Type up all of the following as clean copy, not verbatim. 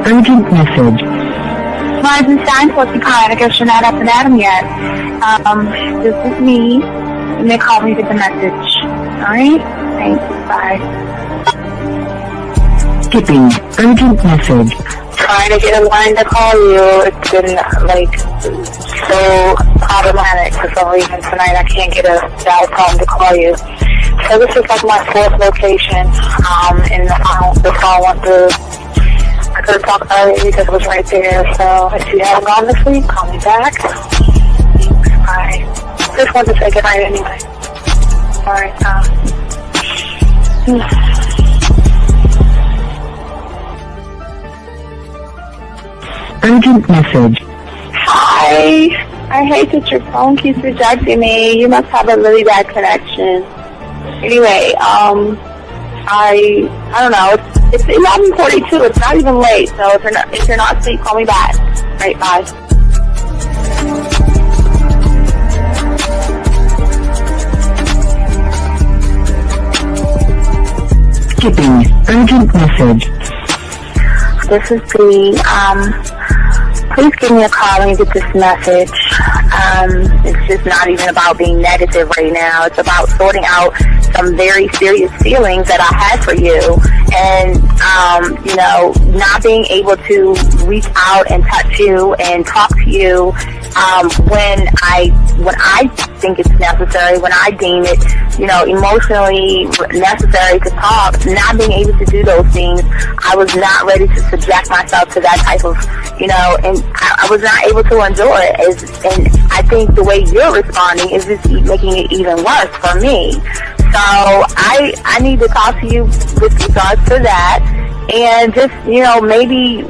Urgent message. Weisenstein, Porcupine. I guess you're not up and at 'em yet. This is me. You may call me with the message. Alright? Thanks. Bye. Skipping. Urgent message. Trying to get a line to call you. It's been, so problematic for some reason tonight. I can't get a dial tone to call you. So this is like my fourth location, and the phone went through. I could have talked earlier because it was right there. So if you haven't gone this week, call me back. Thanks. Bye. Just wanted to say goodnight anyway. Alright, Urgent message. Hi. I hate that your phone keeps rejecting me. You must have a really bad connection. Anyway, I don't know. It's 11:42. It's not even late. So if you're not asleep, call me back. Right, bye. Skipping. Urgent message. This is Bree. Please give me a call when you get this message. It's just not even about being negative right now. It's about sorting out some very serious feelings that I had for you. And, not being able to reach out and touch you and talk to you when I think it's necessary, when I deem it, emotionally necessary to talk. Not being able to do those things, I was not ready to subject myself to that type of, and I was not able to endure it. And I think the way you're responding is just making it even worse for me. So I need to talk to you with regards to that, and just, maybe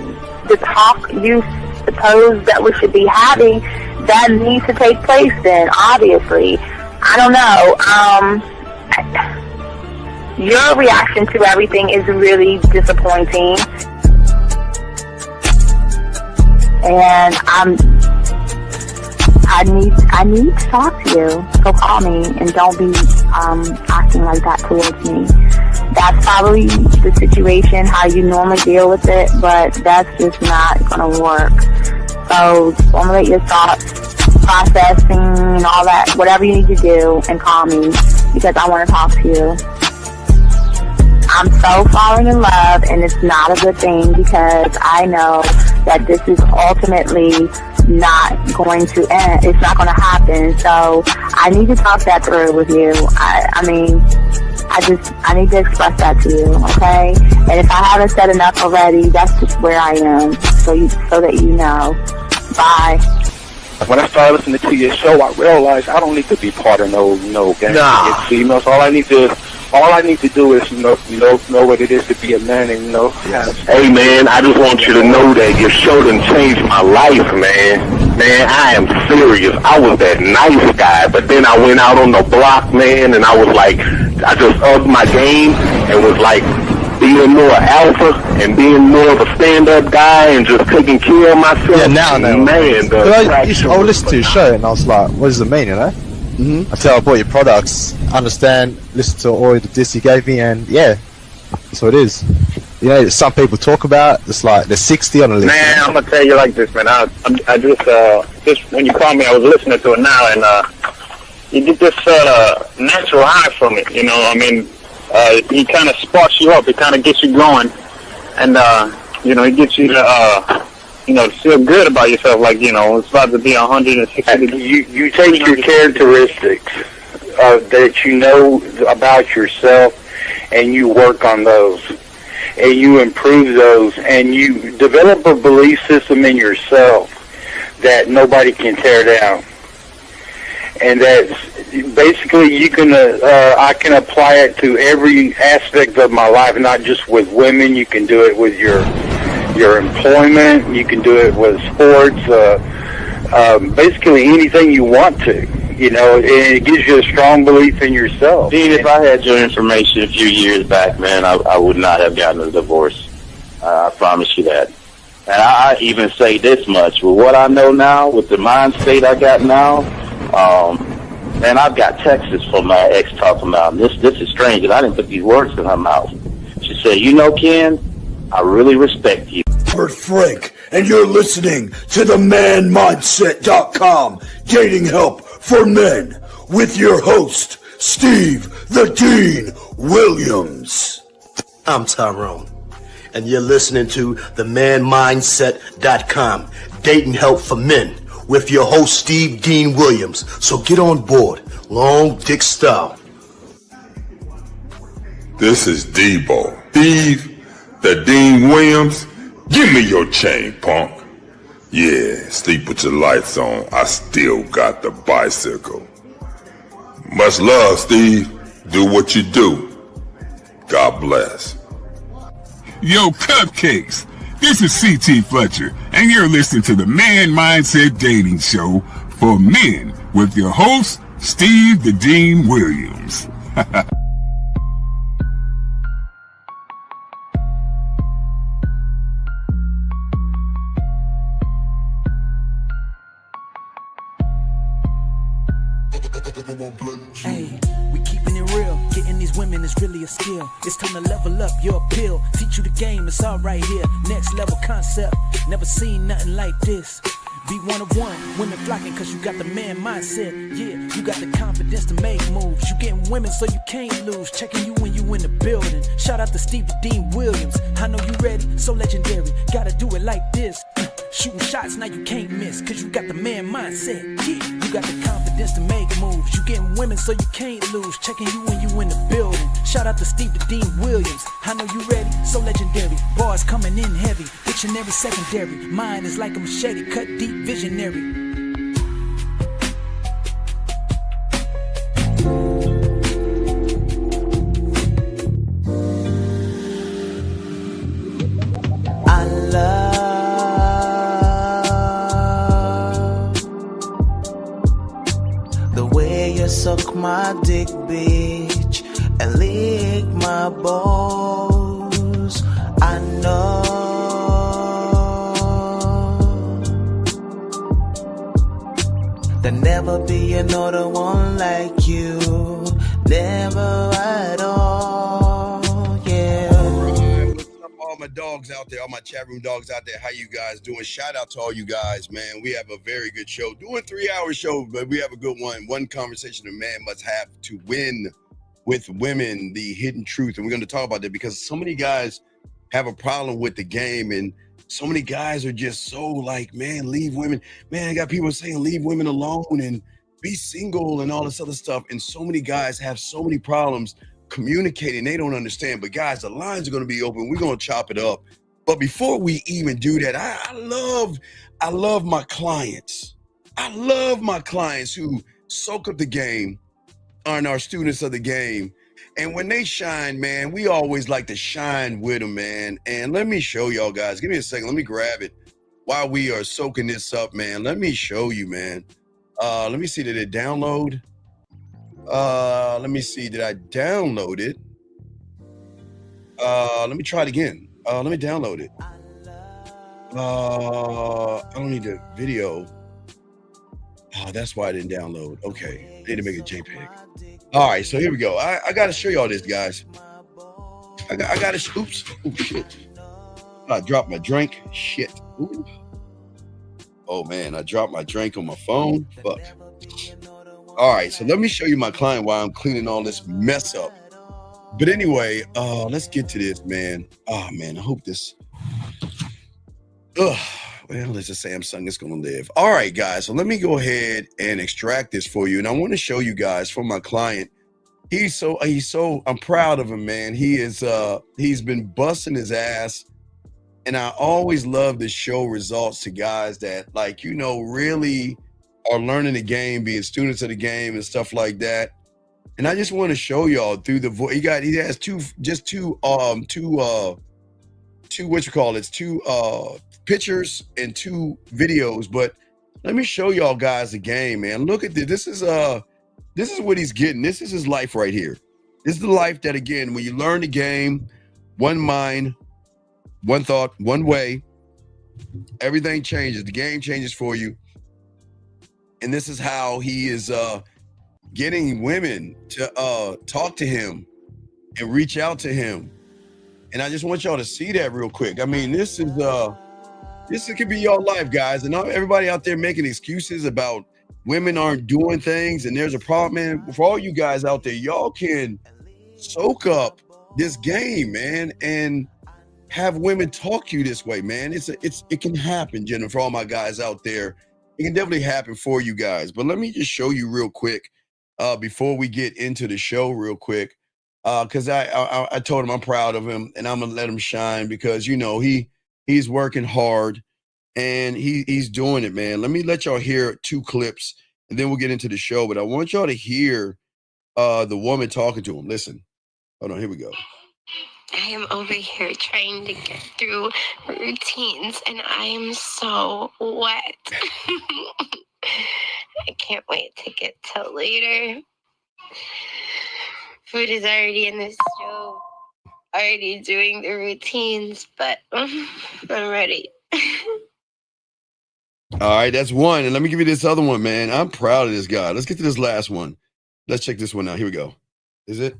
the talk you suppose that we should be having, that needs to take place then, obviously. I don't know. Your reaction to everything is really disappointing. And I need to talk to you. So call me and don't be acting like that towards me. That's probably the situation, how you normally deal with it, but that's just not gonna work. So formulate your thoughts, processing and all that, whatever you need to do, and call me because I want to talk to you. I'm so falling in love, and it's not a good thing because I know that this is ultimately not going to end. It's not going to happen. So I need to talk that through with you. I need to express that to you, okay? And if I haven't said enough already, that's just where I am, so that you know. Bye. When I started listening to your show, I realized I don't need to be part of no gang against females. All I need to do is know what it is to be a man, and Hey man, I just want you to know that your show done changed my life, man. Man, I am serious. I was that nice guy, but then I went out on the block, man, and I was like, I just upped my game and was like being more alpha and being more of a stand-up guy and just taking care of myself. Yeah, now, man. I listened to your show and I was like, what does it mean, Mm-hmm. Until I bought your products, understand, listen to all the diss you gave me, and yeah, that's what it is. Some people talk about it's like they're 60 on the list. Man, I'm gonna tell you like this, man. I just when you called me, I was listening to it now, and you get this natural high from it. He kind of sparks you up. It kind of gets you going, and it gets you to to feel good about yourself, like, it's about to be 160. You take your characteristics that you know about yourself, and you work on those, and you improve those, and you develop a belief system in yourself that nobody can tear down. And that's basically I can apply it to every aspect of my life, not just with women. You can do it with your employment. You can do it with sports. Basically anything you want to. And it gives you a strong belief in yourself. Dean, if I had your information a few years back, man, I would not have gotten a divorce. I promise you that. And I even say this much: with what I know now, with the mind state I got now, man, I've got texts from my ex talking about this is strange, and I didn't put these words in her mouth. She said, Ken, I really respect you. Robert Frank, and you're listening to the manmindset.com dating help for men with your host, Steve the Dean Williams. I'm Tyrone, and you're listening to the manmindset.com dating help for men with your host, Steve Dean Williams. So get on board, long dick style. This is Debo. Steve the Dean Williams. Give me your chain, punk. Yeah, sleep with your lights on. I still got the bicycle. Much love, Steve. Do what you do. God bless. Yo, cupcakes. This is C.T. Fletcher, and you're listening to the Man Mindset Dating Show for men with your host, Steve the Dean Williams. Hey, we keeping it real. Getting these women is really a skill. It's time to level up your appeal. Teach you the game, it's all right here. Next level concept. Never seen nothing like this. Be one of one, women flocking cause you got the man mindset. Yeah, you got the confidence to make moves. You getting women so you can't lose. Checking you when you in the building. Shout out to Steve the Dean Williams. I know you ready, so legendary. Gotta do it like this. Shooting shots now you can't miss. Cause you got the man mindset. Yeah, you got the confidence to make moves. You getting women so you can't lose. Checking you when you in the building. Shout out to Steve the Dean Williams. I know you ready, so legendary. Bars coming in heavy. Dictionary secondary. Mine is like a machete, cut deep. Visionary. I love the way you suck my dick, bitch, and lick my balls. I know there'll never be another one like you. Never at all, yeah. What's up, all my dogs out there, all my chat room dogs out there? How you guys doing? Shout out to all you guys, man. We have a very good show. Doing a 3-hour show, but we have a good one. One conversation a man must have to win with women, the hidden truth. And we're going to talk about that because so many guys have a problem with the game, and so many guys are just so like, man, leave women. Man, I got people saying leave women alone and be single and all this other stuff. And so many guys have so many problems communicating. They don't understand. But guys, the lines are going to be open. We're going to chop it up. But before we even do that, I love my clients. I love my clients who soak up the game, are our students of the game. And when they shine, man, we always like to shine with them, man. And let me show y'all guys. Give me a second. Let me grab it while we are soaking this up, man. Let me show you, man. Let me see. Did it download? Let me see. Did I download it? Let me try it again. Let me download it. I don't need the video. Oh, that's why I didn't download. Okay. I need to make a JPEG. All right, so here we go. I got to show y'all this, guys. I got to, oops. Oh, shit. I dropped my drink. Shit. Ooh. Oh, man, I dropped my drink on my phone. Fuck. All right, so let me show you my client while I'm cleaning all this mess up. But anyway, let's get to this, man. Oh, man, I hope this. Ugh. Well, let's just say Samsung is going to live. All right, guys. So let me go ahead and extract this for you. And I want to show you guys from my client. He's so, I'm proud of him, man. He's been busting his ass. And I always love to show results to guys that, like, you know, really are learning the game, being students of the game and stuff like that. And I just want to show y'all through the voice. He has two pictures and 2 videos, but let me show y'all guys the game, man. Look at this. This is what he's getting. This is his life right here. This is the life that, again, when you learn the game, one mind, one thought, one way, everything changes. The game changes for you. And this is how he is getting women to talk to him and reach out to him And I just want y'all to see that real quick. I mean, this could be your life, guys. And everybody out there making excuses about women aren't doing things and there's a problem, man. For all you guys out there, y'all can soak up this game, man, and have women talk to you this way, man. It can happen, Jenna. For all my guys out there, it can definitely happen for you guys. But let me just show you real quick before we get into the show, real quick, because I told him I'm proud of him and I'm gonna let him shine because he's working hard and he's doing it, man. Let me let y'all hear 2 clips and then we'll get into the show. But I want y'all to hear the woman talking to him. Listen, hold on, here we go. I am over here trying to get through routines and I am so wet. I can't wait to get till later. Food is already in the stove, already doing the routines, but I'm ready. All right, that's one. And let me give you this other one, man. I'm proud of this guy. Let's get to this last one. Let's check this one out. Here we go. Is it?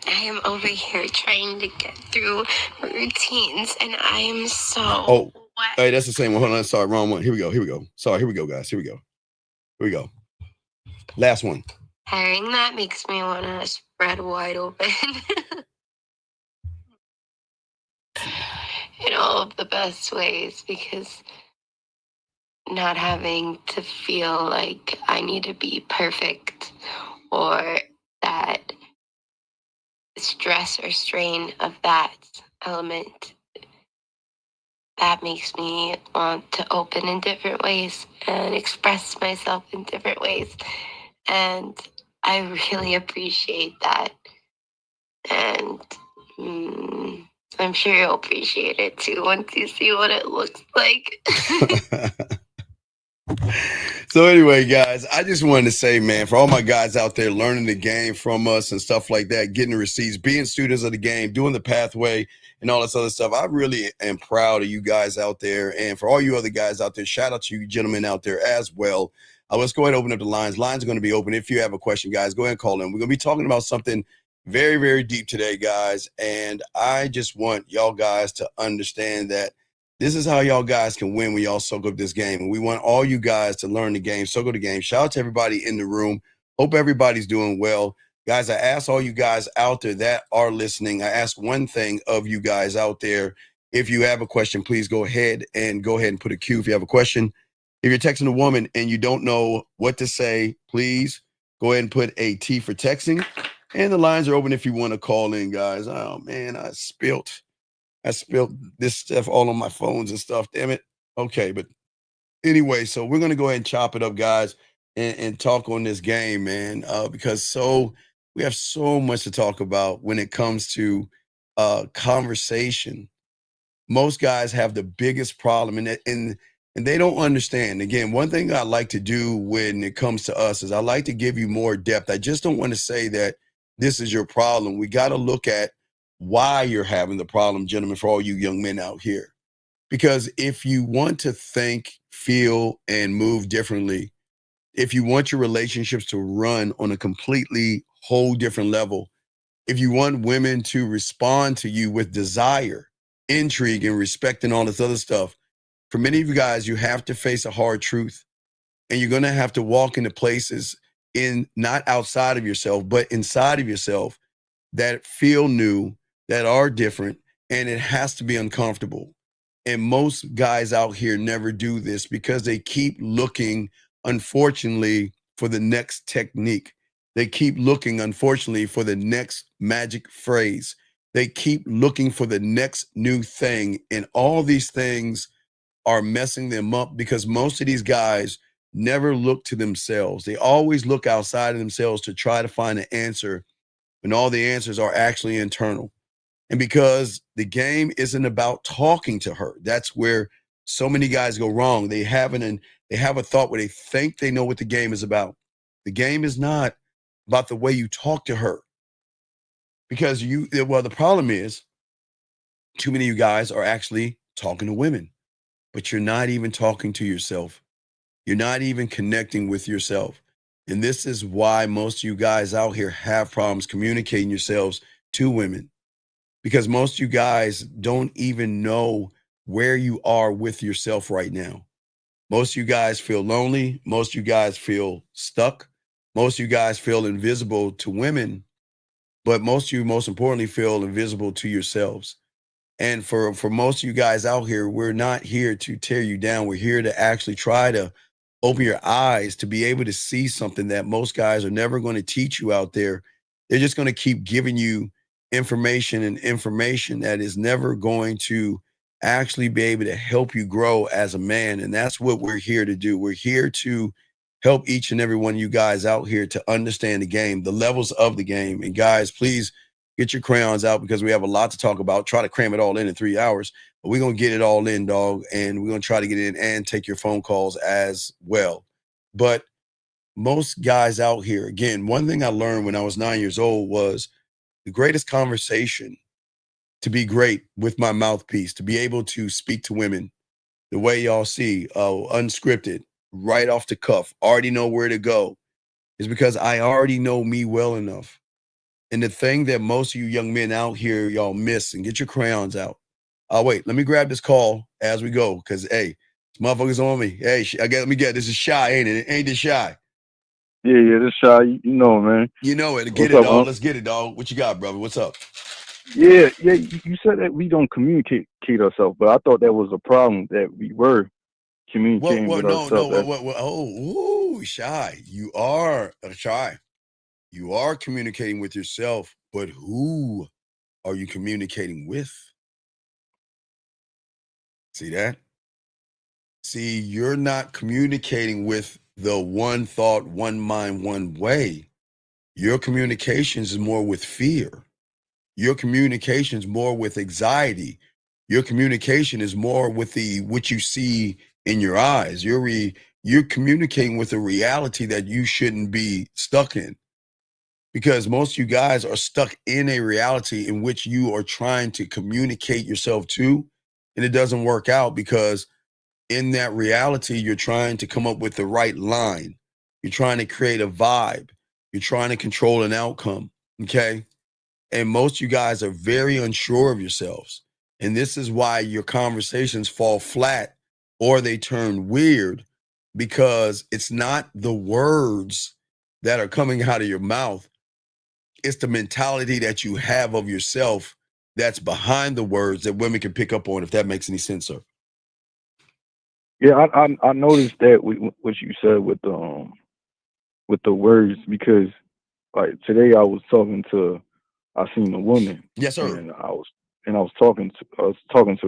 I am over here trying to get through routines and I am so wet. Hey, that's the same one. Hold on. Sorry, wrong one. Here we go. Sorry, here we go, guys. Here we go. Last one. Hearing that makes me want to spread wide open. In all of the best ways, because not having to feel like I need to be perfect or that stress or strain of that element, that makes me want to open in different ways and express myself in different ways. And I really appreciate that. And I'm sure you'll appreciate it too once you see what it looks like. So anyway, guys, I just wanted to say, man, for all my guys out there learning the game from us and stuff like that, getting the receipts, being students of the game, doing the pathway and all this other stuff, I really am proud of you guys out there. And for all you other guys out there, shout out to you gentlemen out there as well. Let's go ahead and open up the lines. Lines are going to be open. If you have a question, guys, go ahead and call in. We're going to be talking about something very, very deep today, guys. And I just want y'all guys to understand that this is how y'all guys can win when y'all soak up this game. And we want all you guys to learn the game, soak up the game. Shout out to everybody in the room. Hope everybody's doing well. Guys, I ask all you guys out there that are listening, I ask one thing of you guys out there. If you have a question, please go ahead and put a Q if you have a question. If you're texting a woman and you don't know what to say, please go ahead and put a T for texting. And the lines are open if you want to call in, guys. Oh, man, I spilled this stuff all on my phones and stuff. Damn it. Okay, but anyway, so we're going to go ahead and chop it up, guys, and talk on this game, man, because we have so much to talk about when it comes to conversation. Most guys have the biggest problem, and they don't understand. Again, one thing I like to do when it comes to us is I like to give you more depth. I just don't want to say that this is your problem. We got to look at why you're having the problem, gentlemen, for all you young men out here. Because if you want to think, feel, and move differently, if you want your relationships to run on a completely whole different level, if you want women to respond to you with desire, intrigue, and respect and all this other stuff, for many of you guys, you have to face a hard truth. And you're going to have to walk into places not outside of yourself, but inside of yourself that feel new, that are different, and it has to be uncomfortable. And most guys out here never do this because they keep looking, unfortunately, for the next technique. They keep looking, unfortunately, for the next magic phrase. They keep looking for the next new thing. And all these things are messing them up because most of these guys never look to themselves. They always look outside of themselves to try to find an answer when all the answers are actually internal. And because the game isn't about talking to her, that's where so many guys go wrong. They have a thought where they think they know what the game is about. The game is not about the way you talk to her. Because the problem is too many of you guys are actually talking to women, but you're not even talking to yourself. You're not even connecting with yourself. And this is why most of you guys out here have problems communicating yourselves to women. because most of you guys don't even know where you are with yourself right now. Most of you guys feel lonely. Most of you guys feel stuck. Most of you guys feel invisible to women, but most of you, most importantly, feel invisible to yourselves. And for most of you guys out here, we're not here to tear you down. We're here to actually try to open your eyes to be able to see something that most guys are never going to teach you out there. They're just going to keep giving you information and information that is never going to actually be able to help you grow as a man. And that's what we're here to do. We're here to help each and every one of you guys out here to understand the game, the levels of the game. And guys, please get your crayons out because we have a lot to talk about. Try to cram it all in 3 hours, but we're going to get it all in, dog. And we're going to try to get in and take your phone calls as well. But most guys out here, again, one thing I learned when I was 9 years old was the greatest conversation to be great with my mouthpiece, to be able to speak to women the way y'all see, unscripted, right off the cuff, already know where to go, is because I already know me well enough. And the thing that most of you young men out here, y'all miss, and get your crayons out. Wait, let me grab this call as we go, because, hey, this motherfucker's on me. Hey, let me get this. Is Shy, ain't it? Ain't this Shy? Yeah, this Shy. You know, man. You know it. What's Get it, up, dog. man? Let's get it, dog. What you got, brother? What's up? Yeah. You said that we don't communicate ourselves, but I thought that was a problem that we were communicating with ourselves. Shy. You are Shy. You are communicating with yourself, but who are you communicating with? See that? See, you're not communicating with the one thought, one mind, one way. Your communications is more with fear. Your communication is more with anxiety. Your communication is more with what you see in your eyes. You're communicating with a reality that you shouldn't be stuck in. Because most of you guys are stuck in a reality in which you are trying to communicate yourself to, and it doesn't work out because in that reality, you're trying to come up with the right line. You're trying to create a vibe. You're trying to control an outcome, okay? And most of you guys are very unsure of yourselves. And this is why your conversations fall flat or they turn weird, because it's not the words that are coming out of your mouth. It's the mentality that you have of yourself that's behind the words that women can pick up on, if that makes any sense, sir. Yeah, I noticed that what you said with the words, because like today I seen a woman. Yes, sir. And I was talking to her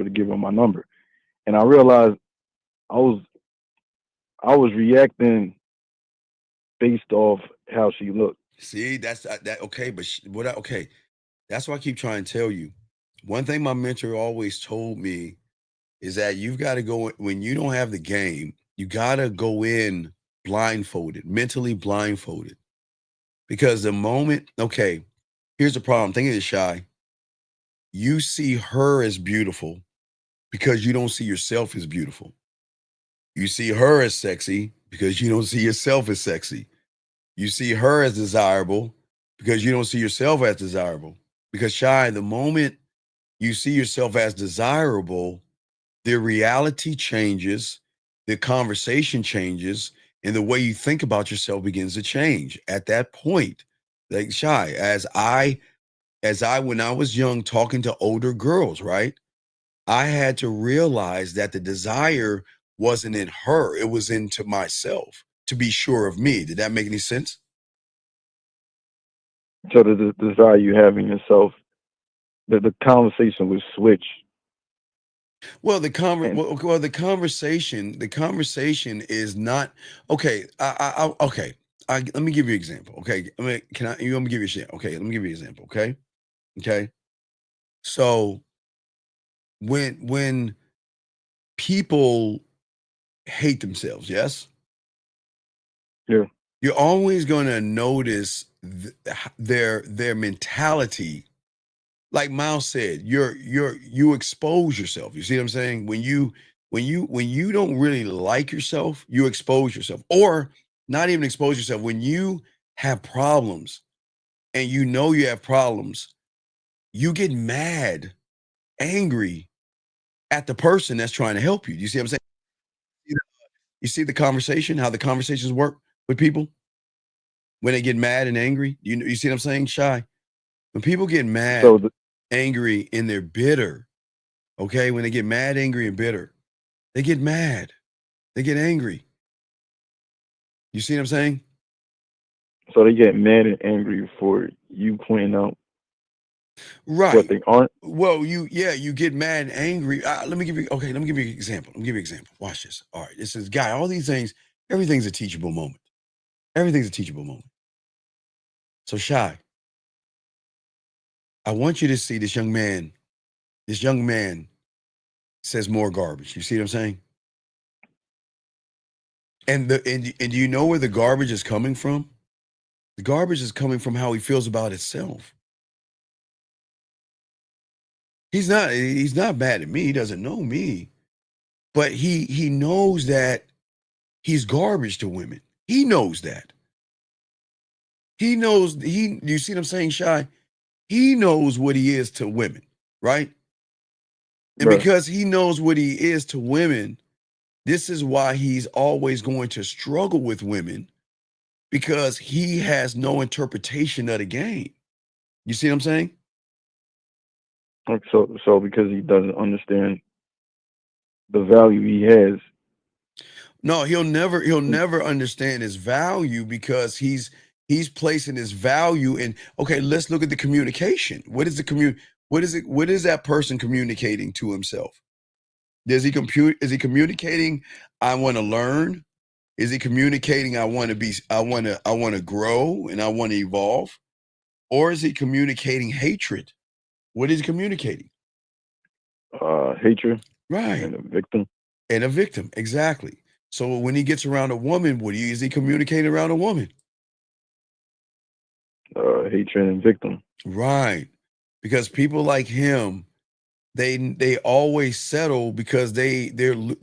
to give her my number, and I realized I was reacting based off how she looked. See, that's that okay, but okay. That's why I keep trying to tell you. One thing my mentor always told me is that you've got to go when you don't have the game, you got to go in blindfolded, mentally blindfolded. Because the moment, okay, here's the problem. Think of this, Shy. You see her as beautiful because you don't see yourself as beautiful. You see her as sexy because you don't see yourself as sexy. You see her as desirable because you don't see yourself as desirable. Because Shy, the moment you see yourself as desirable, the reality changes, the conversation changes, and the way you think about yourself begins to change. At that point, like Shy, as I when I was young talking to older girls, right? I had to realize that the desire wasn't in her, it was into myself to be sure of me. Did that make any sense? So the desire you have in yourself, the conversation would switch. Well, the conversation is not okay. Okay. Let me give you an example. Okay, let me give you a shit. Okay, let me give you an example. Okay. So when people hate themselves, yes, yeah, you're always going to notice their mentality. Like Miles said, you expose yourself. You see what I'm saying? When you don't really like yourself, you expose yourself, or not even expose yourself. When you have problems and you know you have problems, you get mad, angry at the person that's trying to help you. You see what I'm saying? You see the conversation, how the conversations work with people when they get mad and angry? You see what I'm saying, Shy? When people get mad, angry, and they're bitter, okay? When they get mad, angry, and bitter, they get mad. They get angry. You see what I'm saying? So they get mad and angry for you pointing out Right. what they aren't. Well, you get mad and angry. Let me give you an example. Watch this. All right. This is guy, all these things, everything's a teachable moment. Everything's a teachable moment. So Shy, I want you to see this young man. This young man says more garbage. You see what I'm saying? And do you know where the garbage is coming from? The garbage is coming from how he feels about himself. He's not mad at me. He doesn't know me. But he knows that he's garbage to women. He knows that. He knows you see what I'm saying, Shy? He knows what he is to women, right? And because he knows what he is to women, this is why he's always going to struggle with women, because he has no interpretation of the game. You see what I'm saying? Like so because he doesn't understand the value he has. No, he'll never understand his value, because he's placing his value in, okay, let's look at the communication. What is that person communicating to himself? Is he communicating, I want to learn? Is he communicating, I want to grow and I want to evolve? Or is he communicating hatred? What is he communicating? Hatred. Right. And a victim. And a victim, exactly. So when he gets around a woman, is he communicating around a woman? Hatred and victim. Right. Because people like him, they always settle because they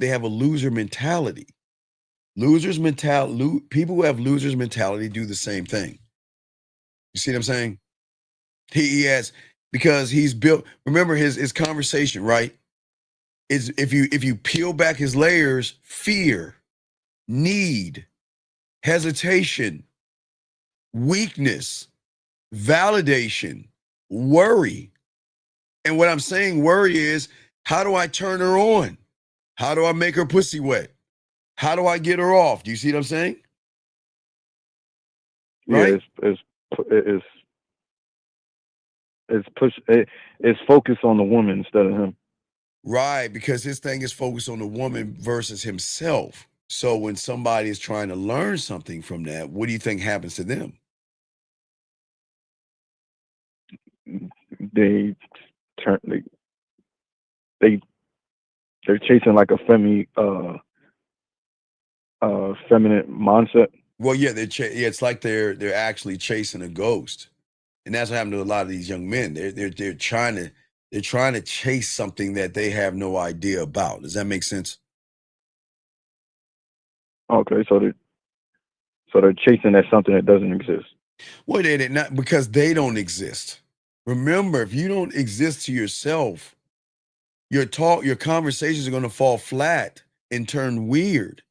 have a loser mentality. People who have losers mentality do the same thing. You see what I'm saying? He has, because he's built, remember his conversation, right? Is if you peel back his layers, fear, need, hesitation, weakness, validation, worry. And what I'm saying worry is, how do I turn her on? How do I make her pussy wet? How do I get her off? Do you see what I'm saying? Right? Yeah, it's focused on the woman instead of him. Right, because his thing is focused on the woman versus himself. So when somebody is trying to learn something from that, what do you think happens to them? They're chasing like a feminine mindset. Well, yeah, it's like they're actually chasing a ghost, and that's what happened to a lot of these young men. They're trying to chase something that they have no idea about. Does that make sense? Okay, so they're chasing at something that doesn't exist. Well, they're not, because they don't exist. Remember, if you don't exist to yourself, your conversations are going to fall flat and turn weird,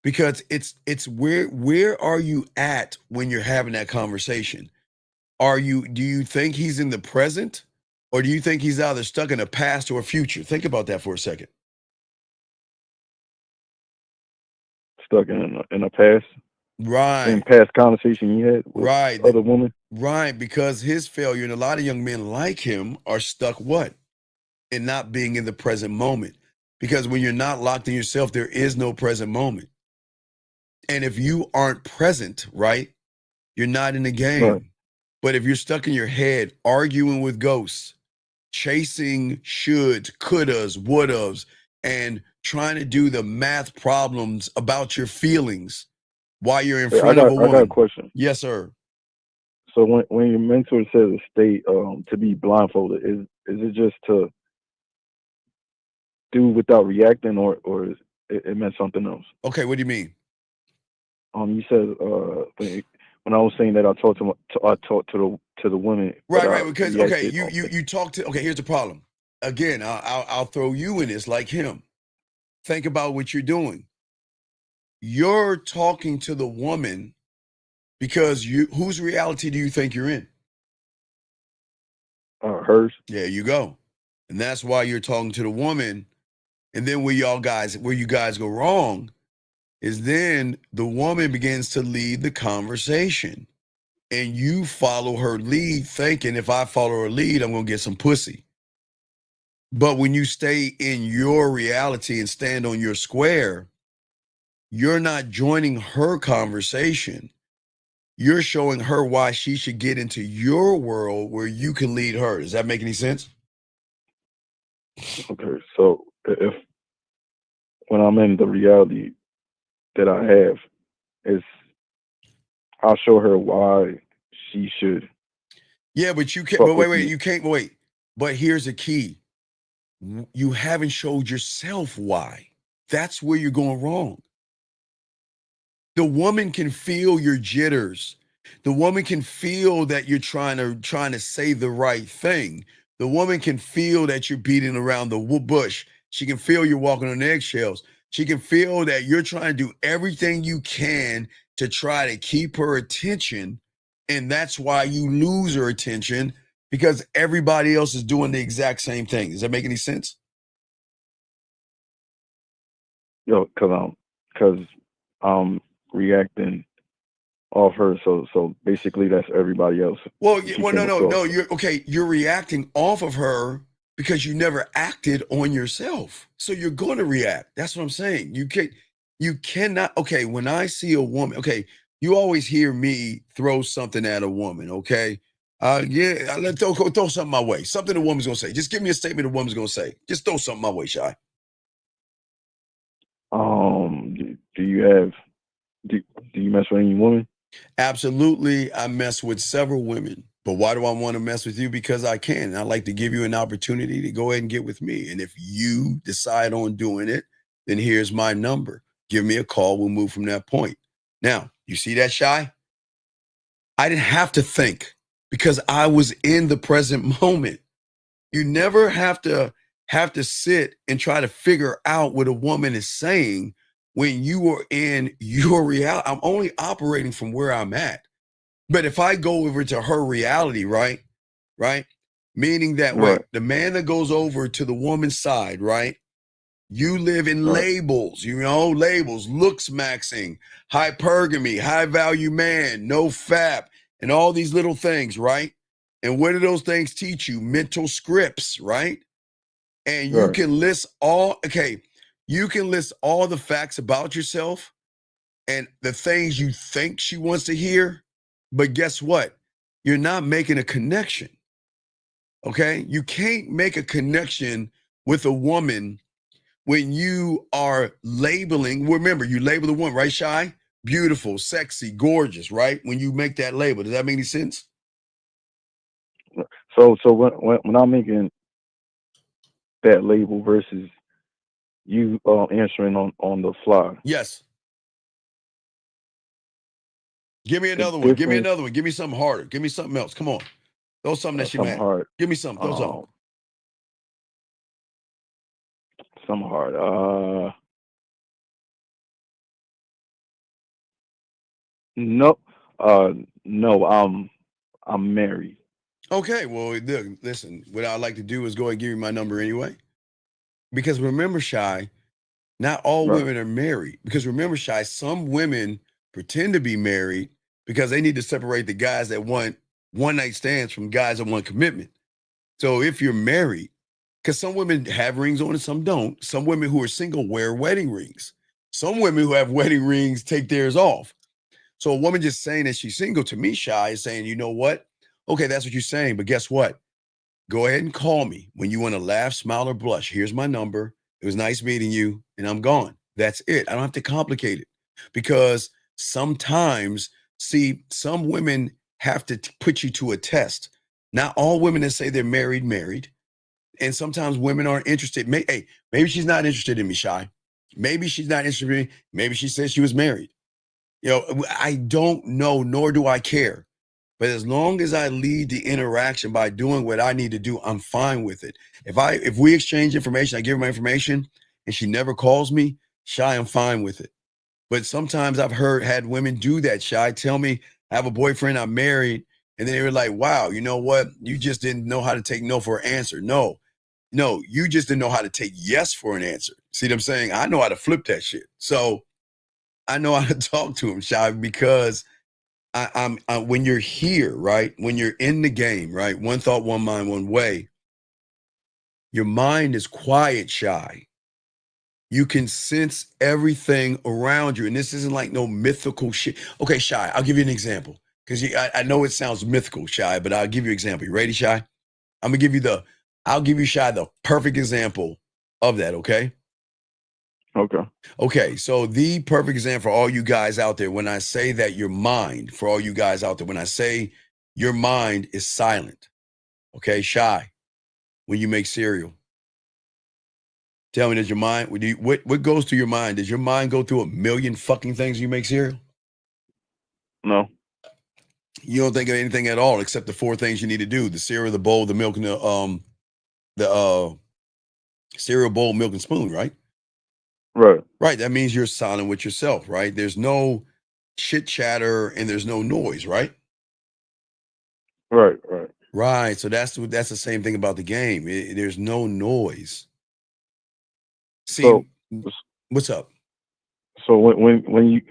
because it's where are you at when you're having that conversation? Do you think he's in the present, or do you think he's either stuck in a past or a future? Think about that for a second. Stuck in a past. Right. In past conversation you had with other women. Right, because his failure, and a lot of young men like him are stuck what? In not being in the present moment. Because when you're not locked in yourself, there is no present moment. And if you aren't present, right, you're not in the game. Right. But if you're stuck in your head, arguing with ghosts, chasing shoulds, couldas, wouldas, and trying to do the math problems about your feelings while you're in front of a woman. I got a question. Yes, sir. So when your mentor says a state to be blindfolded, is it just to do without reacting, or it meant something else? Okay, what do you mean? You said when I was saying that I talked to the women. Right. Because okay, you talk to. Okay, here's the problem. Again, I'll throw you in this like him. Think about what you're doing. You're talking to the woman because whose reality do you think you're in? Hers. There you go. And that's why you're talking to the woman. And then where you guys go wrong is then the woman begins to lead the conversation. And you follow her lead thinking if I follow her lead, I'm going to get some pussy. But when you stay in your reality and stand on your square, you're not joining her conversation. You're showing her why she should get into your world where you can lead her. Does that make any sense? Okay, so if when I'm in the reality that I have, I'll show her why she should. Yeah, but you can't. But wait, you can't wait. But here's the key: you haven't showed yourself why. That's where you're going wrong. The woman can feel your jitters. The woman can feel that you're trying to say the right thing. The woman can feel that you're beating around the bush. She can feel you're walking on eggshells. She can feel that you're trying to do everything you can to try to keep her attention. And that's why you lose her attention, because everybody else is doing the exact same thing. Does that make any sense? Yo, because I'm reacting off her. So basically, that's everybody else. Well, no. You're reacting off of her because you never acted on yourself. So you're going to react. That's what I'm saying. You cannot. Okay, when I see a woman, okay, you always hear me throw something at a woman. Okay, let's throw something my way. Something the woman's gonna say. Just give me a statement the woman's gonna say. Just throw something my way, Shy. Do you mess with any women? Absolutely, I mess with several women. But why do I want to mess with you? Because I can. And I like to give you an opportunity to go ahead and get with me. And if you decide on doing it, then here's my number. Give me a call. We'll move from that point. Now, you see that, Shy? I didn't have to think because I was in the present moment. You never have to sit and try to figure out what a woman is saying when you are in your reality. I'm only operating from where I'm at. But if I go over to her reality, right? Meaning that way, the man that goes over to the woman's side, right? You live in labels, labels, looks maxing, hypergamy, high value man, no fap, and all these little things, right? And what do those things teach you? Mental scripts, right? And you can list all the facts about yourself and the things you think she wants to hear. But guess what? You're not making a connection. Okay? You can't make a connection with a woman when you are labeling. Remember, you label the woman, right, Shy? Beautiful, sexy, gorgeous, right? When you make that label. Does that make any sense? So when I'm making that label versus you answering on the fly. Yes. Give me another one. Give me another one. Give me something harder. Give me something else. Come on. Throw something that she mad. Hard. Give me something. Throw something. Something hard. No. No. I'm married. Okay. Well, listen. What I'd like to do is go and give you my number anyway. Because remember, Shy, not all women are married. Because remember, Shy, some women pretend to be married because they need to separate the guys that want one night stands from guys that want commitment. So if you're married, because some women have rings on and some don't. Some women who are single wear wedding rings. Some women who have wedding rings take theirs off. So a woman just saying that she's single, to me, Shy, is saying, you know what? Okay, that's what you're saying. But guess what? Go ahead and call me when you want to laugh, smile, or blush. Here's my number. It was nice meeting you, and I'm gone. That's it. I don't have to complicate it. Because sometimes, see, some women have to put you to a test. Not all women that say they're married. And sometimes women aren't interested. Maybe she's not interested in me, Shy. Maybe she's not interested in me. Maybe she said she was married. I don't know, nor do I care. But as long as I lead the interaction by doing what I need to do, I'm fine with it. If we exchange information, I give her my information, and she never calls me, Shy, I'm fine with it. But sometimes I've had women do that, Shy, tell me I have a boyfriend, I'm married, and then they were like, wow, you know what? You just didn't know how to take no for an answer. No, you just didn't know how to take yes for an answer. See what I'm saying? I know how to flip that shit. So I know how to talk to him, Shy, because I'm when you're here, right? When you're in the game, right? One thought, one mind, one way. Your mind is quiet, Shy. You can sense everything around you. And this isn't like no mythical shit. Okay, Shy, I'll give you an example. Because I know it sounds mythical, Shy, but I'll give you an example. You ready, Shy? I'll give you, Shy, the perfect example of that, okay? Okay. Okay, so the perfect example for all you guys out there, when I say that your mind, for all you guys out there, when I say your mind is silent, okay, Shy, when you make cereal, tell me, does your mind, what goes through your mind? Does your mind go through a million fucking things when you make cereal? No. You don't think of anything at all except the 4 things you need to do: the cereal, the bowl, the milk, and the cereal, bowl, milk, and spoon, right? Right. Right. That means you're silent with yourself, right? There's no chit chatter and there's no noise, right? Right. Right. So that's the same thing about the game. There's no noise. See, So, what's up? So when you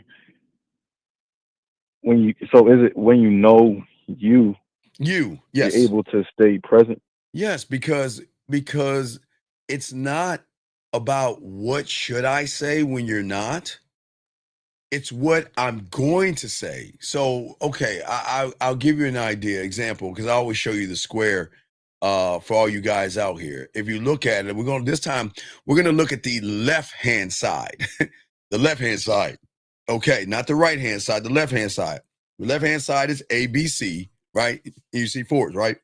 so is it when you know you yes, you're able to stay present? Yes, because it's not about what should I say when you're not. It's what I'm going to say. So, okay, I'll give you an example, because I always show you the square for all you guys out here. If you look at it, this time we're going to look at the left-hand side. The left-hand side. Okay, not the right-hand side, the left-hand side. The left-hand side is ABC, right? You see 4s, right?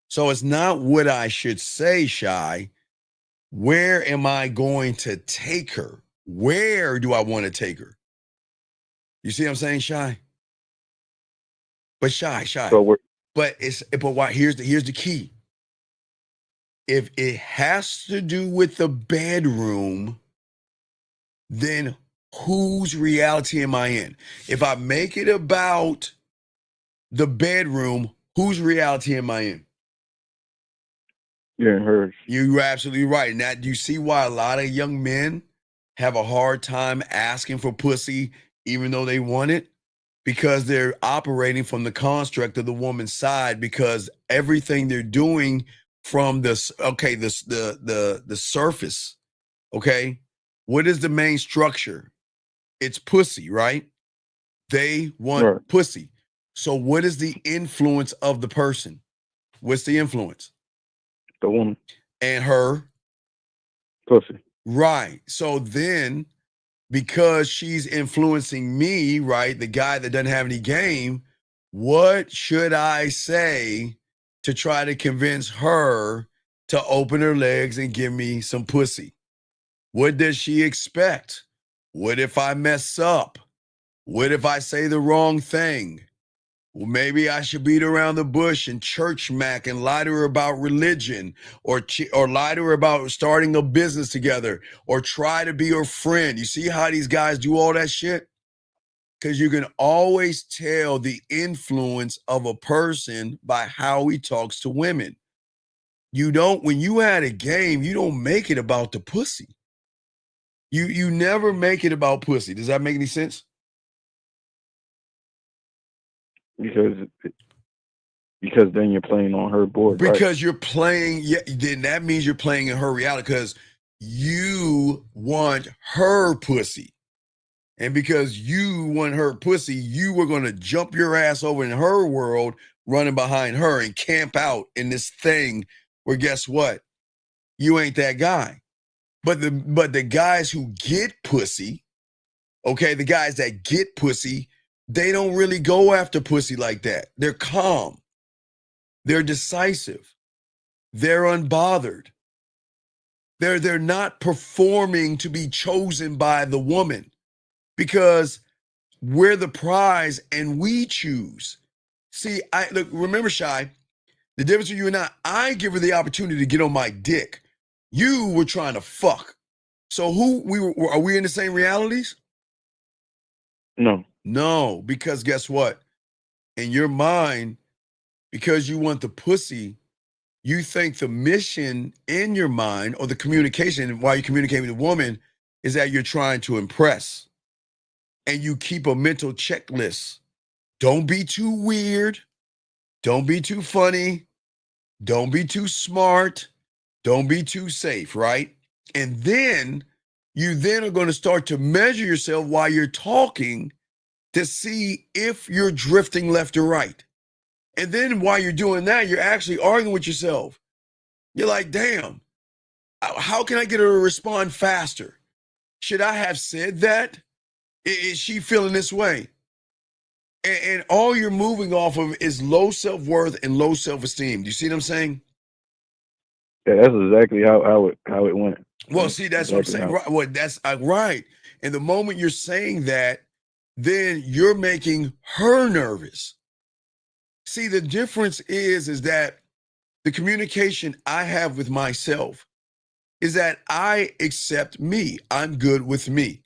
So it's not what I should say, Shy. Where am I going to take her? Where do I want to take her? You see what I'm saying, Shy? But Shy. So here's the key. If it has to do with the bedroom, then whose reality am I in? If I make it about the bedroom, whose reality am I in? You're in hers. You're absolutely right. And that, you see why a lot of young men have a hard time asking for pussy, even though they want it? Because they're operating from the construct of the woman's side, because everything they're doing from the surface, okay? What is the main structure? It's pussy, right? They want pussy. So what is the influence of the person? What's the influence? The woman. And her? Pussy. Right. So then, because she's influencing me, right, the guy that doesn't have any game, what should I say to try to convince her to open her legs and give me some pussy? What does she expect? What if I mess up? What if I say the wrong thing? Well, maybe I should beat around the bush and church mac and lie to her about religion, or lie to her about starting a business together, or try to be her friend. You see how these guys do all that shit? Because you can always tell the influence of a person by how he talks to women. When you had a game, you don't make it about the pussy. You never make it about pussy. Does that make any sense? Because then you're playing on her board. Because you're playing, then that means you're playing in her reality, because you want her pussy. And because you want her pussy, you were going to jump your ass over in her world, running behind her, and camp out in this thing where, guess what? You ain't that guy. But the guys who get pussy, okay, the guys that get pussy, they don't really go after pussy like that. They're calm. They're decisive. They're unbothered. They're not performing to be chosen by the woman, because we're the prize and we choose. See, look, remember, Shy, the difference between you and I give her the opportunity to get on my dick. You were trying to fuck. So are we in the same realities? No. No, because guess what? In your mind, because you want the pussy, you think the mission in your mind or the communication while you communicate with a woman is that you're trying to impress. And you keep a mental checklist. Don't be too weird. Don't be too funny. Don't be too smart. Don't be too safe, right? And then you are going to start to measure yourself while you're talking to see if you're drifting left or right. And then while you're doing that, you're actually arguing with yourself. You're like, damn, how can I get her to respond faster? Should I have said that? Is she feeling this way? And all you're moving off of is low self-worth and low self-esteem. Do you see what I'm saying? Yeah, that's exactly how it went. Well, see, that's what I'm saying. Right. Well, that's right. And the moment you're saying that, then you're making her nervous. See, the difference is that the communication I have with myself is that I accept me. I'm good with me.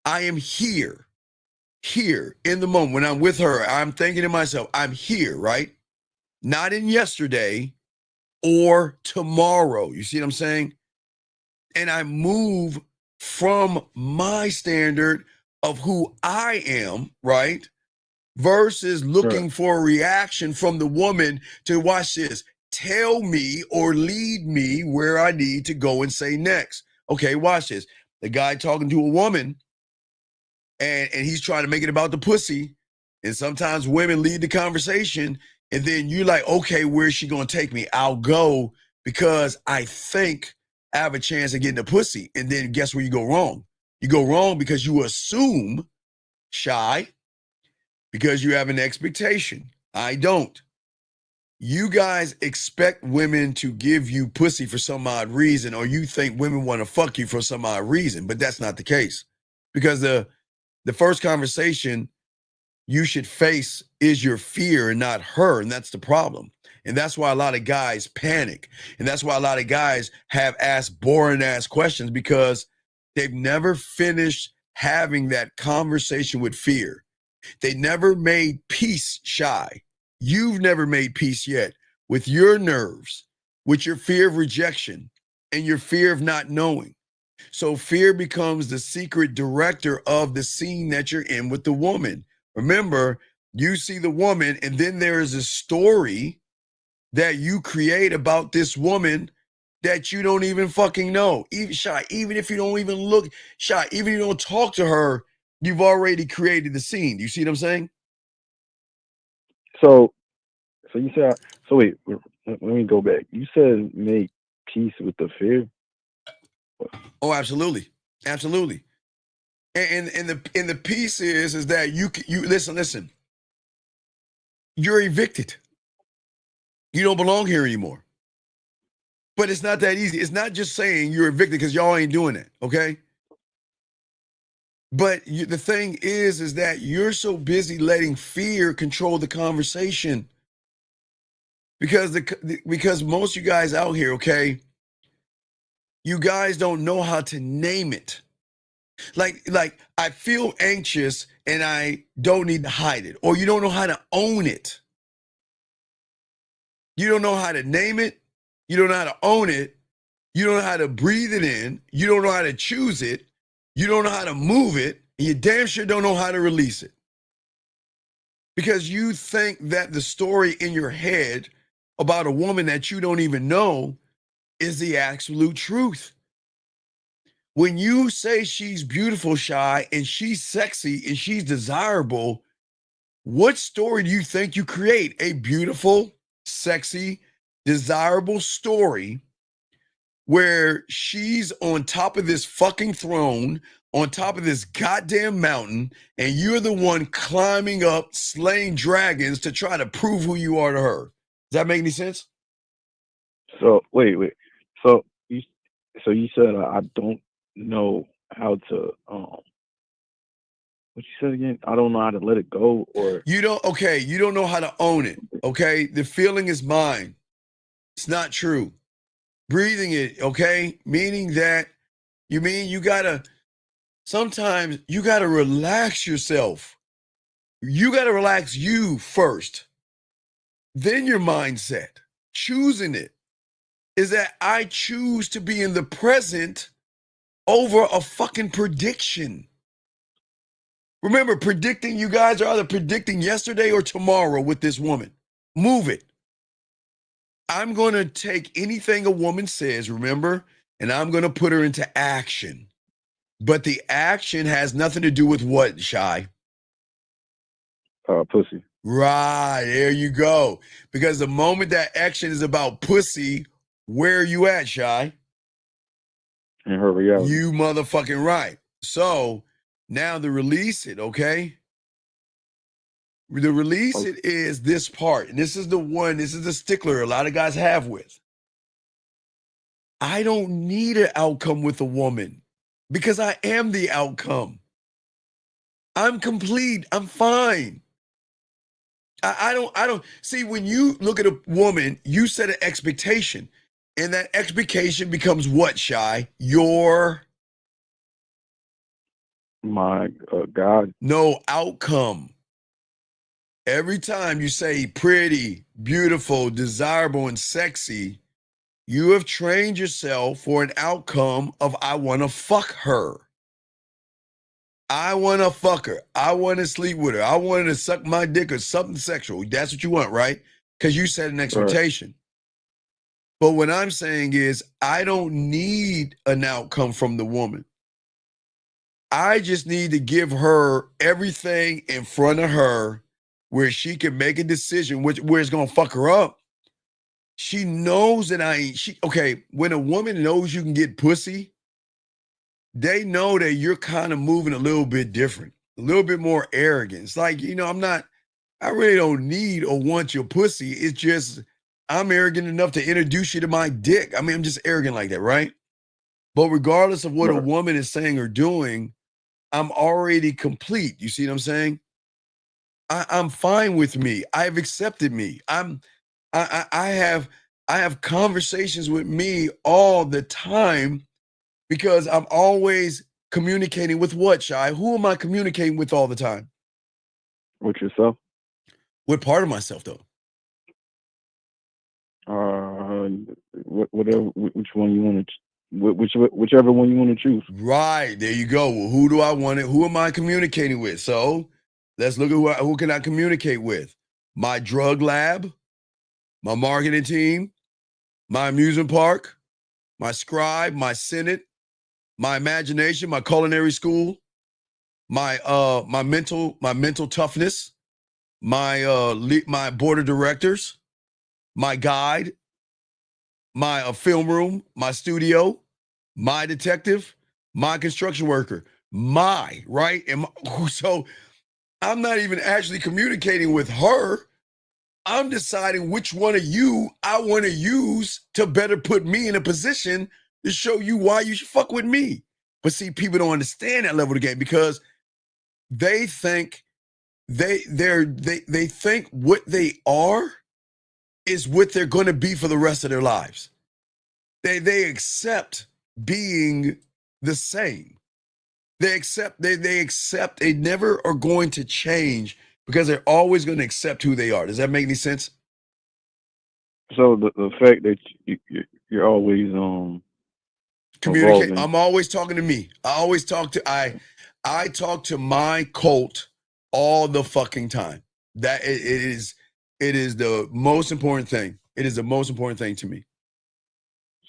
I am here in the moment. When I'm with her, I'm thinking to myself, I'm here, right? Not in yesterday or tomorrow. You see what I'm saying? And I move from my standard of who I am, right? Versus looking for a reaction from the woman to, watch this, tell me or lead me where I need to go and say next. Okay, watch this. The guy talking to a woman and he's trying to make it about the pussy. And sometimes women lead the conversation and then you're like, okay, where's she going to take me? I'll go because I think I have a chance of getting the pussy. And then guess where you go wrong? You go wrong because you assume, Shy, because you have an expectation. I don't. You guys expect women to give you pussy for some odd reason, or you think women want to fuck you for some odd reason, but that's not the case. Because the first conversation you should face is your fear and not her, and that's the problem. And that's why a lot of guys panic. And that's why a lot of guys have asked boring ass questions because they've never finished having that conversation with fear. They never made peace, Shy. You've never made peace yet with your nerves, with your fear of rejection and your fear of not knowing. So fear becomes the secret director of the scene that you're in with the woman. Remember, you see the woman and then there is a story that you create about this woman that you don't even fucking know. Even Shy, even if you don't even look, Shy, even if you don't talk to her, you've already created the scene. Do you see what I'm saying? So you said, so wait, let me go back. You said make peace with the fear. Oh, absolutely, absolutely. And the piece is that you listen. You're evicted. You don't belong here anymore. But it's not that easy. It's not just saying you're evicted because y'all ain't doing it, okay? But the thing is that you're so busy letting fear control the conversation. Because most of you guys out here, okay, you guys don't know how to name it. Like I feel anxious and I don't need to hide it, or you don't know how to own it. You don't know how to name it. You don't know how to own it. You don't know how to breathe it in. You don't know how to choose it. You don't know how to move it. And you damn sure don't know how to release it. Because you think that the story in your head about a woman that you don't even know is the absolute truth. When you say she's beautiful, Shy, and she's sexy and she's desirable, what story do you think you create? A beautiful, sexy, desirable story where she's on top of this fucking throne, on top of this goddamn mountain, and you're the one climbing up, slaying dragons to try to prove who you are to her. Does that make any sense? So wait. So you said I don't know how to what you said again? I don't know how to let it go, or You don't know how to own it. Okay. The feeling is mine. It's not true. Breathing it, okay? Meaning that sometimes you gotta relax yourself. You gotta relax you first. Then your mindset. Choosing it is that I choose to be in the present over a fucking prediction. Remember, predicting, you guys are either predicting yesterday or tomorrow with this woman. Move it. I'm going to take anything a woman says, remember, and I'm going to put her into action. But the action has nothing to do with what, Shy? pussy. Right, there you go. Because the moment that action is about pussy, where are you at, Shy? In her reality. You motherfucking right. So now the release it, okay? The release it is this part. And this is the stickler a lot of guys have with. I don't need an outcome with a woman because I am the outcome. I'm complete. I'm fine. I don't see, when you look at a woman, you set an expectation, and that expectation becomes what, Shy? My God. No, outcome. Every time you say pretty, beautiful, desirable, and sexy, you have trained yourself for an outcome of I want to fuck her. I want to fuck her. I want to sleep with her. I want to suck my dick or something sexual. That's what you want, right? Because you set an expectation. Right. But what I'm saying is I don't need an outcome from the woman. I just need to give her everything in front of her where she can make a decision where it's going to fuck her up. She knows that when a woman knows you can get pussy, they know that you're kind of moving a little bit different, a little bit more arrogant. It's like, I really don't need or want your pussy. It's just, I'm arrogant enough to introduce you to my dick. I mean, I'm just arrogant like that, right? But regardless of what a woman is saying or doing, I'm already complete. You see what I'm saying? I'm fine with me. I've accepted me. I have conversations with me all the time because I'm always communicating with what, Shy? Who am I communicating with all the time? With yourself. What part of myself, though? Whatever, which one you want to, whichever one you want to choose. Right, there you go. Well, who do I want it? Who am I communicating with? So let's look at who can I communicate with? My drug lab, my marketing team, my amusement park, my scribe, my senate, my imagination, my culinary school, my mental toughness, my board of directors, my guide, my film room, my studio, my detective, my construction worker, right? So I'm not even actually communicating with her. I'm deciding which one of you I want to use to better put me in a position to show you why you should fuck with me. But see, people don't understand that level of the game because they think they think what they are is what they're going to be for the rest of their lives. They accept being the same. They accept they never are going to change because they're always going to accept who they are. Does that make any sense? So the fact that you're always communicate. evolving. I'm always talking to me. I talk to my cult all the fucking time. That it is the most important thing. It is the most important thing to me.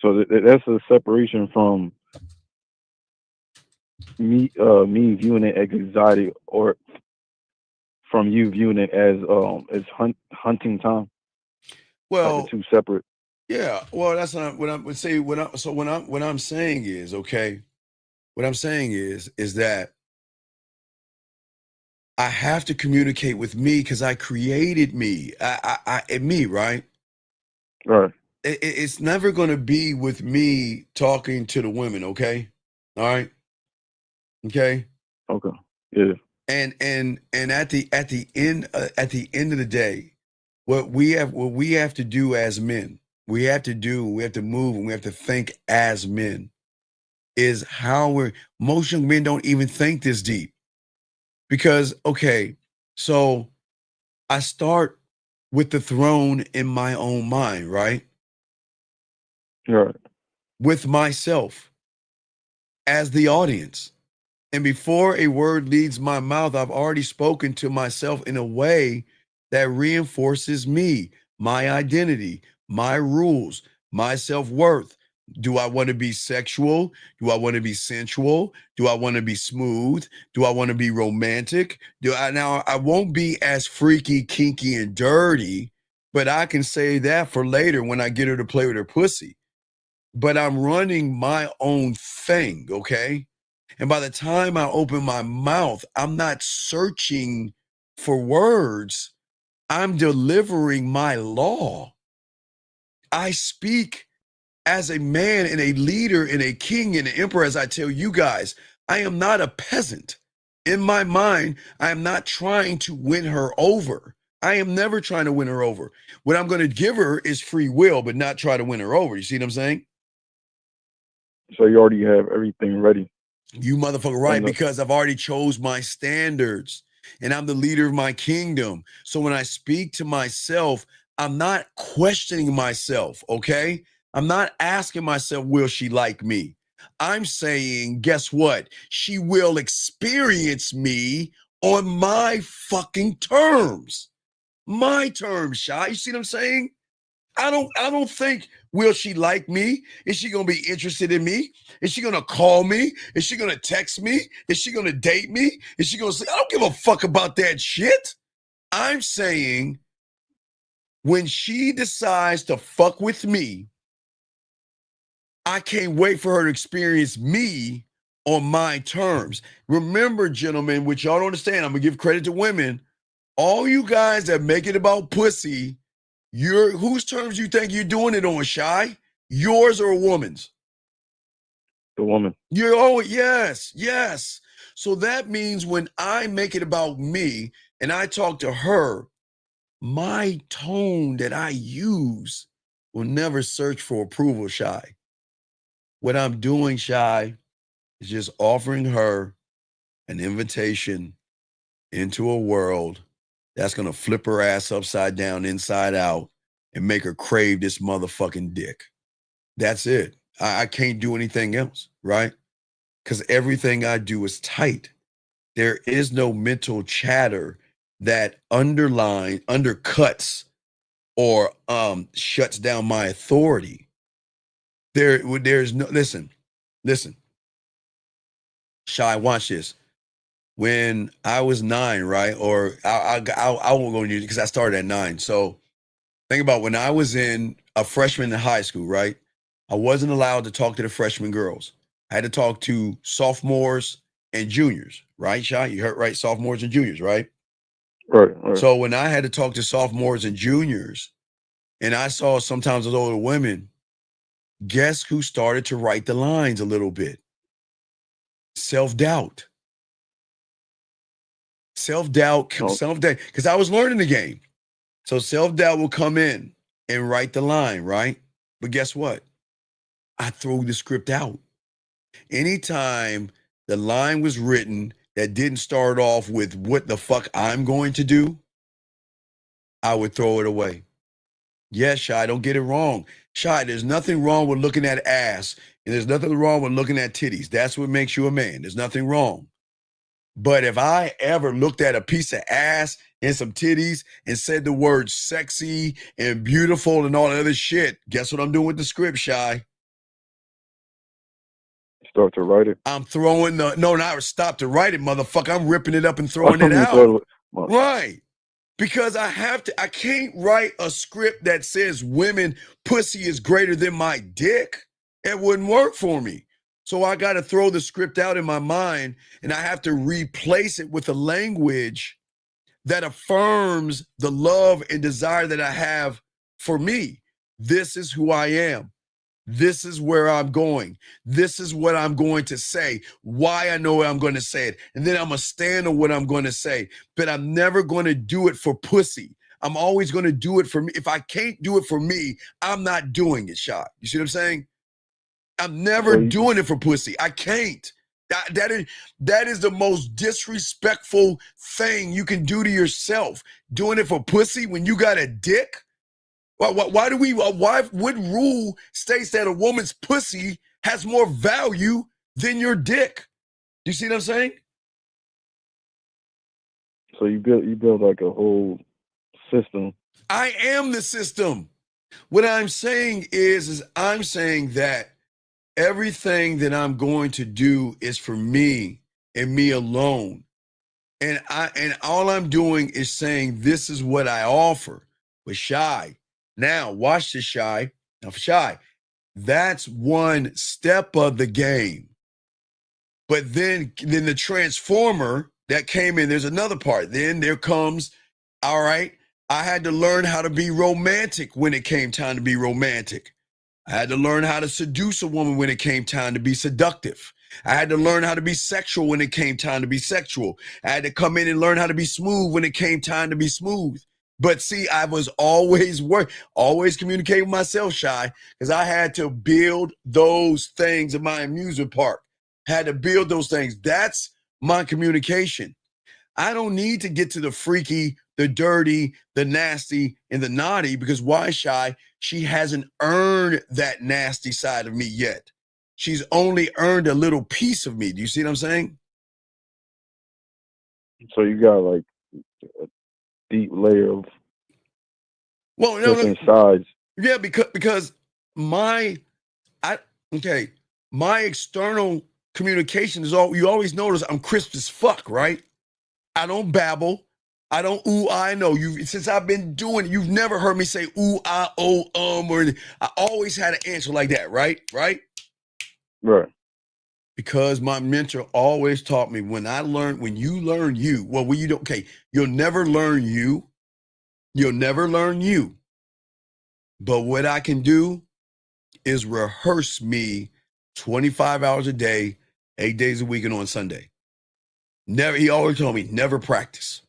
So that's a separation from me viewing it as anxiety, or from you viewing it as hunting time. Well, like the two separate. Yeah. Well, that's not what I'm saying. What I'm saying is, okay. What I'm saying is that I have to communicate with me because I created me. Me, right? Right. It's never going to be with me talking to the women, okay? All right? Okay? Okay. Yeah. And at the end of the day, what we have to do as men, we have to move, and we have to think as men, is how most young men don't even think this deep. Because, okay, so I start with the throne in my own mind, right? Right. With myself as the audience. And before a word leaves my mouth, I've already spoken to myself in a way that reinforces me, my identity, my rules, my self-worth. Do I want to be sexual? Do I want to be sensual? Do I want to be smooth? Do I want to be romantic? Now I won't be as freaky, kinky, and dirty, but I can say that for later when I get her to play with her pussy. But I'm running my own thing, okay? And by the time I open my mouth, I'm not searching for words. I'm delivering my law. I speak as a man and a leader and a king and an emperor, as I tell you guys. I am not a peasant. In my mind, I am not trying to win her over. I am never trying to win her over. What I'm going to give her is free will, but not try to win her over. You see what I'm saying? So you already have everything ready. You motherfucker right, because I've already chose my standards and I'm the leader of my kingdom. So when I speak to myself, I'm not questioning myself, okay? I'm not asking myself, will she like me? I'm saying, guess what? She will experience me on my fucking terms. My terms, Shy. You see what I'm saying? I don't think, will she like me? Is she gonna be interested in me? Is she gonna call me? Is she gonna text me? Is she gonna date me? Is she gonna say, I don't give a fuck about that shit? I'm saying when she decides to fuck with me, I can't wait for her to experience me on my terms. Remember, gentlemen, which y'all don't understand, I'm gonna give credit to women. All you guys that make it about pussy, whose terms you think you're doing it on, Shy? Yours or a woman's? The woman. Yes. So that means when I make it about me and I talk to her, my tone that I use will never search for approval, Shy. What I'm doing, Shy, is just offering her an invitation into a world that's going to flip her ass upside down, inside out, and make her crave this motherfucking dick. That's it. I can't do anything else, right? Because everything I do is tight. There is no mental chatter that undercuts or shuts down my authority. There's no, listen. Shy, watch this. When I was 9, right? Or I won't go into it because I started at 9. So think about when I was a freshman in high school, right? I wasn't allowed to talk to the freshman girls. I had to talk to sophomores and juniors, right, Shy? You heard right, sophomores and juniors, right? Right. So when I had to talk to sophomores and juniors, and I saw sometimes those older women, guess who started to write the lines a little bit? Self-doubt. Self-doubt, because I was learning the game. So self-doubt will come in and write the line, right? But guess what? I threw the script out. Anytime the line was written that didn't start off with what the fuck I'm going to do, I would throw it away. Yes, Shy, don't get it wrong. Shy, there's nothing wrong with looking at ass, and there's nothing wrong with looking at titties. That's what makes you a man. There's nothing wrong. But if I ever looked at a piece of ass and some titties and said the word sexy and beautiful and all that other shit, guess what I'm doing with the script, Shy? Start to write it. I'm throwing not stop to write it, motherfucker. I'm ripping it up and throwing it out. Right. Because I can't write a script that says women pussy is greater than my dick. It wouldn't work for me. So I got to throw the script out in my mind, and I have to replace it with a language that affirms the love and desire that I have for me. This is who I am. This is where I'm going. This is what I'm going to say. Why I know I'm going to say it. And then I'm going to stand on what I'm going to say. But I'm never going to do it for pussy. I'm always going to do it for me. If I can't do it for me, I'm not doing it, Shot. You see what I'm saying? I'm never doing it for pussy. I can't. That is the most disrespectful thing you can do to yourself. Doing it for pussy when you got a dick? Why what rule states that a woman's pussy has more value than your dick? You see what I'm saying? So you build like a whole system. I am the system. What I'm saying is I'm saying that everything that I'm going to do is for me and me alone. And all I'm doing is saying this is what I offer. But Shy, now watch this, Shy. Now Shy, that's one step of the game. But then the transformer that came in, there's another part. Then there comes, all right, I had to learn how to be romantic when it came time to be romantic. I had to learn how to seduce a woman when it came time to be seductive. I had to learn how to be sexual when it came time to be sexual. I had to come in and learn how to be smooth when it came time to be smooth. But see, I was always communicating with myself, Shy, because I had to build those things in my amusement park. Had to build those things. That's my communication. I don't need to get to the freaky, the dirty, the nasty, and the naughty, because why, Shy? She hasn't earned that nasty side of me yet. She's only earned a little piece of me. Do you see what I'm saying? So you got like a deep layer of different sides. Yeah, because my external communication is all, you always notice I'm crisp as fuck, right? I don't babble. I don't I know. Since I've been doing it, you've never heard me say ooh, I, oh, or anything. I always had an answer like that, right? Right? Because my mentor always taught me when you learn you, you'll never learn you. You'll never learn you. But what I can do is rehearse me 25 hours a day, 8 days a week, and on Sunday. He always told me, never practice.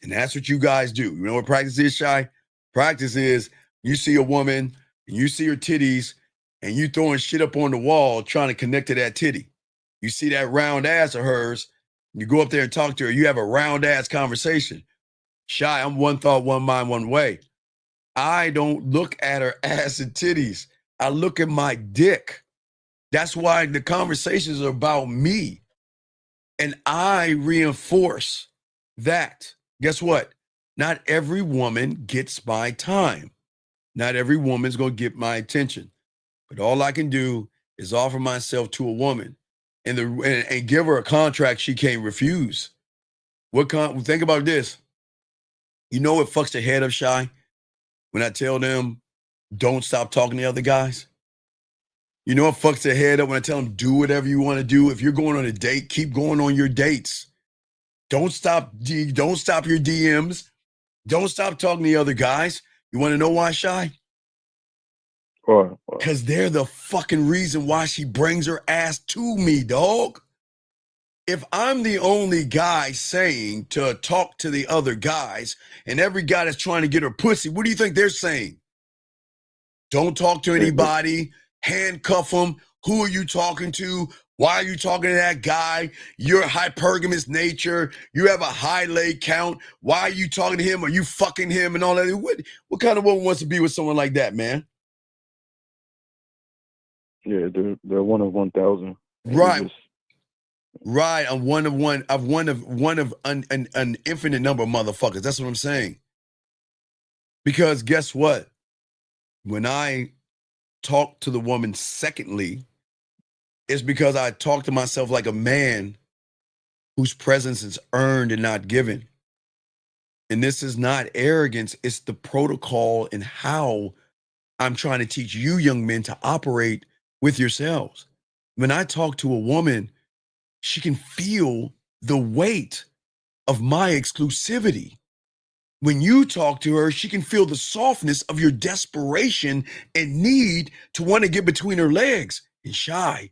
And that's what you guys do. You know what practice is, Shy? Practice is you see a woman and you see her titties and you throwing shit up on the wall trying to connect to that titty. You see that round ass of hers, you go up there and talk to her, you have a round ass conversation. Shy, I'm one thought, one mind, one way. I don't look at her ass and titties. I look at my dick. That's why the conversations are about me. And I reinforce that. Guess what? Not every woman gets my time. Not every woman's going to get my attention. But all I can do is offer myself to a woman and give her a contract she can't refuse. Think about this. You know what fucks the head up, Shy? When I tell them, don't stop talking to other guys. You know what fucks their head up when I tell them, do whatever you want to do. If you're going on a date, keep going on your dates. Don't stop your DMs. Don't stop talking to the other guys. You want to know why, Shy? Because they're the fucking reason why she brings her ass to me, dog. If I'm the only guy saying to talk to the other guys and every guy that's trying to get her pussy, what do you think they're saying? Don't talk to anybody. Handcuff them. Who are you talking to? Why are you talking to that guy? You're hypergamous nature. You have a high leg count. Why are you talking to him? Are you fucking him and all that? What kind of woman wants to be with someone like that, man? Yeah, they're one of 1,000. Right. Right. I'm one of one. I'm one of an infinite number of motherfuckers. That's what I'm saying. Because guess what? When I talk to the woman secondly, it's because I talk to myself like a man whose presence is earned and not given. And this is not arrogance. It's the protocol and how I'm trying to teach you young men to operate with yourselves. When I talk to a woman, she can feel the weight of my exclusivity. when you talk to her, she can feel the softness of your desperation and need to want to get between her legs. And Shy,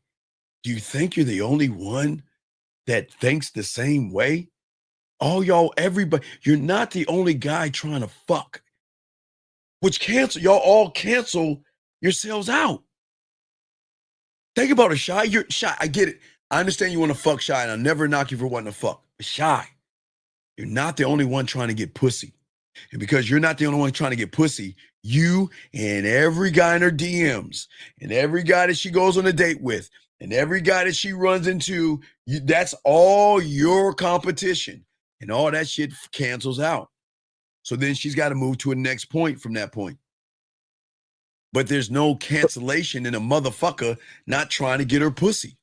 do you think you're the only one that thinks the same way? All y'all, everybody, you're not the only guy trying to fuck. Which y'all all cancel yourselves out. Think about it, Shy. You're Shy. I get it. I understand you want to fuck, Shy, and I'll never knock you for wanting to fuck. But Shy, you're not the only one trying to get pussy. And because you're not the only one trying to get pussy, you and every guy in her DMs and every guy that she goes on a date with and every guy that she runs into, that's all your competition. And all that shit cancels out. So then she's got to move to a next point from that point. But there's no cancellation in a motherfucker not trying to get her pussy.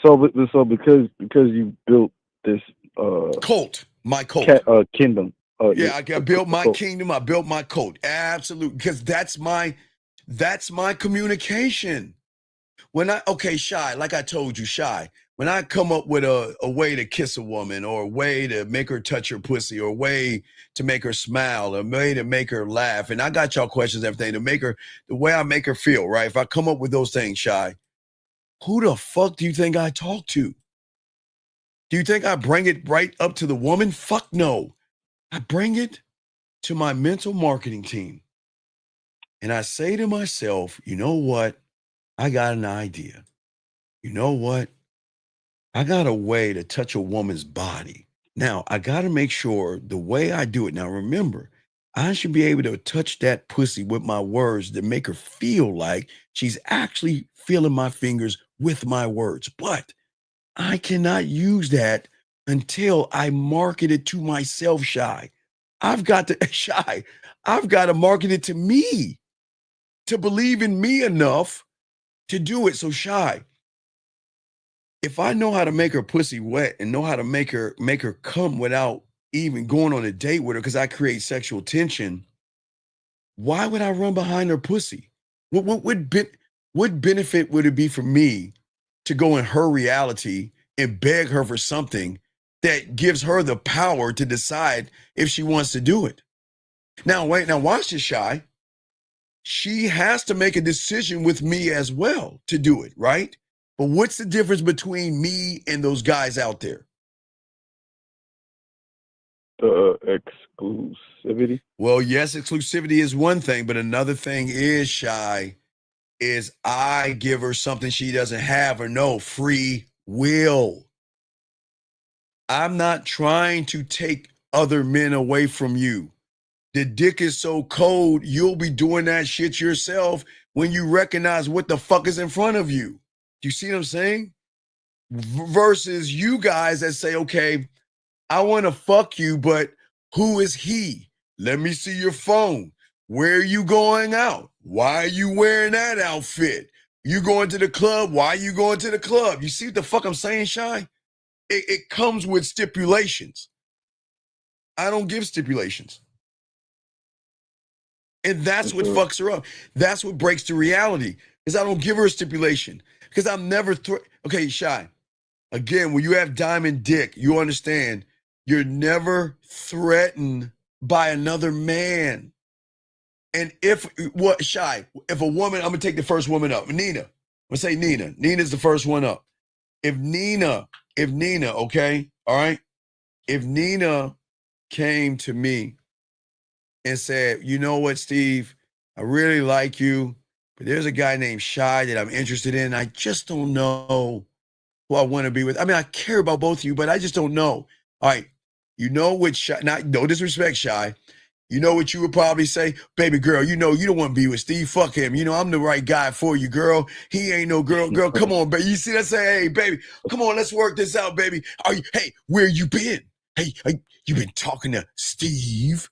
So because you built this cult, my cult, kingdom. Yeah, I built my kingdom. I built my cult. Absolutely, because that's my communication. Shy, like I told you, Shy, when I come up with a way to kiss a woman or a way to make her touch her pussy or a way to make her smile or a way to make her laugh, and I got y'all questions, everything, to make her, the way I make her feel, right? If I come up with those things, Shy, who the fuck do you think I talk to? Do you think I bring it right up to the woman? Fuck no. I bring it to my mental marketing team. And I say to myself, you know what? I got an idea. You know what? I got a way to touch a woman's body. Now, I got to make sure the way I do it. Now, remember, I should be able to touch that pussy with my words to make her feel like she's actually feeling my fingers with my words. But I cannot use that until I market it to myself, Shy. I've got to market it to me, to believe in me enough to do it. So Shy, if I know how to make her pussy wet and know how to make her come without even going on a date with her because I create sexual tension, why would I run behind her pussy? What benefit would it be for me to go in her reality and beg her for something that gives her the power to decide if she wants to do it? Now watch this, Shy. She has to make a decision with me as well to do it, right? But what's the difference between me and those guys out there? Exclusivity. Well, yes, exclusivity is one thing, but another thing is, Shy, is I give her something she doesn't have or know, free will. I'm not trying to take other men away from you. The dick is so cold, you'll be doing that shit yourself when you recognize what the fuck is in front of you. Do you see what I'm saying? Versus you guys that say, okay, I want to fuck you, but who is he? Let me see your phone. Where are you going out? Why are you wearing that outfit? You going to the club? Why are you going to the club? You see what the fuck I'm saying, Shy? It comes with stipulations. I don't give stipulations. And that's what fucks her up. That's what breaks the reality, is I don't give her a stipulation. Because I'm never, okay, Shy, again, when you have diamond dick, you understand you're never threatened by another man. And Shy, if a woman, I'm going to take the first woman up, Nina. I'm going to say Nina. Nina's the first one up. If Nina, okay, all right? If Nina came to me and said, you know what, Steve, I really like you, but there's a guy named Shy that I'm interested in. I just don't know who I want to be with. I mean, I care about both of you, but I just don't know. All right, you know what, Shy, no disrespect, Shy. You know what you would probably say? Baby girl, you know you don't want to be with Steve. Fuck him. You know, I'm the right guy for you, girl. He ain't no girl. Girl, come on, baby. You see that? Say, hey, baby, come on, let's work this out, baby. Hey, where you been? Hey, you been talking to Steve?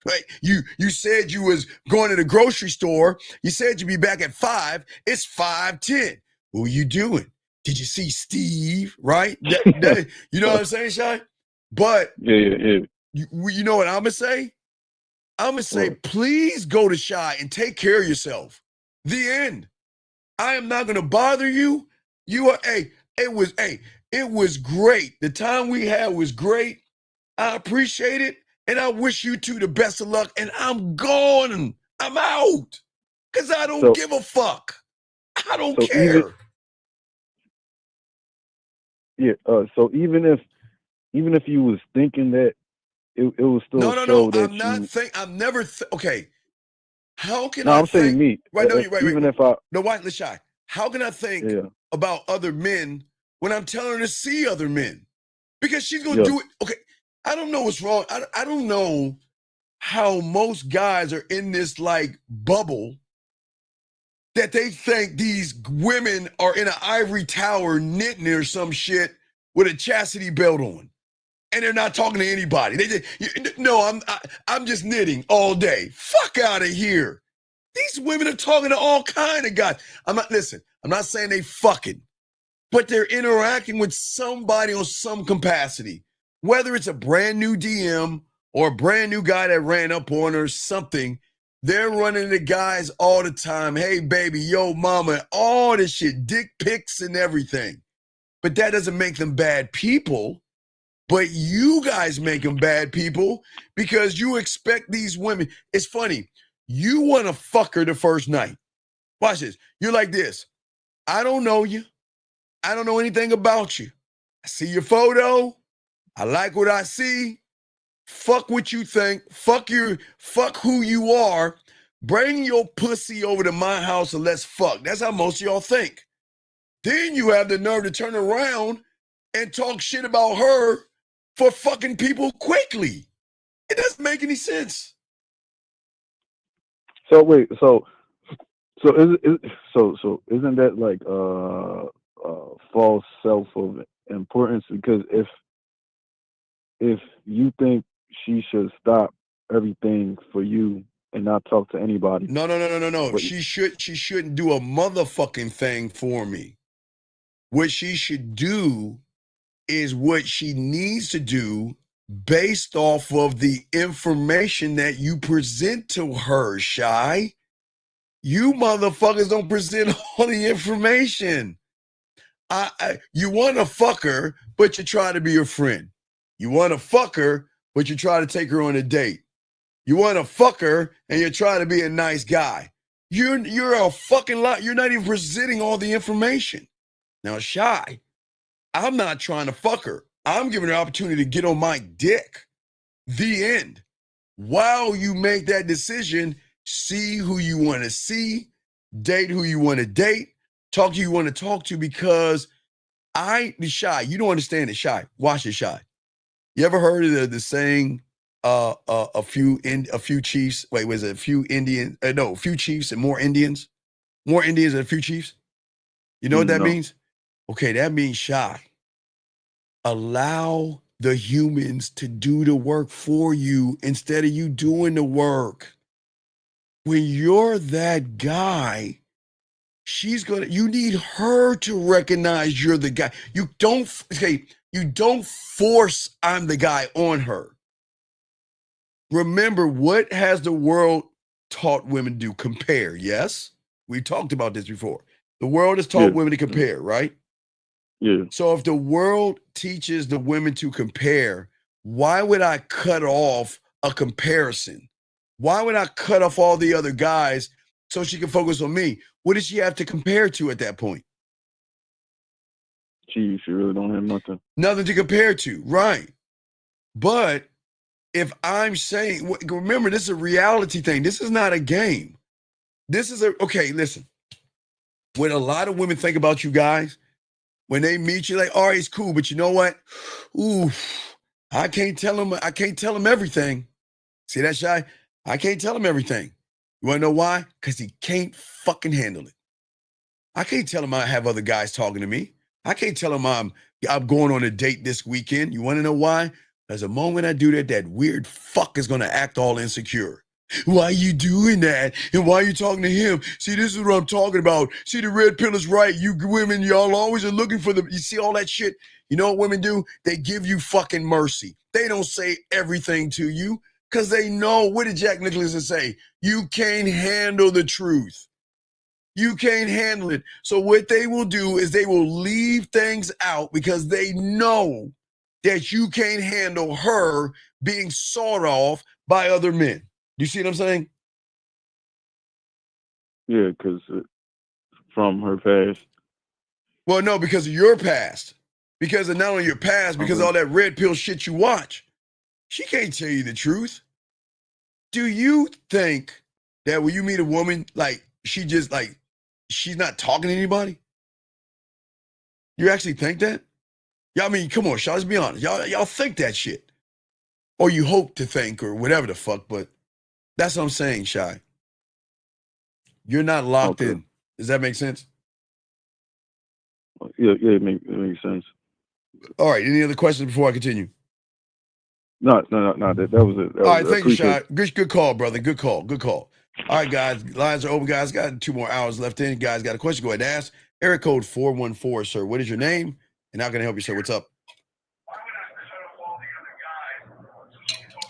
Right? You said you was going to the grocery store. You said you'd be back at 5. It's 5:10. What are you doing? Did you see Steve? Right? You know what I'm saying, Shy? But yeah. You know what I'm gonna say? I'm gonna say, please go to Shy and take care of yourself. The end. I am not gonna bother you. You are. It was great. The time we had was great. I appreciate it, and I wish you two the best of luck, and I'm gone. I'm out. Because I don't give a fuck. I don't care. So even if you was thinking that, it was still No. I'm not think. I'm never. Okay. How can I? I'm saying me. Right. No. Right. Even if I. No. Why, Lashai? How can I think about other men when I'm telling her to see other men? Because she's gonna do it. Okay. I don't know what's wrong. I don't know how most guys are in this like bubble that they think these women are in an ivory tower knitting or some shit with a chastity belt on, and they're not talking to anybody. I'm just knitting all day. Fuck out of here. These women are talking to all kind of guys. I'm not saying they fucking, but they're interacting with somebody on some capacity, whether it's a brand new DM or a brand new guy that ran up on her or something. They're running into guys all the time. Hey, baby, yo, mama, all this shit, dick pics and everything. But that doesn't make them bad people. But you guys make them bad people because you expect these women. It's funny. You want to fuck her the first night. Watch this. You're like this. I don't know you. I don't know anything about you. I see your photo. I like what I see. Fuck what you think. Fuck who you are. Bring your pussy over to my house and let's fuck. That's how most of y'all think. Then you have the nerve to turn around and talk shit about her for fucking people quickly. It doesn't make any sense. So wait, so isn't that like false self of importance? Because if you think she should stop everything for you and not talk to anybody. No. She shouldn't do a motherfucking thing for me. What she should do is what she needs to do based off of the information that you present to her, Shy. You motherfuckers don't present all the information. You want to fuck her, but you try to be a friend. You want to fuck her, but you try to take her on a date. You want to fuck her, and you try to be a nice guy. You're a fucking lot. You're not even presenting all the information. Now, Shy, I'm not trying to fuck her. I'm giving her an opportunity to get on my dick. The end. While you make that decision, see who you want to see, date who you want to date, talk to who you want to talk to, because Shy, you don't understand it, Shy. Watch it, Shy. You ever heard of the saying, a few chiefs? Wait, was it a few Indians? No, a few chiefs and more Indians? More Indians than a few chiefs? You know what that means? Okay, that means, Shy, allow the humans to do the work for you instead of you doing the work. When you're that guy, you need her to recognize you're the guy. You don't force I'm the guy on her. Remember, what has the world taught women to do? Compare, yes? We talked about this before. The world has taught women to compare, right? Yeah. So if the world teaches the women to compare, why would I cut off a comparison? Why would I cut off all the other guys so she can focus on me? What does she have to compare to at that point? She really don't have nothing. Nothing to compare to, right? But if I'm saying, remember, this is a reality thing. This is not a game. This is okay, listen. When a lot of women think about you guys, when they meet you, like, all right, it's cool, but you know what? Ooh, I can't tell him everything. See that, Shy? I can't tell him everything. You want to know why? Because he can't fucking handle it. I can't tell him I have other guys talking to me. I can't tell him I'm going on a date this weekend. You want to know why? Because the moment I do that, that weird fuck is going to act all insecure. Why are you doing that? And why are you talking to him? See, this is what I'm talking about. See, the red pill is right. You women, y'all always are looking for you see all that shit? You know what women do? They give you fucking mercy. They don't say everything to you because they know, what did Jack Nicholson say? You can't handle the truth. You can't handle it. So what they will do is they will leave things out because they know that you can't handle her being sawed off by other men. You see what I'm saying? Yeah, because from her past. Well, no, because of your past. Because of not only your past, because of all that red pill shit you watch. She can't tell you the truth. Do you think that when you meet a woman, like, she just, like, she's not talking to anybody? You actually think that? Yeah, I mean, come on, y'all, let's be honest. Y'all think that shit. Or you hope to think, or whatever the fuck, but that's what I'm saying, Shy. You're not locked in. Does that make sense? Yeah, it makes sense. All right, any other questions before I continue? No, that was it. All right, thank you, Shy. Good call, brother. Good call. All right, guys, lines are open, guys. Got 2 more hours left in. You guys got a question? Go ahead and ask. Area code 414, sir. What is your name? And how can I help you, sir? What's up?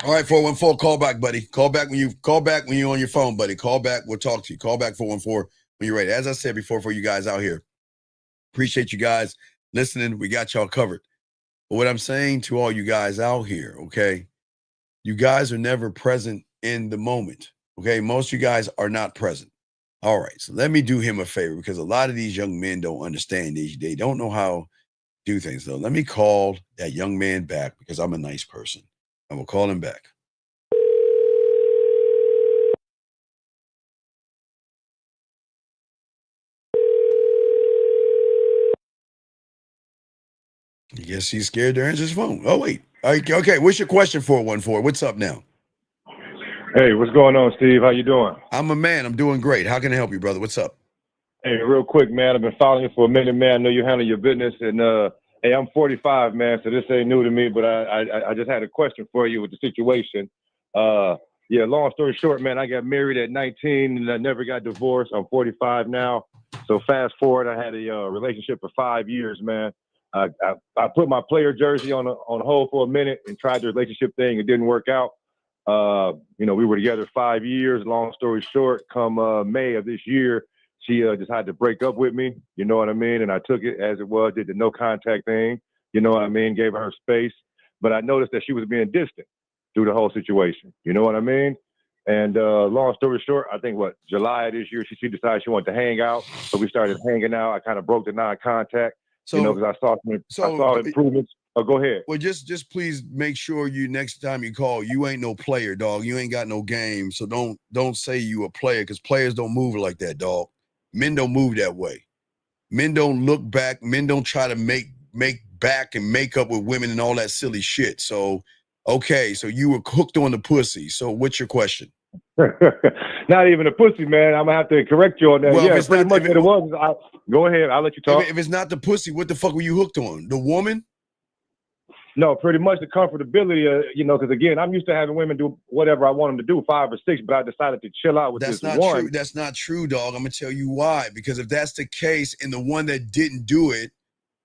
All right, 414, call back, buddy. Call back when you're on your phone, buddy. Call back. We'll talk to you. Call back 414 when you're ready. As I said before, for you guys out here, appreciate you guys listening. We got y'all covered. But what I'm saying to all you guys out here, okay, you guys are never present in the moment, okay? Most of you guys are not present. All right, so let me do him a favor, because a lot of these young men don't understand these. They don't know how to do things, though. Let me call that young man back, because I'm a nice person. I will call him back. I guess he's scared to answer his phone. Oh, wait. Okay, what's your question, 414? What's up now? Hey, what's going on, Steve? How you doing? I'm a man. I'm doing great. How can I help you, brother? What's up? Hey, real quick, man. I've been following you for a minute, man. I know you handle your business, and hey, I'm 45, man, so this ain't new to me, but I just had a question for you with the situation. Yeah, long story short, man, I got married at 19, and I never got divorced. I'm 45 now. So fast forward, I had a relationship for 5 years, man. I put my player jersey on hold for a minute and tried the relationship thing. It didn't work out. We were together 5 years. Long story short, come May of this year, she decided to break up with me. You know what I mean? And I took it as it was, did the no contact thing. You know what I mean? Gave her space. But I noticed that she was being distant through the whole situation. You know what I mean? And long story short, I think July of this year, she decided she wanted to hang out. So we started hanging out. I kind of broke the non-contact, because I saw improvements. Oh, go ahead. Well, just please make sure next time you call, you ain't no player, dog. You ain't got no game. So don't say you a player, because players don't move like that, dog. Men don't move that way. Men don't look back. Men don't try to make back and make up with women and all that silly shit. So, okay, so you were hooked on the pussy. So what's your question? Not even a pussy, man. I'm gonna have to correct you on that. Well, yeah, pretty much what it was. Go ahead. I'll let you talk. If it's not the pussy, what the fuck were you hooked on? The woman? No, pretty much the comfortability, because again, I'm used to having women do whatever I want them to do, 5 or 6, but I decided to chill out with this one. True. That's not true, dog. I'm gonna tell you why. Because if that's the case, and the one that didn't do it,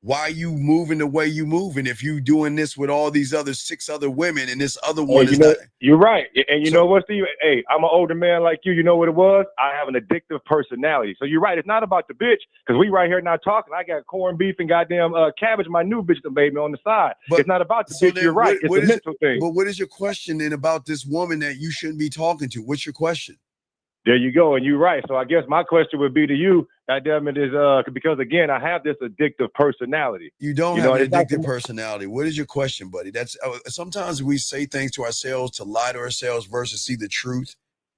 why you moving the way you moving? If you doing this with all these 6 other women, and this other one is not. You're right. And you know what, Steve? Hey, I'm an older man like you. You know what it was? I have an addictive personality. So you're right. It's not about the bitch, because we right here now talking. I got corned beef and goddamn cabbage, my new bitch that made me on the side. But it's not about the bitch. You're right. It's a mental thing. But what is your question then about this woman that you shouldn't be talking to? What's your question? There you go. And you're right. So I guess my question would be to you, goddamn it, is because again, I have this addictive personality. You don't have an addictive personality. What is your question, buddy? That's sometimes we say things to ourselves to lie to ourselves versus see the truth.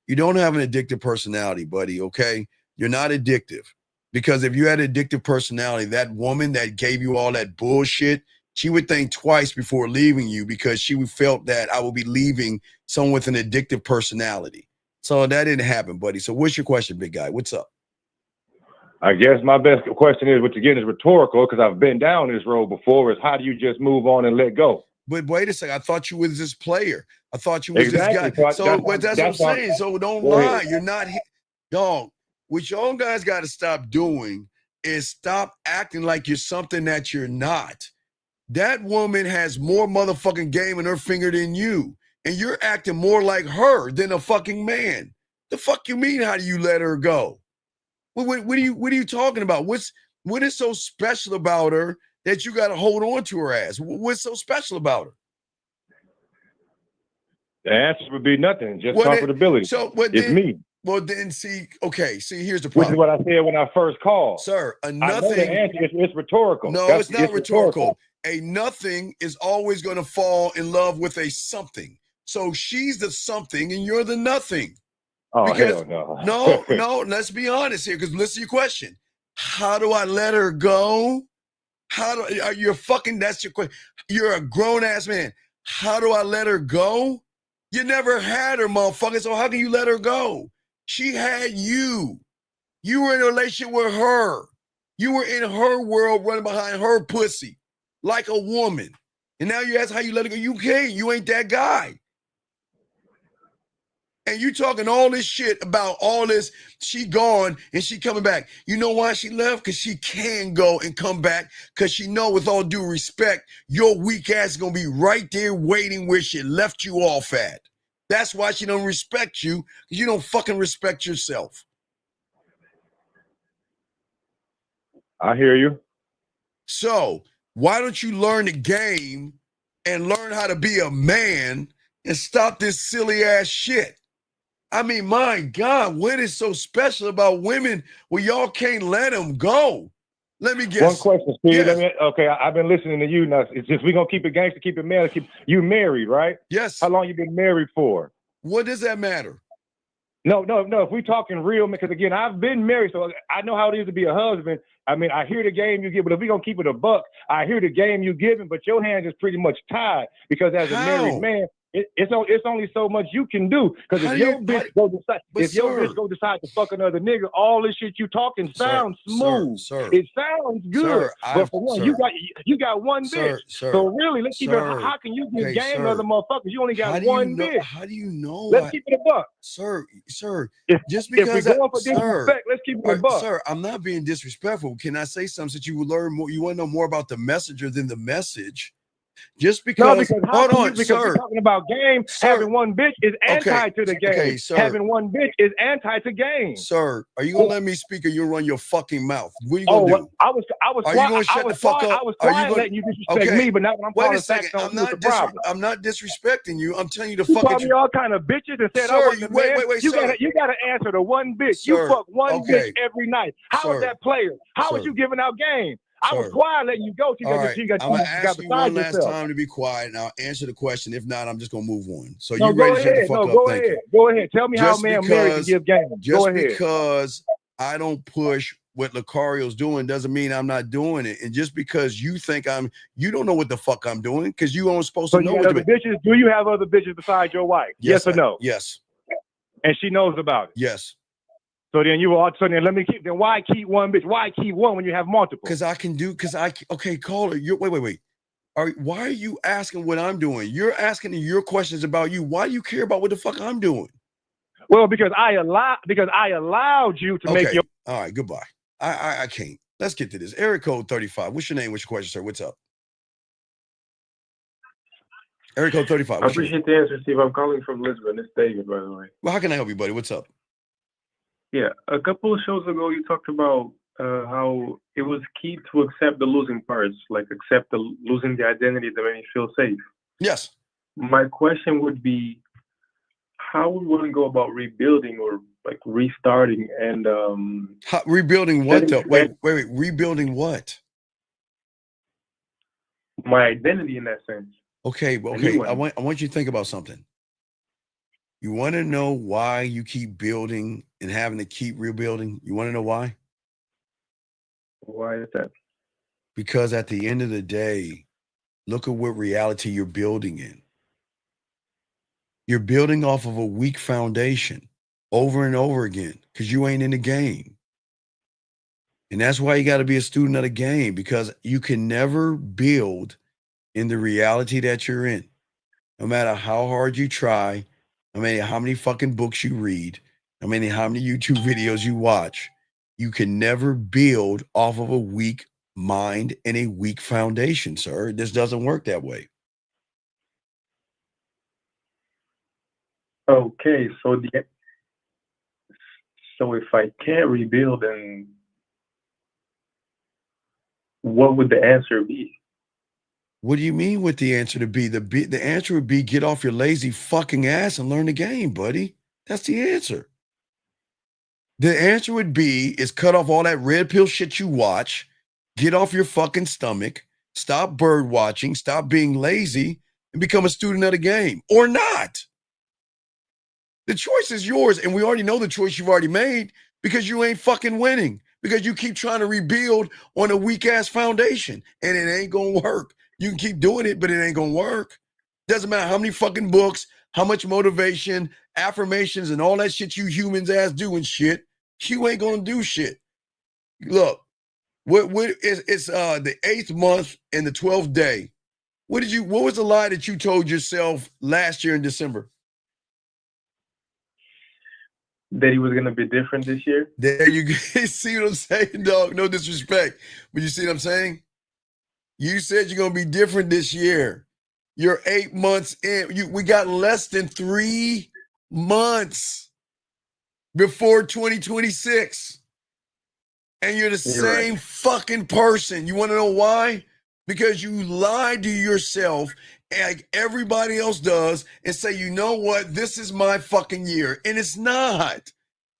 You don't have an addictive personality, buddy. Okay, you're not addictive, because if you had an addictive personality, that woman that gave you all that bullshit, she would think twice before leaving you, because she would felt that I will be leaving someone with an addictive personality. So that didn't happen, buddy. So what's your question, big guy? What's up? I guess my best question is, which again is rhetorical, because I've been down this road before, is how do you just move on and let go? But wait a second. I thought you was this player. I thought you was this guy. That's what I'm saying. So don't lie. You're not, dog. What y'all guys got to stop doing is stop acting like you're something that you're not. That woman has more motherfucking game in her finger than you. And you're acting more like her than a fucking man. The fuck you mean? How do you let her go? What are you talking about? What is so special about her that you got to hold on to her ass? What's so special about her? The answer would be nothing, just comfortability. It's me. Well, then see, here's the problem. Which is what I said when I first called. Sir, I know the answer is rhetorical. No, it's not rhetorical. A nothing is always going to fall in love with a something. So she's the something and you're the nothing. Oh, hell no. No, let's be honest here, because listen to your question. How do I let her go? That's your question. You're a grown-ass man. How do I let her go? You never had her, motherfucker, so how can you let her go? She had you. You were in a relationship with her. You were in her world running behind her pussy like a woman. And now you ask how you let her go. You can't. You ain't that guy. And you talking all this shit about all this, she gone and she coming back. You know why she left? Because she can go and come back because she know with all due respect, your weak ass is going to be right there waiting where she left you off at. That's why she don't respect you because you don't fucking respect yourself. I hear you. So why don't you learn the game and learn how to be a man and stop this silly ass shit? I mean, my God, what is so special about women where y'all can't let them go? Let me guess. One question, Steve. Yes. I've been listening to you now. It's just we're gonna keep it gangster, keep it male. You married, right? Yes. How long you been married for? What does that matter? No. If we talking real, because again, I've been married, so I know how it is to be a husband. I mean, I hear the game you give, but if we gonna keep it a buck, I hear the game you giving, but your hands is pretty much tied because as a married man, it's only so much you can do. Because if your bitch go decide to fuck another nigga, all this shit you talking sounds smooth. It sounds good. But for one, you got one bitch. So really, let's keep it. How can you give game to other motherfuckers? You only got one bitch. How do you know? Let's keep it a buck. Sir, just if because we're going for disrespect, let's keep it a buck. Sir, I'm not being disrespectful. Can I say something that you will learn more? You want to know more about the messenger than the message? Just because, hold on, because sir. we're talking about game, having one bitch is anti to the game. Okay, sir. Having one bitch is anti to game. Sir, are you gonna let me speak or you run your fucking mouth? What are you gonna do? I was Are you gonna shut the fuck up? I was quiet letting you disrespect me, but now when I'm calling facts, I'm not disrespecting you. I'm telling you to you fucking. called me all kind of bitches and said I was the man. You gotta answer the one bitch. Sir, you fuck one bitch every night. How is that player? How is you giving out game? I was quiet letting you go. All right, I'm gonna ask you one last time to be quiet, and I'll answer the question. If not, I'm just gonna move on. So you ready to shut the fuck up? Thank you. Go ahead. Tell me how man married can give game. Just because I don't push what Lucario's doing doesn't mean I'm not doing it. And just because you think you don't know what the fuck I'm doing because you aren't supposed to know what you're doing. Do you have other bitches besides your wife? Yes or no? Yes. And she knows about it? Yes. So then why keep one bitch? Why keep one when you have multiple? Okay, caller, wait. Why are you asking what I'm doing? You're asking your questions about you. Why do you care about what the fuck I'm doing? Well, because I allowed you to make your. All right, goodbye. I can't. Let's get to this. Area code 35. What's your name? What's your question, sir? What's up? Area code 35. I appreciate the answer, Steve. I'm calling from Lisbon. It's David, by the way. Well, how can I help you, buddy? What's up? Yeah, a couple of shows ago, you talked about how it was key to accept the losing parts, like accept losing the identity that made you feel safe. Yes. My question would be, how would one go about rebuilding or like restarting and rebuilding what though? Wait, rebuilding what? My identity in that sense. Okay. I want you to think about something. You want to know why you keep building and having to keep rebuilding? You want to know why? Why is that? Because at the end of the day, look at what reality you're building in. You're building off of a weak foundation over and over again because you ain't in the game. And that's why you got to be a student of the game, because you can never build in the reality that you're in. No matter how hard you try, no matter how many fucking books you read, no matter how many YouTube videos you watch, you can never build off of a weak mind and a weak foundation, sir. This doesn't work that way. Okay, so if I can't rebuild, then what would the answer be? What do you mean with the answer to be? The answer would be get off your lazy fucking ass and learn the game, buddy. That's the answer. The answer would be is cut off all that red pill shit you watch, get off your fucking stomach, stop bird watching, stop being lazy, and become a student of the game. Or not. The choice is yours, and we already know the choice you've already made because you ain't fucking winning, because you keep trying to rebuild on a weak-ass foundation, and it ain't gonna work. You can keep doing it, but it ain't gonna work. Doesn't matter how many fucking books, how much motivation, affirmations, and all that shit you humans ass do and shit. You ain't gonna do shit. Look, it's the 8th month and the 12th day. What was the lie that you told yourself last year in December? That he was gonna be different this year. There you go. See what I'm saying, dog? No disrespect, but you see what I'm saying? You said you're gonna be different this year. You're 8 months in. We got less than 3 months before 2026. And you're the same fucking person. You want to know why? Because you lied to yourself like everybody else does and say, you know what? This is my fucking year. And it's not.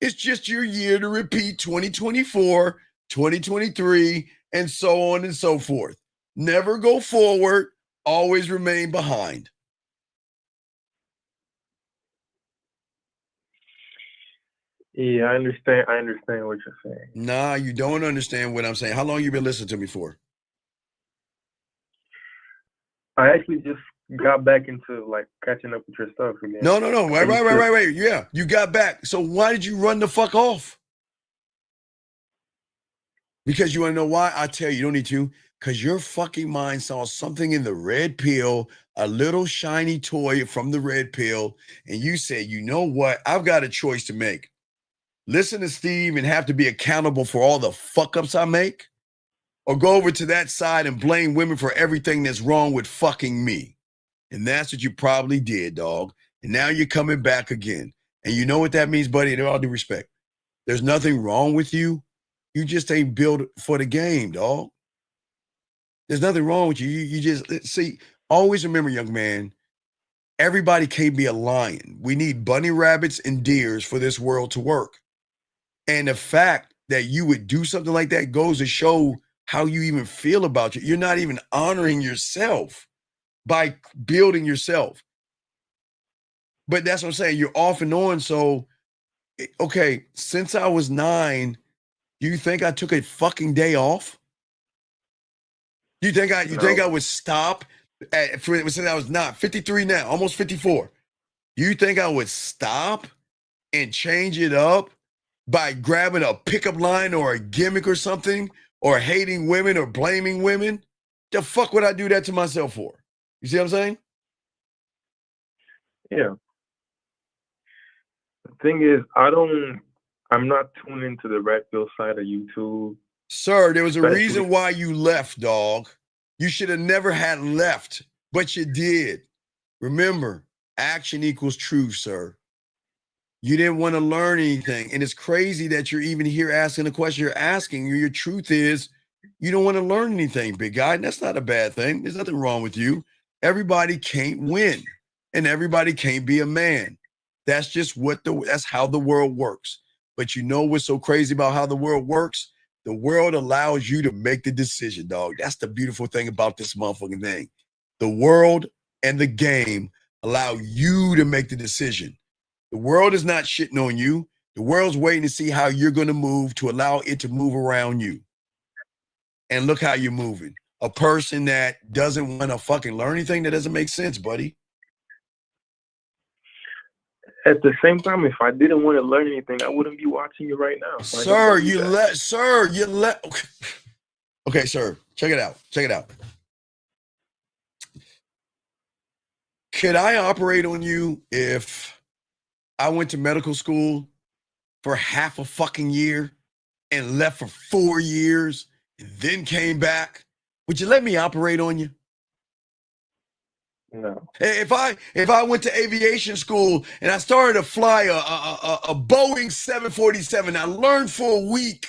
It's just your year to repeat 2024, 2023, and so on and so forth. Never go forward. Always remain behind. Yeah, I understand what you're saying. Nah, you don't understand what I'm saying. How long you been listening to me for? I actually just got back into like catching up with your stuff again. No. Right. Yeah, you got back. So why did you run the fuck off? Because you want to know why? I tell you don't need to. Because your fucking mind saw something in the red pill, a little shiny toy from the red pill, and you said, you know what? I've got a choice to make. Listen to Steve and have to be accountable for all the fuck-ups I make, or go over to that side and blame women for everything that's wrong with fucking me. And that's what you probably did, dog. And now you're coming back again. And you know what that means, buddy? In all due respect, there's nothing wrong with you. You just ain't built for the game, dog. There's nothing wrong with you. You just, see, always remember, young man, everybody can't be a lion. We need bunny rabbits and deers for this world to work. And the fact that you would do something like that goes to show how you even feel about you. You're not even honoring yourself by building yourself. But that's what I'm saying. You're off and on. So, okay, since I was 9, you think I took a fucking day off? You think I would stop since I was not 53 now, almost 54. You think I would stop and change it up by grabbing a pickup line or a gimmick or something, or hating women or blaming women? The fuck would I do that to myself for? You see what I'm saying? Yeah. The thing is, I'm not tuned into the red pill side of YouTube. Sir, there was a reason why you left, dog. You should have never had left, but you did. Remember, action equals truth, sir. You didn't want to learn anything. And it's crazy that you're even here asking the question you're asking. Your truth is you don't want to learn anything, big guy. And that's not a bad thing. There's nothing wrong with you. Everybody can't win, and everybody can't be a man. That's just that's how the world works. But you know what's so crazy about how the world works? The world allows you to make the decision, dog. That's the beautiful thing about this motherfucking thing. The world and the game allow you to make the decision. The world is not shitting on you. The world's waiting to see how you're going to move to allow it to move around you. And look how you're moving. A person that doesn't want to fucking learn anything, that doesn't make sense, buddy. At the same time, if I didn't want to learn anything, I wouldn't be watching you right now. So Okay, sir, check it out. Could I operate on you if I went to medical school for half a fucking year and left for 4 years and then came back? Would you let me operate on you? No. If I went to aviation school and I started to fly a Boeing 747, I learned for a week,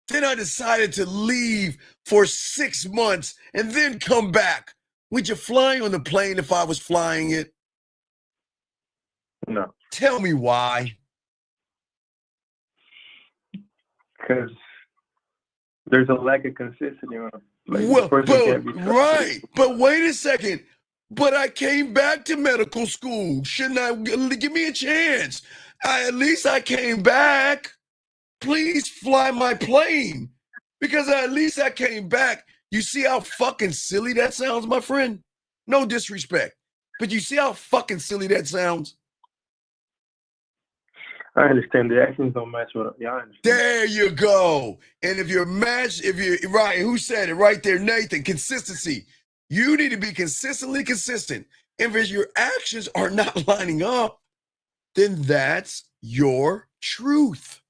then I decided to leave for 6 months and then come back. Would you fly on the plane if I was flying it? No. Tell me why. Because there's a lack of consistency on it. Like, Well, the person can't be trusted. right. But wait a second. But I came back to medical school. Shouldn't I give me a chance? At least I came back. Please fly my plane. Because at least I came back. You see how fucking silly that sounds, my friend? No disrespect. But you see how fucking silly that sounds? I understand the actions don't match what. Yeah, I understand. There you go. And if you're matched, right, who said it right there? Nathan, consistency. You need to be consistently consistent. And if your actions are not lining up, then that's your truth.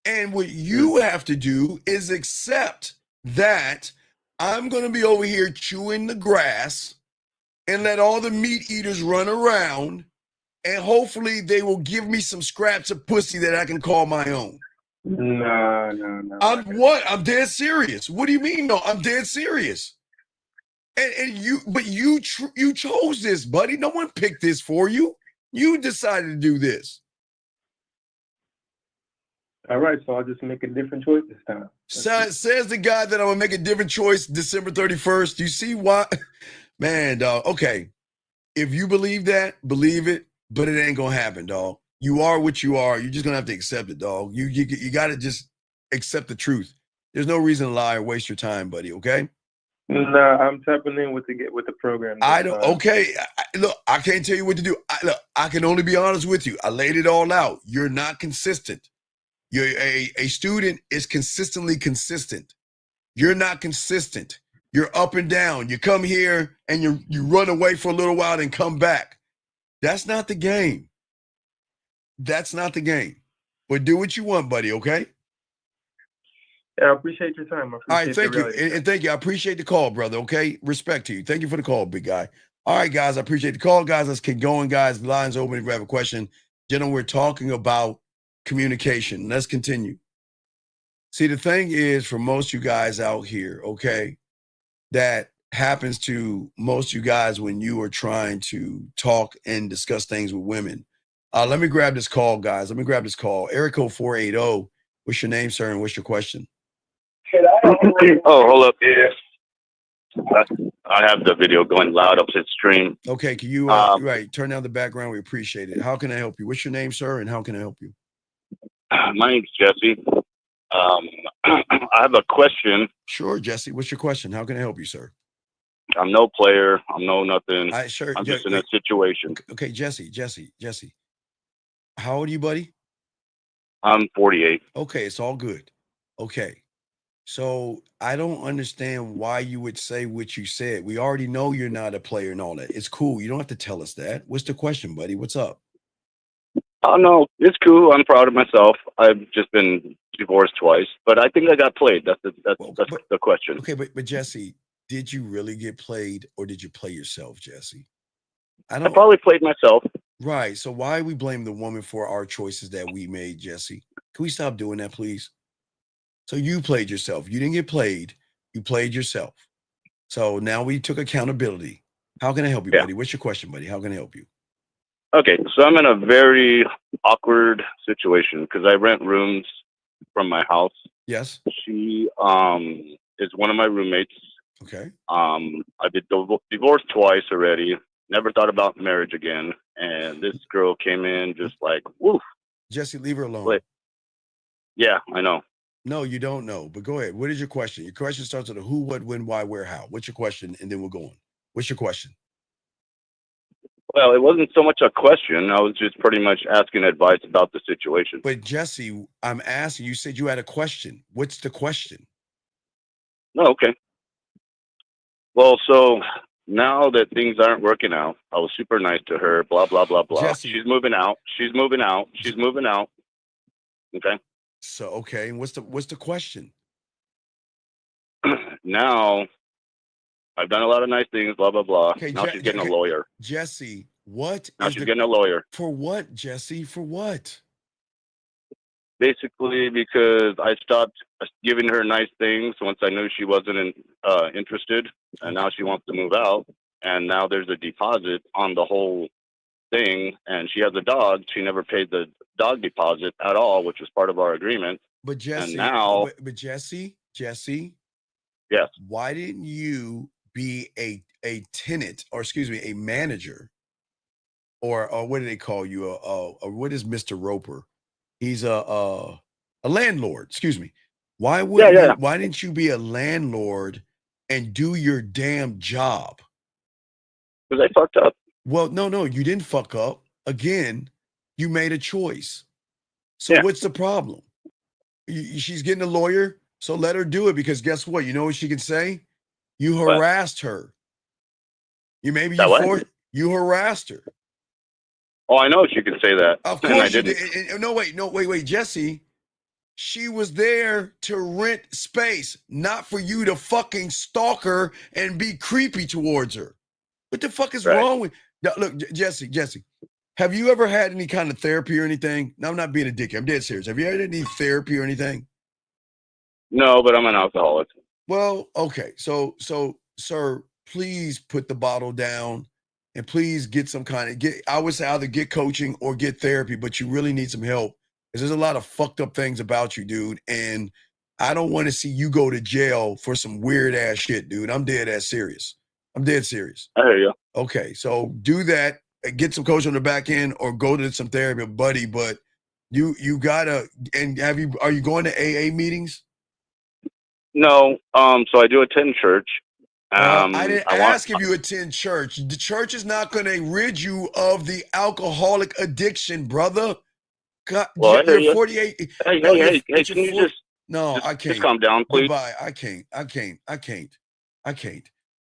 And what you have to do is accept that I'm going to be over here chewing the grass and let all the meat eaters run around. And hopefully they will give me some scraps of pussy that I can call my own. No. I'm dead serious. What do you mean? No, I'm dead serious. And you chose this, buddy. No one picked this for you. You decided to do this. All right, so I'll just make a different choice this time. Says the guy that I'm gonna make a different choice December 31st. You see why? Man, dog. Okay. If you believe that, believe it. But it ain't gonna happen, dog. You are what you are. You're just gonna have to accept it, dog. You gotta just accept the truth. There's no reason to lie or waste your time, buddy. Okay? Nah, I'm tapping in with the program. I don't. Okay, look, I can't tell you what to do. I can only be honest with you. I laid it all out. You're not consistent. You're a student is consistently consistent. You're not consistent. You're up and down. You come here and you run away for a little while and come back. That's not the game. That's not the game. But do what you want, buddy, okay? Yeah, I appreciate your time. All right, thank you. And thank you. I appreciate the call, brother, okay? Respect to you. Thank you for the call, big guy. All right, guys, I appreciate the call. Guys, let's keep going, guys. Lines open if you have a question. Gentlemen, we're talking about communication. Let's continue. See, the thing is, for most you guys out here, okay, that happens to most you guys when you are trying to talk and discuss things with women. Let me grab this call, guys. Let me grab this call. Area code 480. What's your name, sir, and what's your question? Oh, hold up. Yeah. I have the video going loud up to the stream. Okay, can you right, turn down the background? We appreciate it. How can I help you? What's your name, sir, and how can I help you? My name's Jesse. I have a question. Sure, Jesse. What's your question? How can I help you, sir? I'm no player. I'm no nothing. I'm just in a situation. Okay, Jesse. How old are you, buddy? I'm 48. Okay, it's all good. Okay. So I don't understand why you would say what you said. We already know you're not a player and all that. It's cool. You don't have to tell us that. What's the question, buddy? What's up? Oh, no, it's cool. I'm proud of myself. I've just been divorced twice, but I think I got played. That's the question. Okay, but Jesse, did you really get played or did you play yourself, Jesse? I probably played myself. Right. So why we blame the woman for our choices that we made, Jesse? Can we stop doing that, please? So you played yourself. You didn't get played. You played yourself. So now we took accountability. How can I help you, buddy? What's your question, buddy? How can I help you? Okay, so I'm in a very awkward situation because I rent rooms from my house. Yes. She is one of my roommates. Okay. I've been divorced twice already. Never thought about marriage again. And this girl came in just like, woof. Jesse, leave her alone. Like, yeah, I know. No, you don't know. But go ahead. What is your question? Your question starts with a who, what, when, why, where, how. What's your question? And then we'll go on. What's your question? Well, it wasn't so much a question. I was just pretty much asking advice about the situation. But Jesse, I'm asking, you said you had a question. What's the question? Oh, okay. Well, so now that things aren't working out, I was super nice to her, blah, blah, blah, blah. Jesse. She's moving out. She's moving out. She's moving out. Okay. So, okay. And what's the question? Now, I've done a lot of nice things, blah, blah, blah. Okay, now she's getting a lawyer. Jesse, what? Now she's getting a lawyer. For what, Jesse? For what? basically because I stopped giving her nice things once I knew she wasn't interested, and now she wants to move out, and now there's a deposit on the whole thing, and she has a dog. She never paid the dog deposit at all, which was part of our agreement. But Jesse, and now, but Jesse, yes, why didn't you be a tenant, or excuse me, a manager, or what do they call you? What is Mr. Roper? He's a landlord. Excuse me. Why wouldn't why didn't you be a landlord and do your damn job? Because I fucked up. Well, no, you didn't fuck up. Again, you made a choice. So what's the problem? She's getting a lawyer, so let her do it, because guess what? You know what she can say? You harassed her. You harassed her. Oh, I know she can say that. Of course you did. No, wait, Jesse. She was there to rent space, not for you to fucking stalk her and be creepy towards her. What the fuck is wrong with? Now, look, Jesse, have you ever had any kind of therapy or anything? No, I'm not being a dick. I'm dead serious. Have you had any therapy or anything? No, but I'm an alcoholic. Well, okay. So, sir, please put the bottle down and please get some kind of I would say either get coaching or get therapy, but you really need some help, because there's a lot of fucked up things about you, dude. And I don't want to see you go to jail for some weird ass shit, dude. I'm dead ass serious. I'm dead serious. I hear you. Okay, so do that. Get some coach on the back end, or go to some therapy, buddy. But you gotta. And are you going to AA meetings? No. So I do attend church. I didn't ask if you attend church. The church is not going to rid you of the alcoholic addiction, brother. God, well, you're 48. Hey, can you just? No, I can't. Just calm down, please. Goodbye. I can't.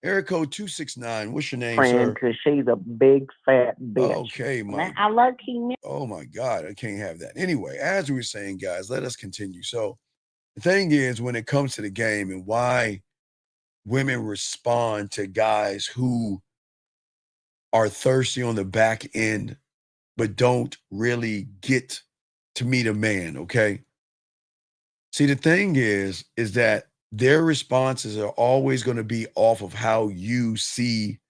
Area code 269. What's your name, friend, sir? because she's a big fat bitch. Okay, man. I love you. Oh my God, I can't have that. Anyway, as we were saying, guys, let us continue. So the thing is, when it comes to the game and why women respond to guys who are thirsty on the back end, but don't really get to meet a man, okay? See, the thing is that their responses are always going to be off of how you see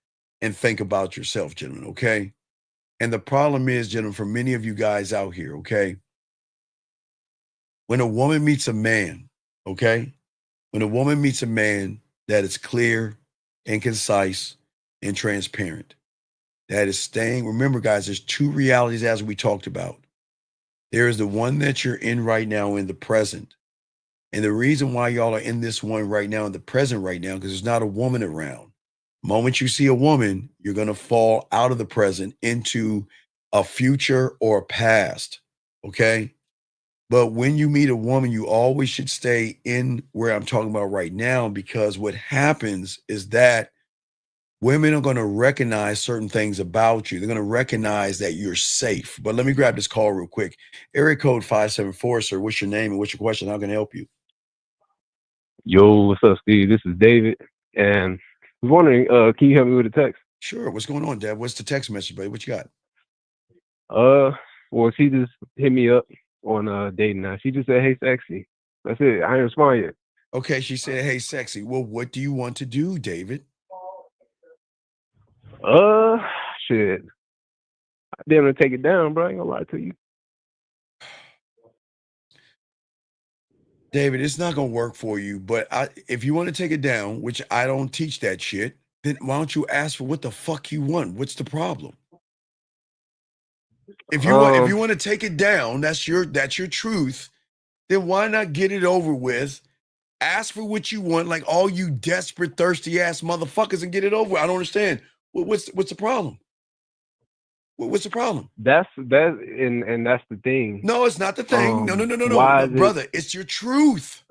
and think about yourself, gentlemen, okay? And the problem is, gentlemen, for many of you guys out here, okay, when a woman meets a man, okay, when a woman meets a man that is clear and concise and transparent, that is staying, remember, guys, there's two realities as we talked about. There is the one that you're in right now in the present. And the reason why y'all are in this one right now, in the present right now, because there's not a woman around. The moment you see a woman, you're going to fall out of the present into a future or a past, okay? But when you meet a woman, you always should stay in where I'm talking about right now, because what happens is that women are going to recognize certain things about you. They're going to recognize that you're safe. But let me grab this call real quick. Area code 574, sir. What's your name and what's your question? How can I help you? Yo, what's up, Steve? This is David, and I was wondering, can you help me with a text? Sure. What's going on, Dad? What's the text message, buddy? What you got? Well, she just hit me up on dating now. She just said, "Hey, sexy." That's it. I ain't respond yet. Okay, she said, "Hey, sexy." Well, what do you want to do, David? Shit. I damn near take it down, bro. I ain't gonna lie to you. David, it's not going to work for you, but if you want to take it down, which I don't teach that shit, then why don't you ask for what the fuck you want? What's the problem? If you want to take it down, that's your truth, then why not get it over with? Ask for what you want, like all you desperate, thirsty ass motherfuckers, and get it over with. I don't understand. What's the problem? What's the problem? That's and that's the thing. No, it's not the thing. No, brother. It's your truth.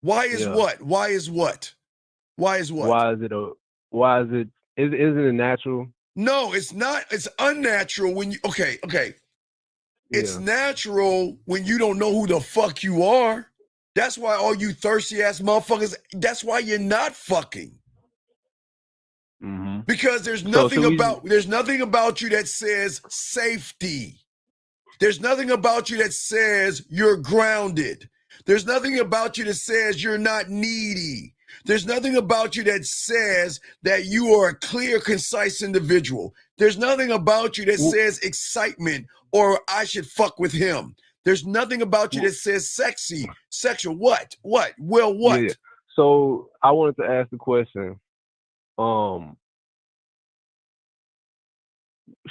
Why is what? Why is what? Why is what? Why is it? Isn't it natural? No, it's not. It's unnatural when you. Okay. It's natural when you don't know who the fuck you are. That's why all you thirsty ass motherfuckers. That's why you're not fucking. Mm-hmm. Because there's nothing about you that says safety. There's nothing about you that says you're grounded. There's nothing about you that says you're not needy. There's nothing about you that says that you are a clear, concise individual. There's nothing about you that says excitement or I should fuck with him. There's nothing about you that says sexy, sexual. What? Well, what? Yeah. So I wanted to ask the question.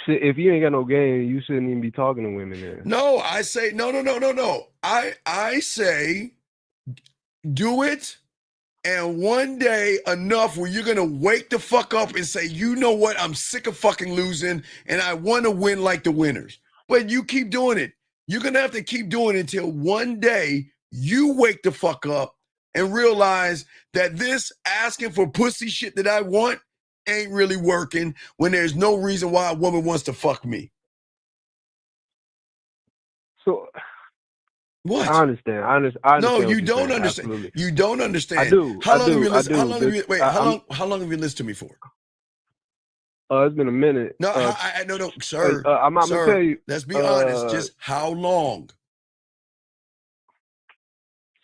If you ain't got no game, you shouldn't even be talking to women then. No, I say no. I say do it, and one day enough where you're gonna wake the fuck up and say, you know what, I'm sick of fucking losing and I want to win like the winners. But you keep doing it. You're gonna have to keep doing it until one day you wake the fuck up and realize that this asking for pussy shit that I want ain't really working when there's no reason why a woman wants to fuck me. So what? I understand. I understand. No, what you you're don't saying. understand. Absolutely. You don't understand. I do. How long have you listened? I do. How long have you wait? How long have you listened to me for? It's been a minute. No, no, sir. I'm gonna tell you. Let's be honest. Just how long?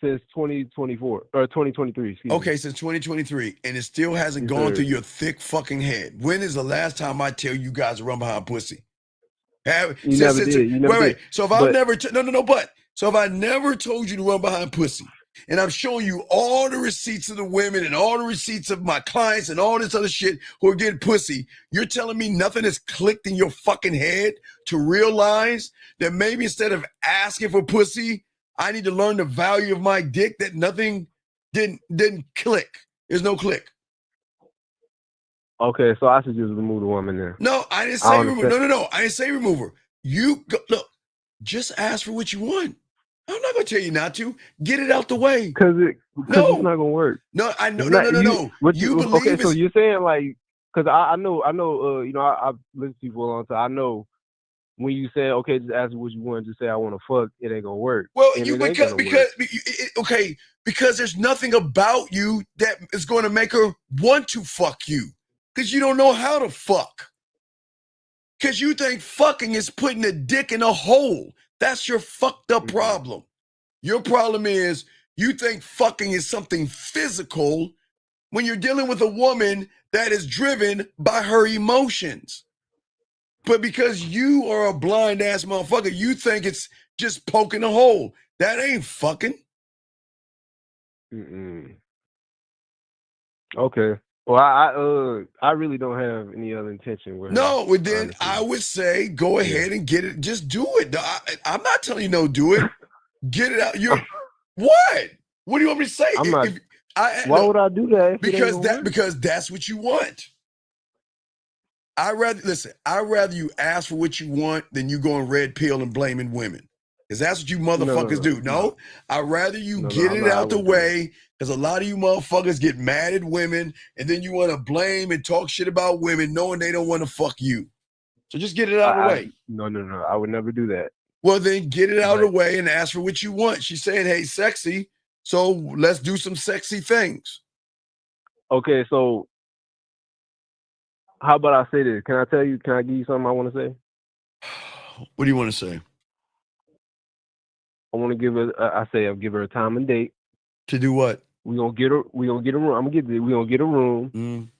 Since 2024 or 2023. Excuse me. Okay, since 2023, and it still hasn't gone through your thick fucking head. When is the last time I tell you guys to run behind pussy? You never did. You never did. So if I never so if I never told you to run behind pussy, and I'm showing you all the receipts of the women and all the receipts of my clients and all this other shit who are getting pussy, you're telling me nothing has clicked in your fucking head to realize that maybe instead of asking for pussy, I need to learn the value of my dick, that nothing didn't click. There's no click. Okay, so I should just remove the woman then. No, I didn't say remove. No. I didn't say remove her. You go, look, just ask for what you want. I'm not gonna tell you not to. Get it out the way. Because it's not gonna work. No, I know. No. You believe okay, so you're saying like, because I know, you know, I've listened to you for a long time. I know when you say, okay, just ask me what you want, just say I want to fuck, it ain't gonna work. Well, because there's nothing about you that is going to make her want to fuck you. Because you don't know how to fuck. Because you think fucking is putting a dick in a hole. That's your fucked up problem. Your problem is you think fucking is something physical when you're dealing with a woman that is driven by her emotions. But because you are a blind ass motherfucker, you think it's just poking a hole. That ain't fucking. Okay. Well, I really don't have any other intention with her. No, well then I would say go ahead and get it. Just do it. I'm not telling you no, do it. Get it out. You're what? What do you want me to say? Why would I do that? Because that's what you want. I'd rather you ask for what you want than you going red pill and blaming women. Because that's what you motherfuckers do. No, I'd rather you get it out the way, because a lot of you motherfuckers get mad at women and then you want to blame and talk shit about women knowing they don't want to fuck you. So just get it out of the way. No. I would never do that. Well, then get it out of the way and ask for what you want. She's saying, hey, sexy, so let's do some sexy things. Okay, so how about I say this? Can I give you something I want to say? What do you want to say? I want to give her. I'll give her a time and date. To do what? We gonna get a room. We gonna get a room.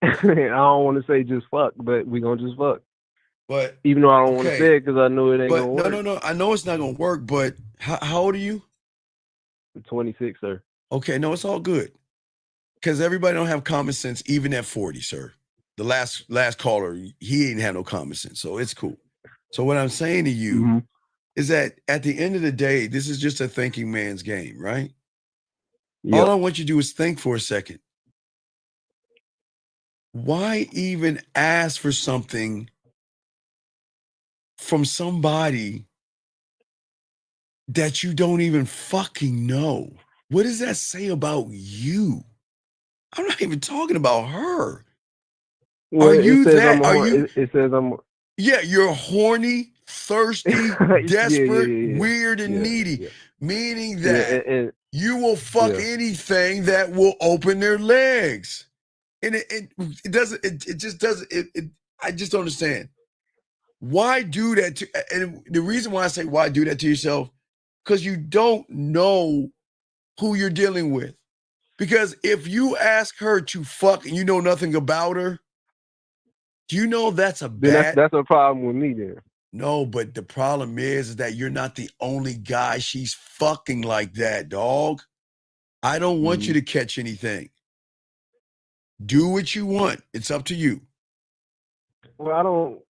I don't want to say just fuck, but we gonna just fuck. But even though I don't want to say it because I know it ain't gonna work. No. I know it's not gonna work. But how old are you? I'm 26, sir. Okay, no, it's all good. Because everybody don't have common sense, even at 40, sir. The last caller, he ain't had no common sense, so it's cool. So what I'm saying to you is that at the end of the day, this is just a thinking man's game, right? Yep. All I want you to do is think for a second. Why even ask for something from somebody that you don't even fucking know? What does that say about you? I'm not even talking about her. Well, are you that? It says I'm. Yeah, you're horny, thirsty, desperate, weird, and needy. Meaning that you will fuck anything that will open their legs. And it doesn't. It just doesn't. I just don't understand. Why do that to, and the reason why I say why do that to yourself, because you don't know who you're dealing with. Because if you ask her to fuck and you know nothing about her, do you know that's a Then bad? that's a problem with me then. No, but the problem is that you're not the only guy she's fucking like that, dog. I don't want you to catch anything. Do what you want. It's up to you. Well, I don't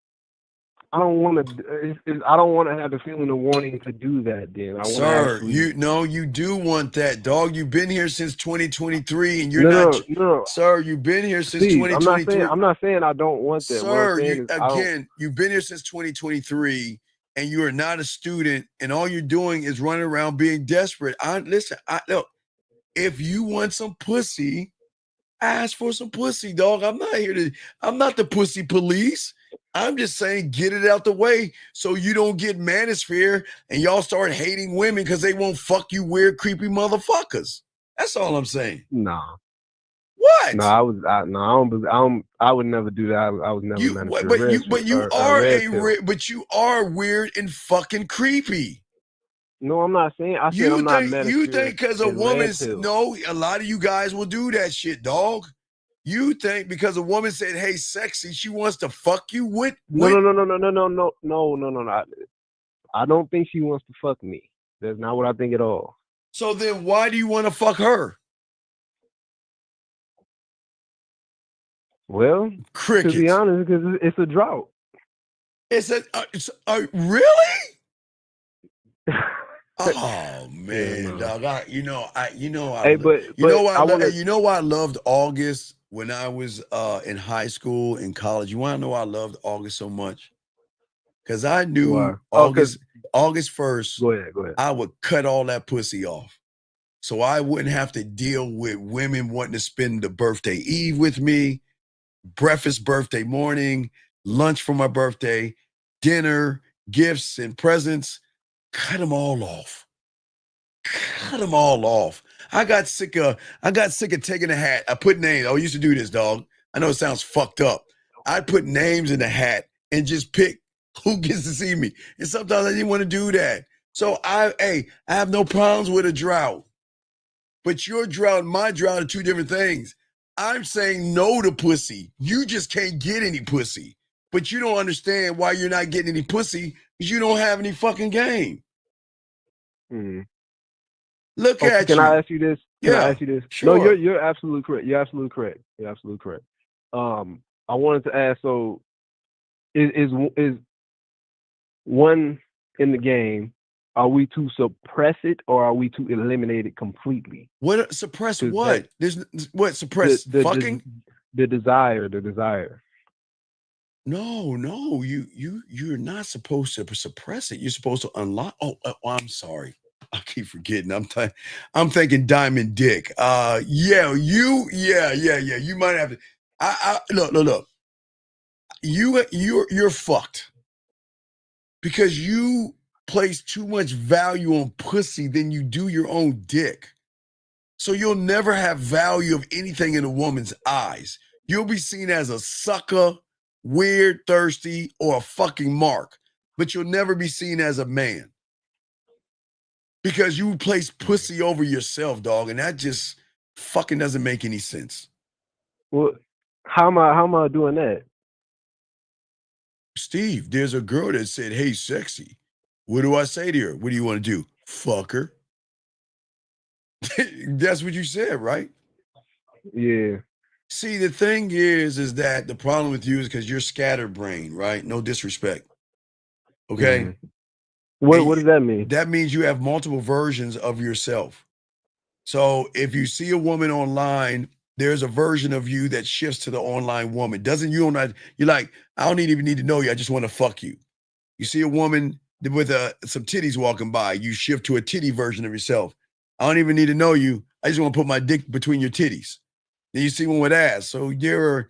want to. I don't want to have the feeling of wanting to do that. Then, I Sir, actually, you do want that, dog. You've been here since 2023, and you're not. No. Sir, you've been here since Steve, 2023. I'm not saying I don't want that. Sir, is, you've been here since 2023, and you are not a student, and all you're doing is running around being desperate. Look, if you want some pussy, ask for some pussy, dog. I'm not the pussy police. I'm just saying get it out the way so you don't get manosphere and y'all start hating women because they won't fuck you weird, creepy motherfuckers. That's all I'm saying. Nah. What? No, I would never do that. I was never but you are weird and fucking creepy. No, I'm not saying. I said I'm not. You think because a woman's a lot of you guys will do that shit, dog. You think because a woman said, "Hey, sexy," she wants to fuck you with? No. I don't think she wants to fuck me. That's not what I think at all. So then, why do you want to fuck her? Well, crickets. To be honest, because it's a drought. Really? Oh man, dog! You know why I loved August when I was in high school and college. You want to know why I loved August so much? Because I knew August 1st. Go ahead. I would cut all that pussy off, so I wouldn't have to deal with women wanting to spend the birthday eve with me, breakfast birthday morning, lunch for my birthday, dinner, gifts and presents. Cut them all off. I got sick of taking a hat. I put names. I used to do this, dog. I know it sounds fucked up. I'd put names in the hat and just pick who gets to see me. And sometimes I didn't want to do that. So I have no problems with a drought. But your drought and my drought are two different things. I'm saying no to pussy. You just can't get any pussy. But you don't understand why you're not getting any pussy because you don't have any fucking game. Look at you. Can I ask you this? Sure. No, you're absolutely correct. You're absolutely correct. I wanted to ask. So, is one in the game? Are we to suppress it or are we to eliminate it completely? What suppress what? There's what suppress fucking the desire. No, you're not supposed to suppress it. You're supposed to unlock. Oh, I'm sorry. I keep forgetting. I'm thinking diamond dick. You might have to. Look. You're fucked because you place too much value on pussy than you do your own dick. So you'll never have value of anything in a woman's eyes. You'll be seen as a sucker, weird, thirsty, or a fucking mark, but you'll never be seen as a man because you place pussy over yourself, dog, and that just fucking doesn't make any sense. Well, how am I doing that? Steve, there's a girl that said, "Hey, sexy." What do I say to her? What do you want to do? Fuck her. That's what you said, right? Yeah. See, the thing is that the problem with you is because you're scatterbrained, right? No disrespect. Okay? Mm-hmm. What does that mean? That means you have multiple versions of yourself. So if you see a woman online, there's a version of you that shifts to the online woman. You're like, I don't even need to know you. I just want to fuck you. You see a woman with some titties walking by, you shift to a titty version of yourself. I don't even need to know you. I just want to put my dick between your titties. Then you see one with ass. So there are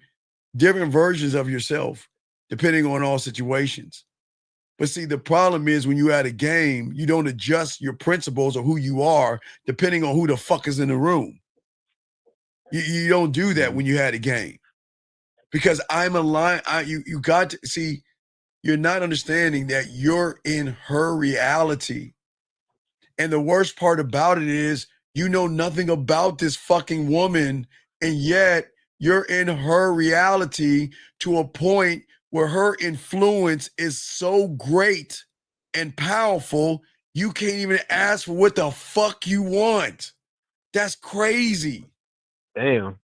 different versions of yourself depending on all situations. But see, the problem is when you're at a game, you don't adjust your principles or who you are depending on who the fuck is in the room. You don't do that when you had a game. Because I'm a line. You got to see, You're not understanding that you're in her reality. And the worst part about it is you know nothing about this fucking woman, and yet you're in her reality to a point where her influence is so great and powerful, you can't even ask for what the fuck you want. That's crazy. Damn.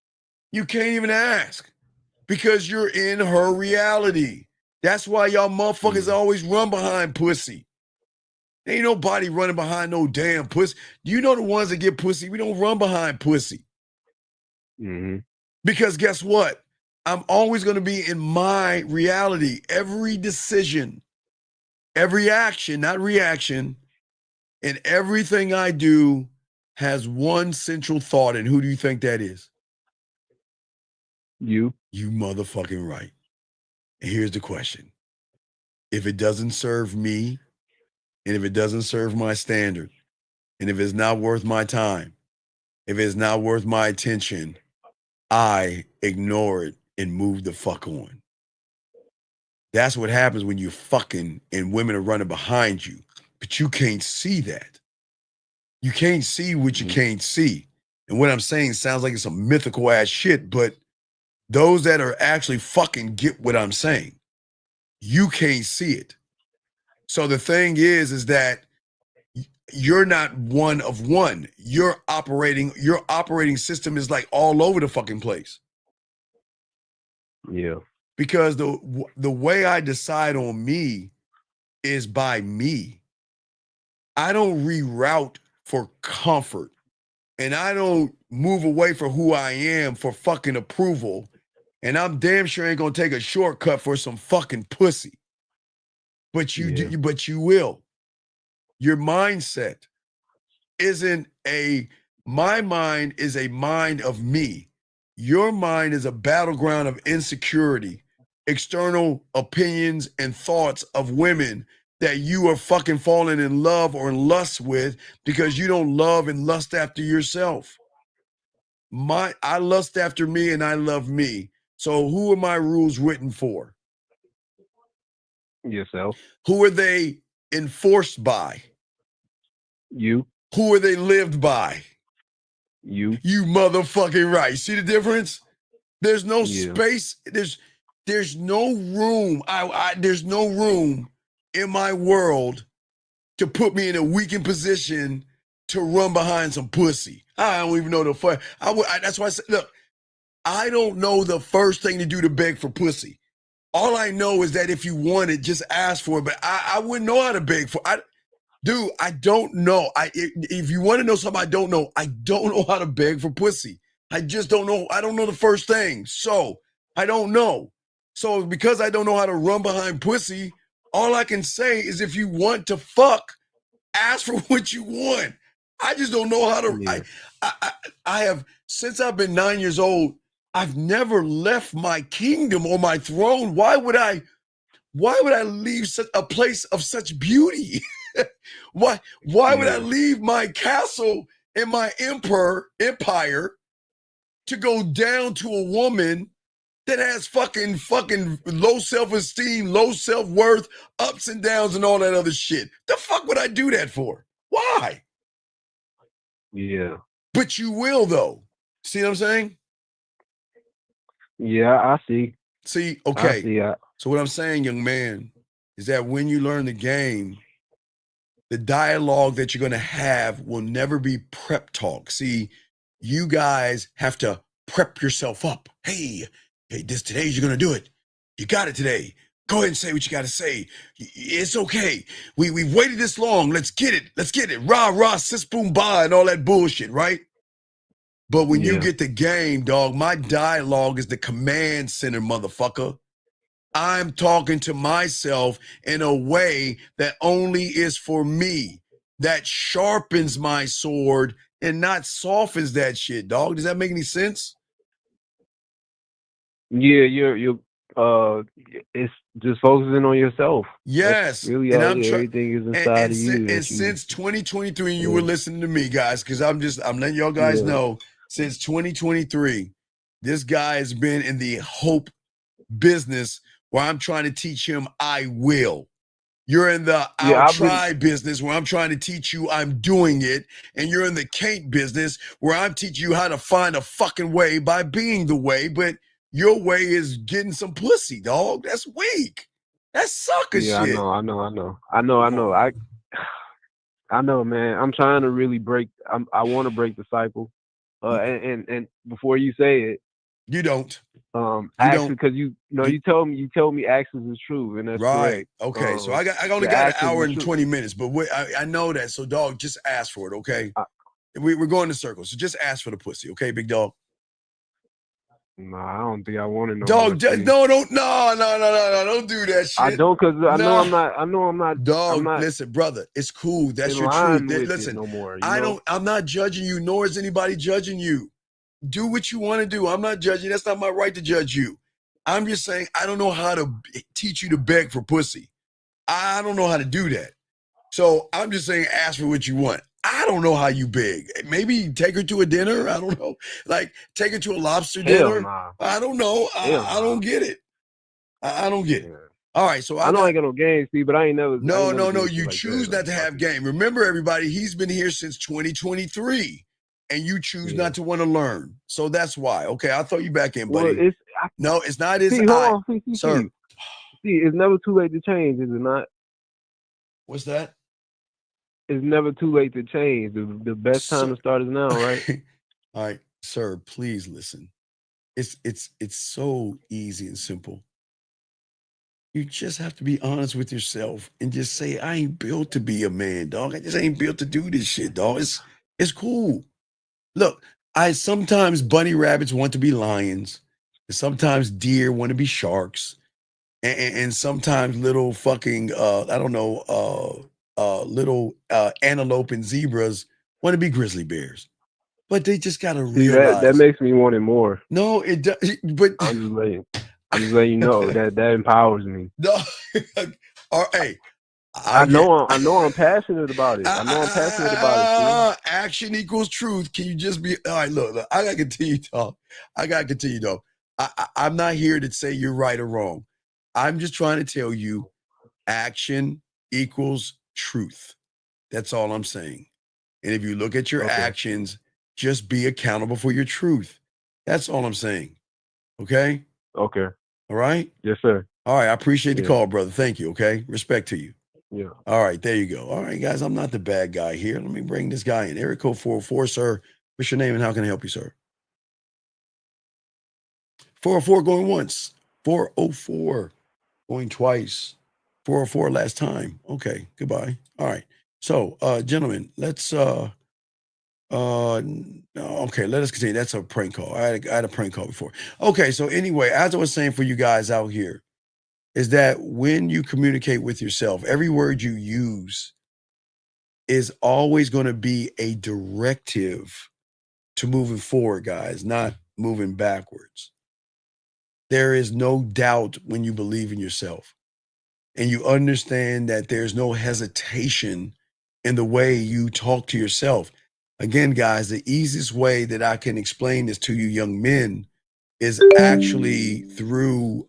You can't even ask because you're in her reality. That's why y'all motherfuckers always run behind pussy. Ain't nobody running behind no damn pussy. You know the ones that get pussy, we don't run behind pussy. Mm-hmm. Because guess what? I'm always going to be in my reality. Every decision, every action, not reaction, and everything I do has one central thought. And who do you think that is? You. You motherfucking right. And here's the question. If it doesn't serve me, and if it doesn't serve my standard, and if it's not worth my time, if it's not worth my attention, I ignore it and move the fuck on. That's what happens when you're fucking and women are running behind you. But you can't see that. You can't see what you can't see. And what I'm saying sounds like it's some mythical ass shit, but those that are actually fucking get what I'm saying. You can't see it. So the thing is that you're not one of one. Your operating system is like all over the fucking place. Yeah. Because the way I decide on me is by me. I don't reroute for comfort. And I don't move away from who I am for fucking approval. And I'm damn sure ain't gonna take a shortcut for some fucking pussy. But you will. Your mindset my mind is a mind of me. Your mind is a battleground of insecurity, external opinions and thoughts of women that you are fucking falling in love or in lust with because you don't love and lust after yourself. I lust after me and I love me. So who are my rules written for? Yourself. Who are they enforced by? You. Who are they lived by? You. You motherfucking right. See the difference? There's no space. There's no room. There's no room in my world to put me in a weakened position to run behind some pussy. I don't even know the fuck. That's why I said, look, I don't know the first thing to do to beg for pussy. All I know is that if you want it, just ask for it. But I wouldn't know how to beg for it. Dude, I don't know. If you want to know something I don't know how to beg for pussy. I just don't know. I don't know the first thing. So I don't know. So because I don't know how to run behind pussy, all I can say is if you want to fuck, ask for what you want. I just don't know how to. Yeah. I have, since I've been 9 years old, I've never left my kingdom or my throne. Why would I leave such a place of such beauty? Why would I leave my castle and my empire to go down to a woman that has fucking low self-esteem, low self-worth, ups and downs and all that other shit? The fuck would I do that for? Why? Yeah. But you will though. See what I'm saying? Yeah, I see. See, okay. I see. So what I'm saying, young man, is that when you learn the game, the dialogue that you're going to have will never be prep talk. See, you guys have to prep yourself up. Hey, today you're going to do it. You got it today. Go ahead and say what you got to say. It's okay. We've waited this long. Let's get it. Let's get it. Rah, rah, sis, boom, bah, and all that bullshit, right? But when you get the game, dog, my dialogue is the command center, motherfucker. I'm talking to myself in a way that only is for me, that sharpens my sword and not softens that shit, dog. Does that make any sense? Yeah, you're it's just focusing on yourself. Yes. That's really, everything is inside of you. And since 2023, you were listening to me, guys, because I'm letting y'all guys know, since 2023, this guy has been in the hope business where I'm trying to teach him I will. You're in the Yeah, I'll I've been- try business where I'm trying to teach you I'm doing it. And you're in the can't business where I'm teaching you how to find a fucking way by being the way. But your way is getting some pussy, dog. That's weak. That's sucker Yeah, shit. I know. I know, man. I'm trying to really break. I want to break the cycle. And before you say it, you don't. Actually, because you told me actions is true, and that's Right. correct. Okay. So I only the got an actions hour is and true. 20 minutes, but I know that. So dog, just ask for it. Okay. We're going in circles. So just ask for the pussy. Okay, big dog. Nah, I don't think I want it no Dog, more. Steve. no, don't do that shit. I don't, because I know I'm not. Dog, I'm not listen, brother, it's cool. That's in your line truth. with Listen, it no more. I'm not judging you, nor is anybody judging you. Do what you want to do. I'm not judging. That's not my right to judge you. I'm just saying I don't know how to teach you to beg for pussy. I don't know how to do that. So I'm just saying ask for what you want. I don't know how you beg. Maybe take her to a dinner. I don't know. Like take her to a lobster dinner. Nah. I don't know. I don't get it. I don't get it. All right. So I know I ain't got no game, Steve, but I ain't never. No. Like You choose not to have game. Remember, everybody, he's been here since 2023, and you choose not to want to learn. So that's why. Okay, I'll throw you back in, buddy. Well, no, it's not his eye. Sir. See, it's never too late to change, is it not? What's that? It's never too late to change. The best time to start is now, right? All right, sir, please listen. It's so easy and simple. You just have to be honest with yourself and just say, I ain't built to be a man, dog. I just ain't built to do this shit, dog. It's cool. Look, sometimes bunny rabbits want to be lions, and sometimes deer want to be sharks, and sometimes little fucking little antelope and zebras want to be grizzly bears. But they just gotta realize that makes me want it more. No, it does. But I'm just letting you know that empowers me. No, all right. I know I'm passionate about it. I know I'm passionate about it. Action equals truth. Can you just be all right? Look, I gotta continue, dog. I'm not here to say you're right or wrong. I'm just trying to tell you, action equals truth. That's all I'm saying. And if you look at your actions, just be accountable for your truth. That's all I'm saying. Okay? Okay. All right? Yes, sir. All right. I appreciate the call, brother. Thank you. Okay? Respect to you. Yeah. All right. There you go. All right, guys. I'm not the bad guy here. Let me bring this guy in. Area code 404, sir. What's your name and how can I help you, sir? 404 going once. 404 going twice. 404 last time. Okay. Goodbye. All right. So, gentlemen, let's okay, let us continue. That's a prank call. I had a prank call before. Okay, so anyway, as I was saying for you guys out here, is that when you communicate with yourself, every word you use is always going to be a directive to moving forward, guys, not moving backwards. There is no doubt when you believe in yourself and you understand that there's no hesitation in the way you talk to yourself. Again, guys, the easiest way that I can explain this to you young men is actually through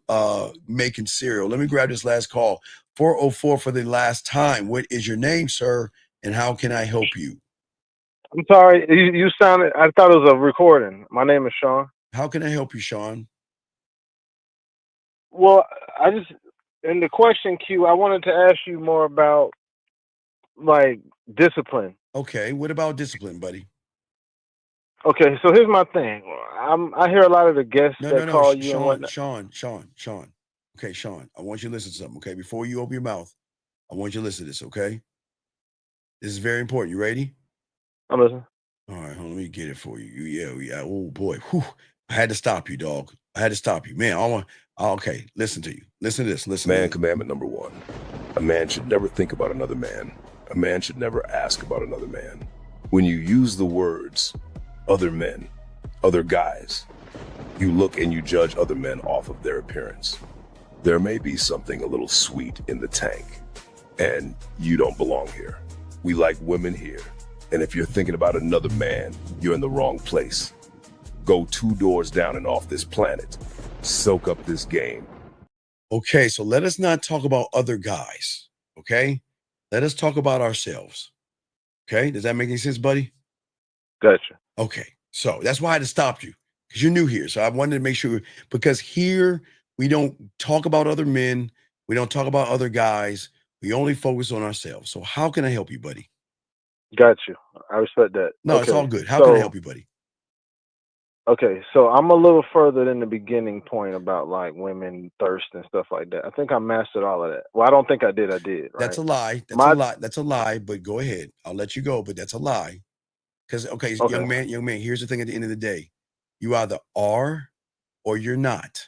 making cereal. Let me grab this last call. 404 for the last time. What is your name, sir? And how can I help you? I'm sorry. You sounded, I thought it was a recording. My name is Sean. How can I help you, Sean? Well, in the question queue, I wanted to ask you more about like discipline. Okay, what about discipline, buddy? Okay, so here's my thing. I hear a lot of the guests call you and whatnot. Sean. Okay, Sean, I want you to listen to something, okay? Before you open your mouth, I want you to listen to this, okay? This is very important. You ready? I'm listening. All right, hold on, let me get it for you. Yeah. Oh, boy. Whew. I had to stop you, dog. I had to stop you. Man, okay, listen to you. Listen to this. Listen. Man commandment number 1. A man should never think about another man. A man should never ask about another man. When you use the words other men, other guys, you look and you judge other men off of their appearance. There may be something a little sweet in the tank, and you don't belong here. We like women here, and if you're thinking about another man, you're in the wrong place. Go 2 doors down and off this planet. Soak up this game. Okay, so let us not talk about other guys. Okay, let us talk about ourselves. Okay, does that make any sense, buddy? Gotcha. Okay, so that's why I had to stop you because you're new here. So I wanted to make sure because here we don't talk about other men, we don't talk about other guys. We only focus on ourselves. So how can I help you, buddy? Got you. I respect that. No, okay. it's all good. How can I help you, buddy? Okay, so I'm a little further than the beginning point about like women thirst and stuff like that. I think I mastered all of that. Well, I don't think I did. I did. Right? That's a lie. That's a lie. But go ahead. I'll let you go. But that's a lie. Because okay, young man. Here's the thing. At the end of the day, you either are or you're not.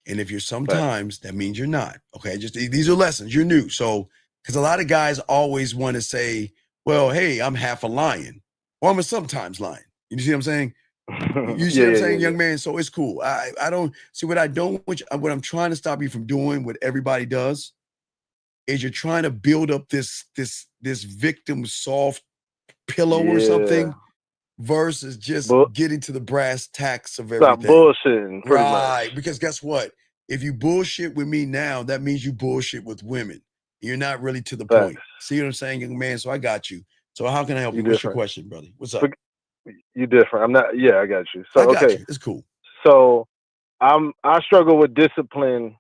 And if you're sometimes, that means you're not. Okay, just these are lessons. You're new, so because a lot of guys always want to say, "Well, hey, I'm half a lion, or I'm a sometimes lion." You see what I'm saying? You see what I'm saying, young man? So it's cool. I don't see what I don't what I'm trying to stop you from doing. What everybody does is you're trying to build up this victim soft pillow or something versus just getting to the brass tacks of everything. Stop bullshitting, pretty much. Because guess what? If you bullshit with me now, that means you bullshit with women. You're not really to the point. See what I'm saying, young man? So I got you. So how can I help you? What's your question, brother? What's up? You different. I'm not. Yeah, I got you. So I got okay, you. It's cool. So I struggle with discipline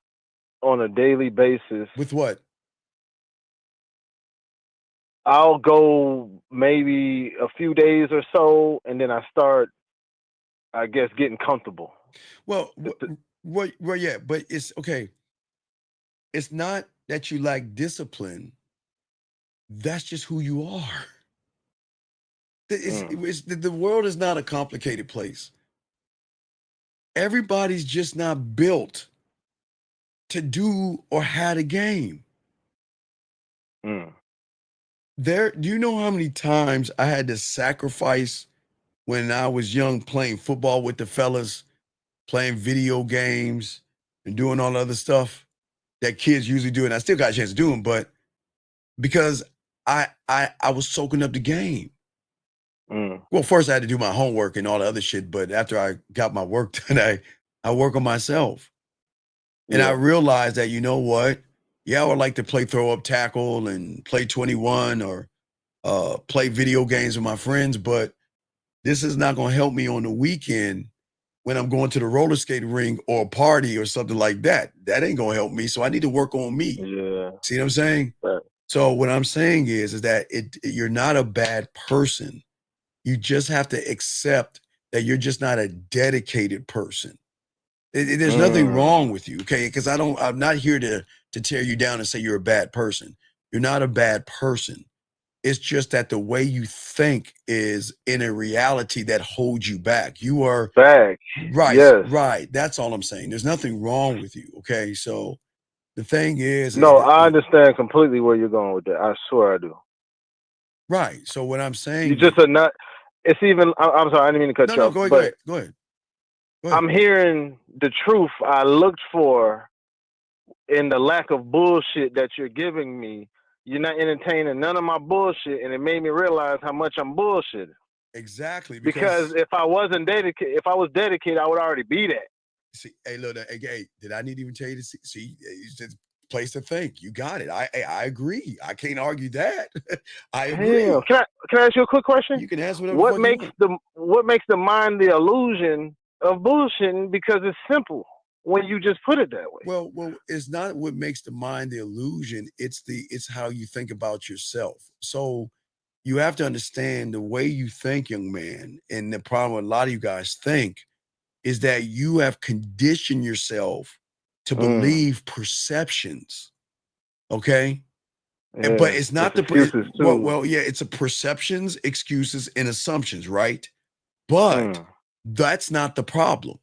on a daily basis. With what? I'll go maybe a few days or so, and then I start, I guess, getting comfortable. Well, yeah, but it's okay. It's not that you lack discipline. That's just who you are. The world is not a complicated place. Everybody's just not built to do or had a game. Do you know how many times I had to sacrifice when I was young playing football with the fellas, playing video games and doing all the other stuff that kids usually do, and I still got a chance to do them, but because I was soaking up the game. Well, first I had to do my homework and all the other shit, but after I got my work done, I work on myself. And I realized that, you know what? Yeah, I would like to play throw up tackle and play 21 or play video games with my friends, but this is not going to help me on the weekend when I'm going to the roller skating ring or a party or something like that. That ain't going to help me. So I need to work on me. Yeah. See what I'm saying? So what I'm saying is that you're not a bad person. You just have to accept that you're just not a dedicated person. There's nothing wrong with you, okay? Because I'm not here to tear you down and say you're a bad person. You're not a bad person. It's just that the way you think is in a reality that holds you back. You are back. Right. Yes. Right. That's all I'm saying. There's nothing wrong with you, okay? So the thing is No, I understand completely where you're going with that. I swear I do. Right. So what I'm saying, you just are not. It's even. I'm sorry. I didn't mean to cut you off. Go ahead. I'm hearing the truth I looked for in the lack of bullshit that you're giving me. You're not entertaining none of my bullshit, and it made me realize how much I'm bullshitting. Exactly. Because if I wasn't dedicated, if I was dedicated, I would already be that. See, hey, look, hey, did I need to even tell you to see? It's just a place to think. You got it. I agree. I can't argue that. I agree. Damn. Can I ask you a quick question? You can ask whatever. What makes the mind the illusion of bullshitting? Because it's simple when you just put it that way. Well, it's not what makes the mind the illusion. It's how you think about yourself. So you have to understand the way you think, young man, and the problem with a lot of you guys think is that you have conditioned yourself to believe perceptions. Okay. Yeah, but it's not excuses too. it's a perceptions, excuses, and assumptions, right? But that's not the problem.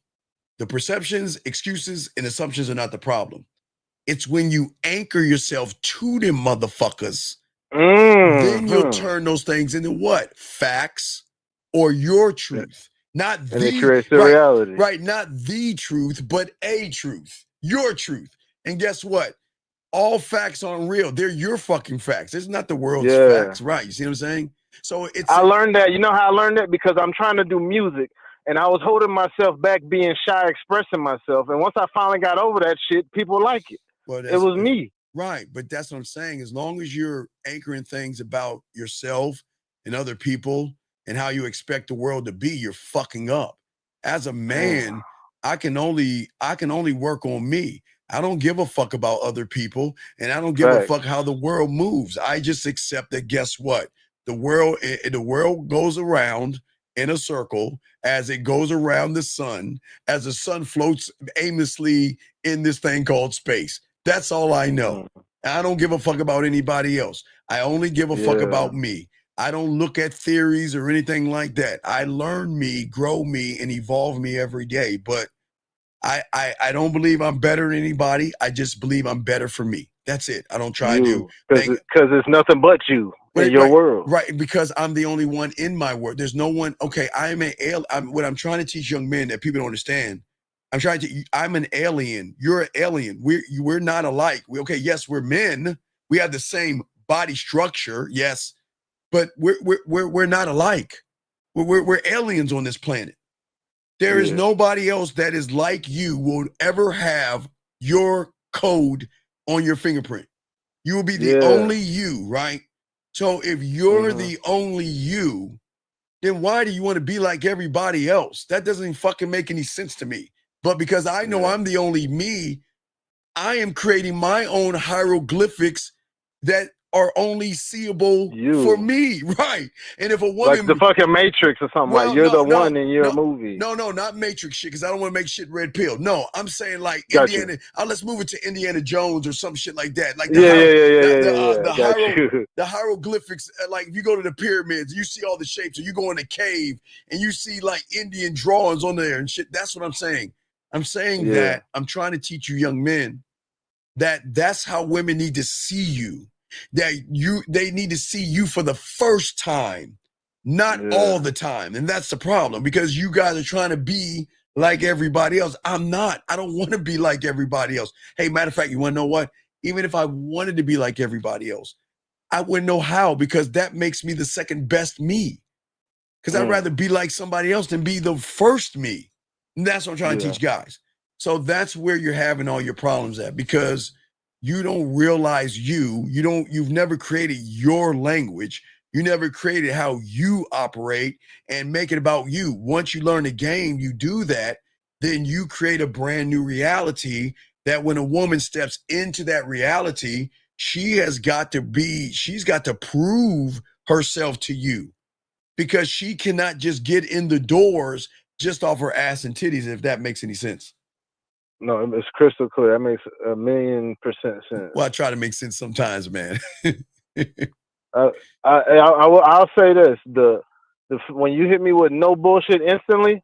The perceptions, excuses, and assumptions are not the problem. It's when you anchor yourself to them motherfuckers, then you'll turn those things into what? Facts or your truth. Not and the it creates the reality. Right, not the truth, but a truth. Your truth. And guess what? All facts aren't real. They're your fucking facts. It's not the world's facts. Right. You see what I'm saying? So I learned that. You know how I learned that? Because I'm trying to do music and I was holding myself back, being shy, expressing myself. And once I finally got over that shit, people like it. Well, It was me. Right, but that's what I'm saying. As long as you're anchoring things about yourself and other people and how you expect the world to be, you're fucking up. As a man, I can only work on me. I don't give a fuck about other people, and I don't give a fuck how the world moves. I just accept that. Guess what? The world goes around in a circle as it goes around the sun, as the sun floats aimlessly in this thing called space. That's all I know. I don't give a fuck about anybody else. I only give a fuck about me. I don't look at theories or anything like that. I learn me, grow me, and evolve me every day. But I don't believe I'm better than anybody. I just believe I'm better for me. That's it. I don't try to because it's nothing but you in your world. Right, because I'm the only one in my world. There's no one. Okay, what I'm trying to teach young men that people don't understand. I'm an alien. You're an alien. We're not alike. Yes, we're men. We have the same body structure, yes, but we're not alike. We're aliens on this planet. There is nobody else that is like you will ever have your code on your fingerprint. You will be the only you, right? So if you're the only you, then why do you want to be like everybody else? That doesn't fucking make any sense to me. But because I know I'm the only me, I am creating my own hieroglyphics that are only seeable for me, right? And if a woman, like the fucking Matrix or something, like you're the one in your movie. No, not Matrix shit, because I don't want to make shit red pill. No, I'm saying like Indiana. Let's move it to Indiana Jones or some shit like that. Like the hieroglyphics. Like if you go to the pyramids, you see all the shapes, or you go in a cave and you see like Indian drawings on there and shit. That's what I'm saying. I'm saying that I'm trying to teach you young men that's how women need to see you. They need to see you for the first time, not all the time. And that's the problem, because you guys are trying to be like everybody else. I'm not. I don't want to be like everybody else. Hey, matter of fact, you want to know what? Even if I wanted to be like everybody else, I wouldn't know how, because that makes me the second best me. Because I'd rather be like somebody else than be the first me. And that's what I'm trying to teach guys. So that's where you're having all your problems at, because you don't realize you've never created your language. You never created how you operate and make it about you. Once you learn the game, you do that, then you create a brand new reality that when a woman steps into that reality, she's got to prove herself to you, because she cannot just get in the doors just off her ass and titties, if that makes any sense. No, it's crystal clear. That makes 1,000,000% sense. Well, I try to make sense sometimes, man. I'll say this: when you hit me with no bullshit instantly,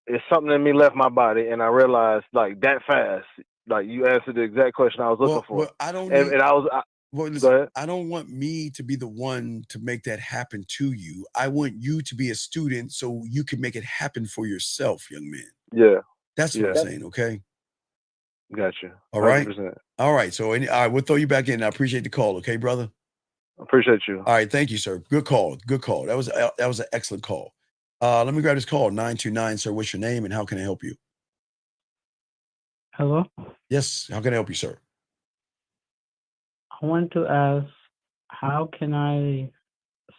it's something in me left my body, and I realized like that fast. Like you answered the exact question I was looking for. Well, I don't. Listen, I don't want me to be the one to make that happen to you. I want you to be a student so you can make it happen for yourself, young man. Yeah, that's what I'm saying. Okay. Gotcha. All right. 100%. All right. So, all right, we'll throw you back in. I appreciate the call. Okay, brother. Appreciate you. All right. Thank you, sir. Good call. Good call. That was an excellent call. Let me grab this call. 929, sir. What's your name and how can I help you? Hello. Yes. How can I help you, sir? I want to ask, how can I?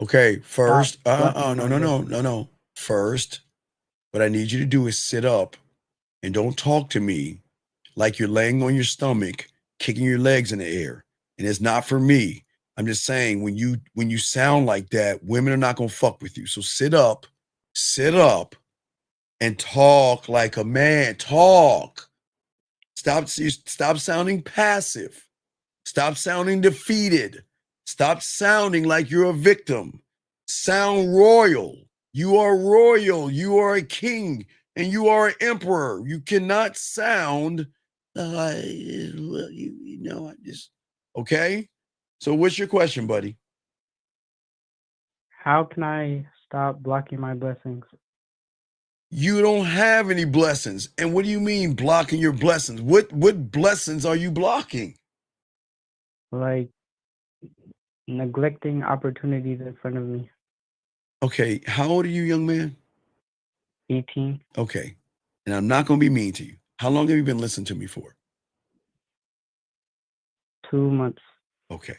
Okay. First, no. First, what I need you to do is sit up and don't talk to me like you're laying on your stomach, kicking your legs in the air. And it's not for me. I'm just saying, when you sound like that, women are not going to fuck with you. So sit up and talk like a man. Talk. Stop sounding passive. Stop sounding defeated. Stop sounding like you're a victim. Sound royal. You are royal. You are a king and you are an emperor. You cannot sound okay? So what's your question, buddy? How can I stop blocking my blessings? You don't have any blessings. And what do you mean blocking your blessings? What blessings are you blocking? Like neglecting opportunities in front of me. Okay, how old are you, young man? 18. Okay, and I'm not going to be mean to you. How long have you been listening to me for? 2 months. Okay.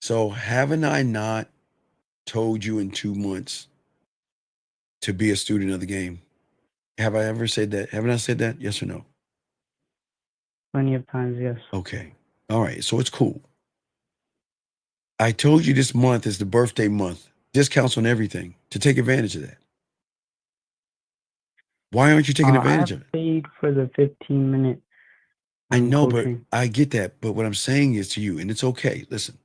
So haven't I not told you in 2 months to be a student of the game? Have I ever said that? Haven't I said that? Yes or no? Plenty of times, yes. Okay. All right. So it's cool. I told you this month is the birthday month. Discounts on everything to take advantage of that. Why aren't you taking advantage of it? I paid for the 15-minute I know, coaching. but I get that. But what I'm saying is to you, and it's okay. Listen.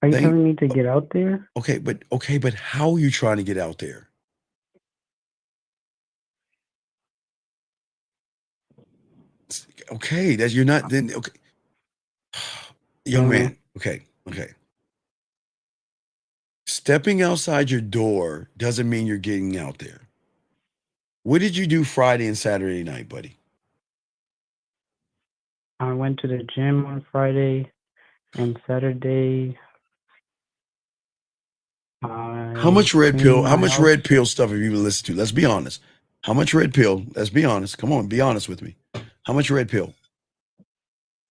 Are you telling me to get out there? Okay, but how are you trying to get out there? Okay, that you're not then okay. Young man, okay. Stepping outside your door doesn't mean you're getting out there. What did you do Friday and Saturday night, buddy? I went to the gym on Friday and Saturday. How much red pill? How much red pill stuff have you been listening to? Let's be honest. How much red pill? Let's be honest. Come on, be honest with me. How much red pill?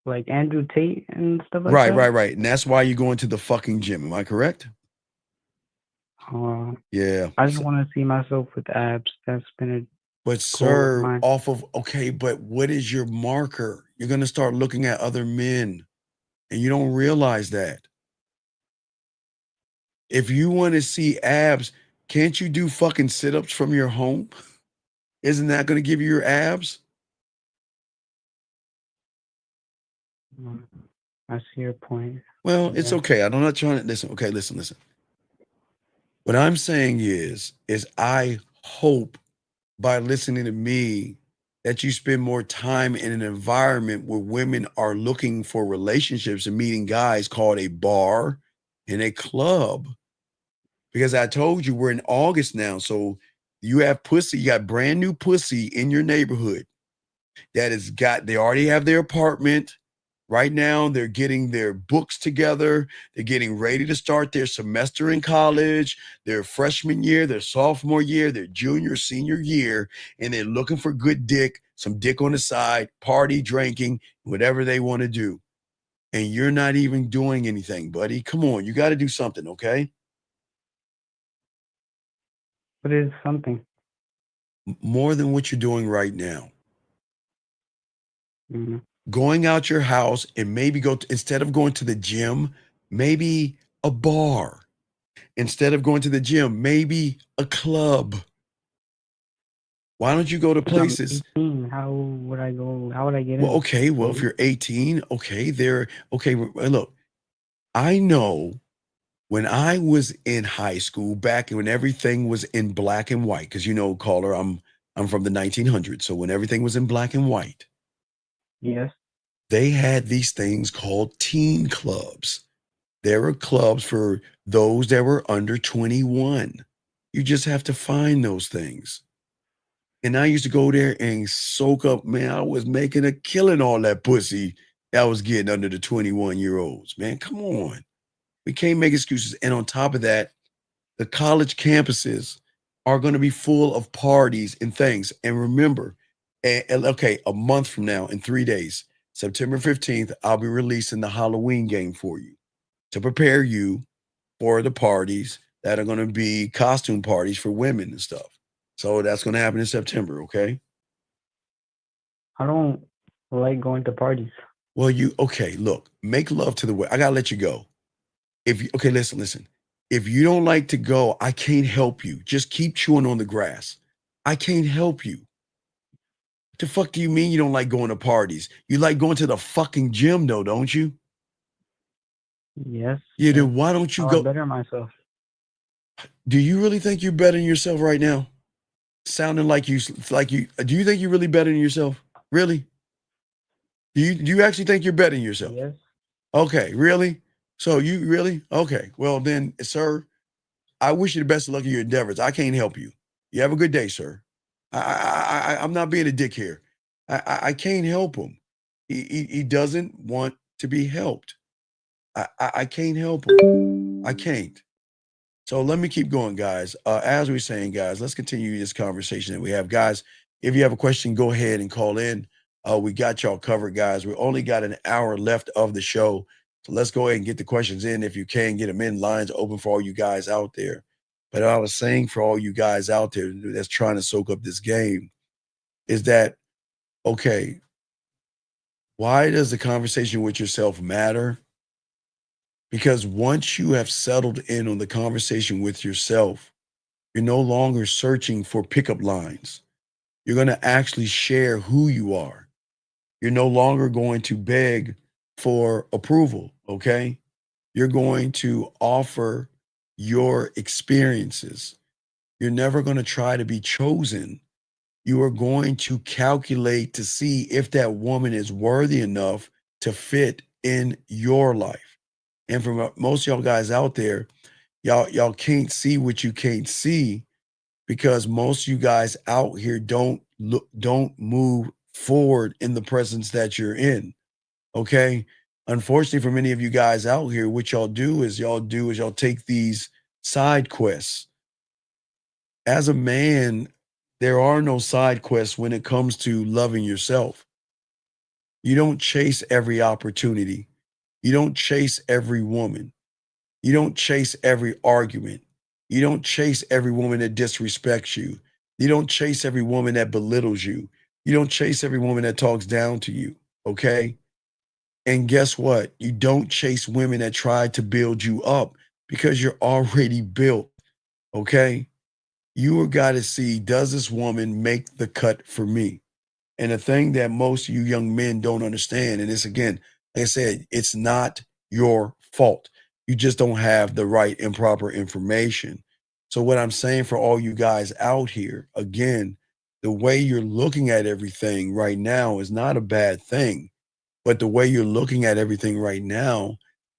Like Andrew Tate and stuff like that? Right. And that's why you're going to the fucking gym. Am I correct? Yeah. I just want to see myself with abs. That's been a But sir, off of but what is your marker? You're gonna start looking at other men, and you don't realize that. If you want to see abs, can't you do fucking sit-ups from your home? Isn't that gonna give you your abs? I see your point. Well, it's okay. I'm not trying to listen. Okay, listen. What I'm saying is I hope by listening to me that you spend more time in an environment where women are looking for relationships and meeting guys called a bar and a club. Because I told you we're in August now. So you have pussy, you got brand new pussy in your neighborhood they already have their apartment. Right now, they're getting their books together. They're getting ready to start their semester in college, their freshman year, their sophomore year, their junior, senior year, and they're looking for good dick, some dick on the side, party, drinking, whatever they want to do. And you're not even doing anything, buddy. Come on, you got to do something, okay? What is something? More than what you're doing right now. Mm-hmm. Going out your house and maybe instead of going to the gym, maybe a bar. Instead of going to the gym, maybe a club. Why don't you go to places? I'm 18. How would I go? How would I get in? Well, okay. Well, if you're 18, okay, look, I know when I was in high school, back when everything was in black and white, because caller, I'm from the 1900s. So when everything was in black and white. Yes. They had these things called teen clubs. There were clubs for those that were under 21. You just have to find those things. And I used to go there and soak up, man, I was making a killing all that pussy I was getting under the 21-year-olds. Man, come on. We can't make excuses. And on top of that, the college campuses are going to be full of parties and things. And remember, a month from now, in 3 days, September 15th, I'll be releasing the Halloween game for you to prepare you for the parties that are going to be costume parties for women and stuff. So that's going to happen in September, okay? I don't like going to parties. Well, look, make love to the way. I got to let you go. Listen. If you don't like to go, I can't help you. Just keep chewing on the grass. I can't help you. What the fuck do you mean you don't like going to parties? You like going to the fucking gym though, don't you? Yes. Yeah, then why don't you go better myself? Do you really think you're bettering yourself right now? Sounding like you do you think you're really bettering yourself? Really? Do you actually think you're bettering yourself? Yes. Okay, really? So you really? Okay. Well then, sir, I wish you the best of luck in your endeavors. I can't help you. You have a good day, sir. I'm not being a dick here. I can't help him. He doesn't want to be helped. I can't help him. I can't. So let me keep going, guys. As we're saying, guys, let's continue this conversation that we have. Guys, if you have a question, go ahead and call in. We got y'all covered, guys. We only got an hour left of the show. So let's go ahead and get the questions in. If you can, get them in. Lines open for all you guys out there. But I was saying for all you guys out there that's trying to soak up this game is that, okay, why does the conversation with yourself matter? Because once you have settled in on the conversation with yourself, you're no longer searching for pickup lines. You're going to actually share who you are. You're no longer going to beg for approval, okay? You're going to offer your experiences. You're never going to try to be chosen. You are going to calculate to see if that woman is worthy enough to fit in your life. And for most of y'all guys out there, y'all can't see what you can't see because most of you guys out here don't move forward in the presence that you're in. Okay. Unfortunately, for many of you guys out here, what y'all do is y'all take these side quests. As a man, there are no side quests when it comes to loving yourself. You don't chase every opportunity. You don't chase every woman. You don't chase every argument. You don't chase every woman that disrespects you. You don't chase every woman that belittles you. You don't chase every woman that talks down to you. Okay. And guess what? You don't chase women that try to build you up because you're already built. Okay. You got to see, does this woman make the cut for me? And the thing that most of you young men don't understand, and this again, like I said, it's not your fault. You just don't have the right and proper information. So what I'm saying for all you guys out here, again, the way you're looking at everything right now is not a bad thing. But the way you're looking at everything right now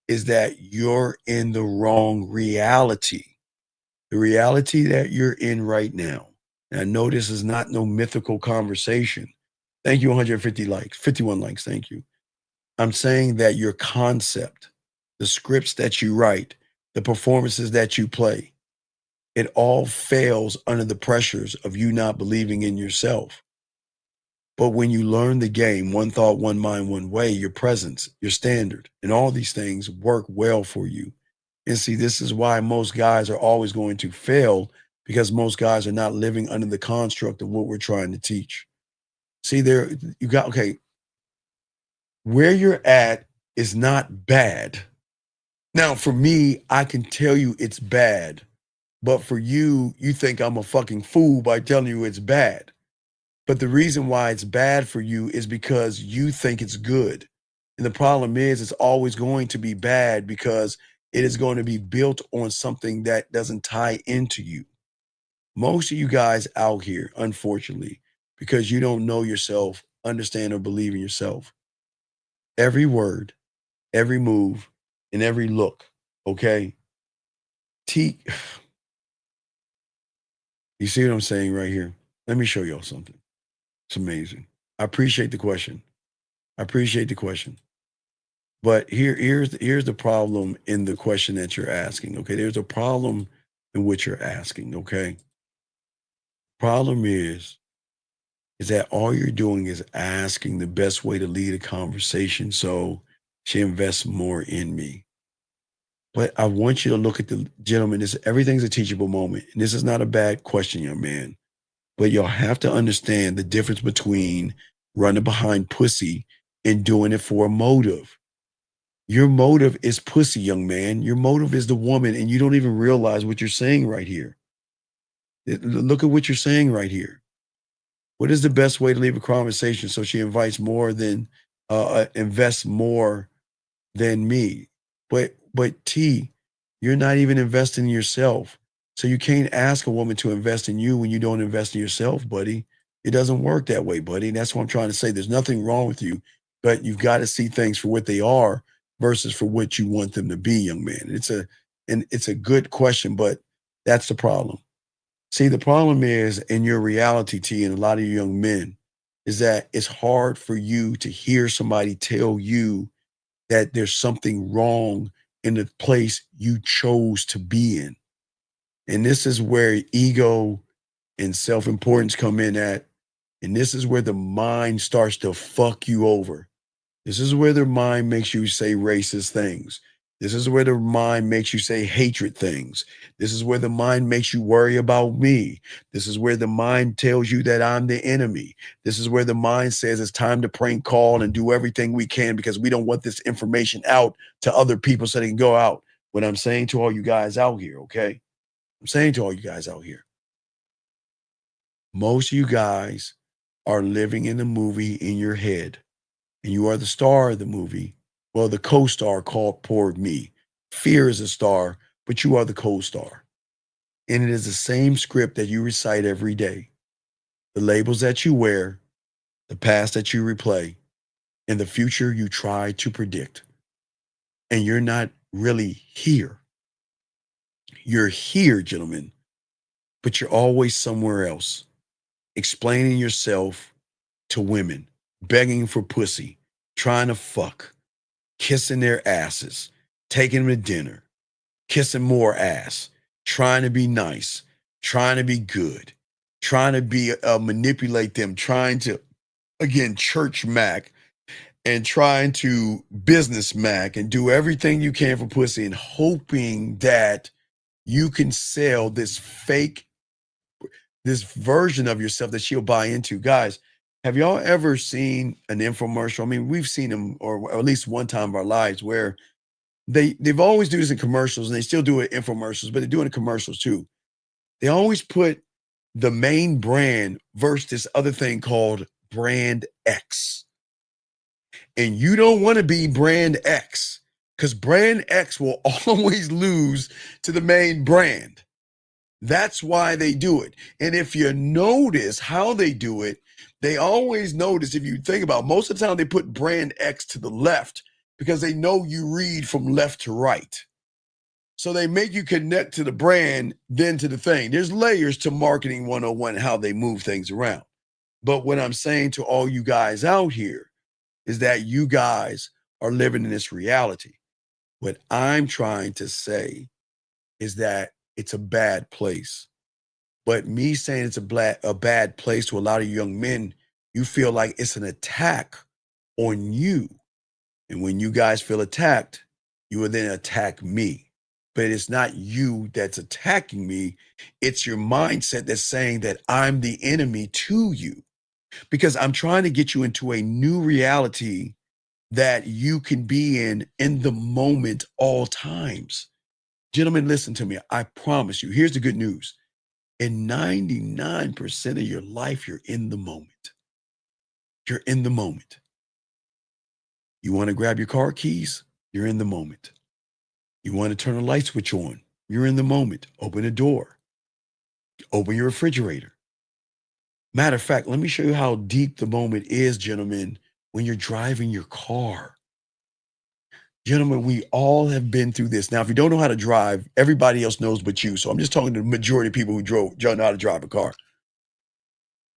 is that you're in the wrong reality. The reality that you're in right now. And I know this is not no mythical conversation. Thank you, 150 likes, 51 likes. Thank you. I'm saying that your concept, the scripts that you write, the performances that you play, it all fails under the pressures of you not believing in yourself. But when you learn the game, one thought, one mind, one way, your presence, your standard, and all these things work well for you. And see, this is why most guys are always going to fail, because most guys are not living under the construct of what we're trying to teach. See, there, you got, okay, where you're at is not bad. Now, for me, I can tell you it's bad. But for you, you think I'm a fucking fool by telling you it's bad. But the reason why it's bad for you is because you think it's good. And the problem is it's always going to be bad because it is going to be built on something that doesn't tie into you. Most of you guys out here, unfortunately, because you don't know yourself, understand or believe in yourself, every word, every move, and every look, okay? You see what I'm saying right here? Let me show y'all something. It's amazing. I appreciate the question. But here's the problem in the question that you're asking, okay? There's a problem in what you're asking, okay? Problem is that all you're doing is asking the best way to lead a conversation so she invests more in me. But I want you to look at the gentleman. Everything's a teachable moment. And this is not a bad question, young man. But y'all have to understand the difference between running behind pussy and doing it for a motive. Your motive is pussy, young man. Your motive is the woman, and you don't even realize what you're saying right here. Look at what you're saying right here. What is the best way to leave a conversation so she invests more than me? But T, you're not even investing in yourself. So you can't ask a woman to invest in you when you don't invest in yourself, buddy. It doesn't work that way, buddy. And that's what I'm trying to say. There's nothing wrong with you, but you've got to see things for what they are versus for what you want them to be, young man. It's a good question, but that's the problem. See, the problem is in your reality, T, and a lot of you young men, is that it's hard for you to hear somebody tell you that there's something wrong in the place you chose to be in. And this is where ego and self-importance come in at, And this is where the mind starts to fuck you over. This is where the mind makes you say racist things. This is where the mind makes you say hatred things. This is where the mind makes you worry about me. This is where the mind tells you that I'm the enemy. This is where the mind says it's time to prank call and do everything we can because we don't want this information out to other people so they can go out. What I'm saying to all you guys out here, okay? I'm saying to all you guys out here, most of you guys are living in the movie in your head, and you are the star of the movie. Well, the co-star called poor me. Fear is a star, but you are the co-star. And it is the same script that you recite every day. The labels that you wear, the past that you replay, and the future you try to predict. And you're not really here. You're here, gentlemen, but you're always somewhere else, explaining yourself to women, begging for pussy, trying to fuck, kissing their asses, taking them to dinner, kissing more ass, trying to be nice, trying to be good, trying to be manipulate them, trying to, again, church Mac, and trying to business Mac and do everything you can for pussy and hoping that you can sell this fake, this version of yourself that she'll buy into. Guys, have y'all ever seen an infomercial? I mean, we've seen them, or at least one time of our lives, where they've always do this in commercials, and they still do it in infomercials, but they do it in commercials too. They always put the main brand versus this other thing called brand X. And you don't want to be brand X, because brand X will always lose to the main brand. That's why they do it. And if you notice how they do it, they always notice, if you think about it, most of the time they put brand X to the left because they know you read from left to right. So they make you connect to the brand, then to the thing. There's layers to marketing 101, how they move things around. But what I'm saying to all you guys out here is that you guys are living in this reality. What I'm trying to say is that it's a bad place. But me saying it's a bad place to a lot of young men, you feel like it's an attack on you. And when you guys feel attacked, you will then attack me. But it's not you that's attacking me. It's your mindset that's saying that I'm the enemy to you. Because I'm trying to get you into a new reality that you can be in the moment all times. Gentlemen, listen to me. I promise you, here's the good news. In 99% of your life, you're in the moment. You're in the moment. You want to grab your car keys? You're in the moment. You want to turn a light switch on? You're in the moment. Open a door. Open your refrigerator. Matter of fact, let me show you how deep the moment is, gentlemen, when you're driving your car. Gentlemen, we all have been through this. Now, if you don't know how to drive, everybody else knows but you. So I'm just talking to the majority of people who know how to drive a car.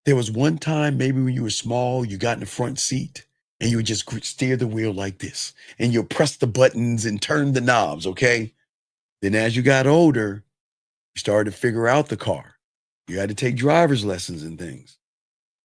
There was one time, maybe when you were small, you got in the front seat and you would just steer the wheel like this. And you'll press the buttons and turn the knobs, okay? Then as you got older, you started to figure out the car. You had to take driver's lessons and things.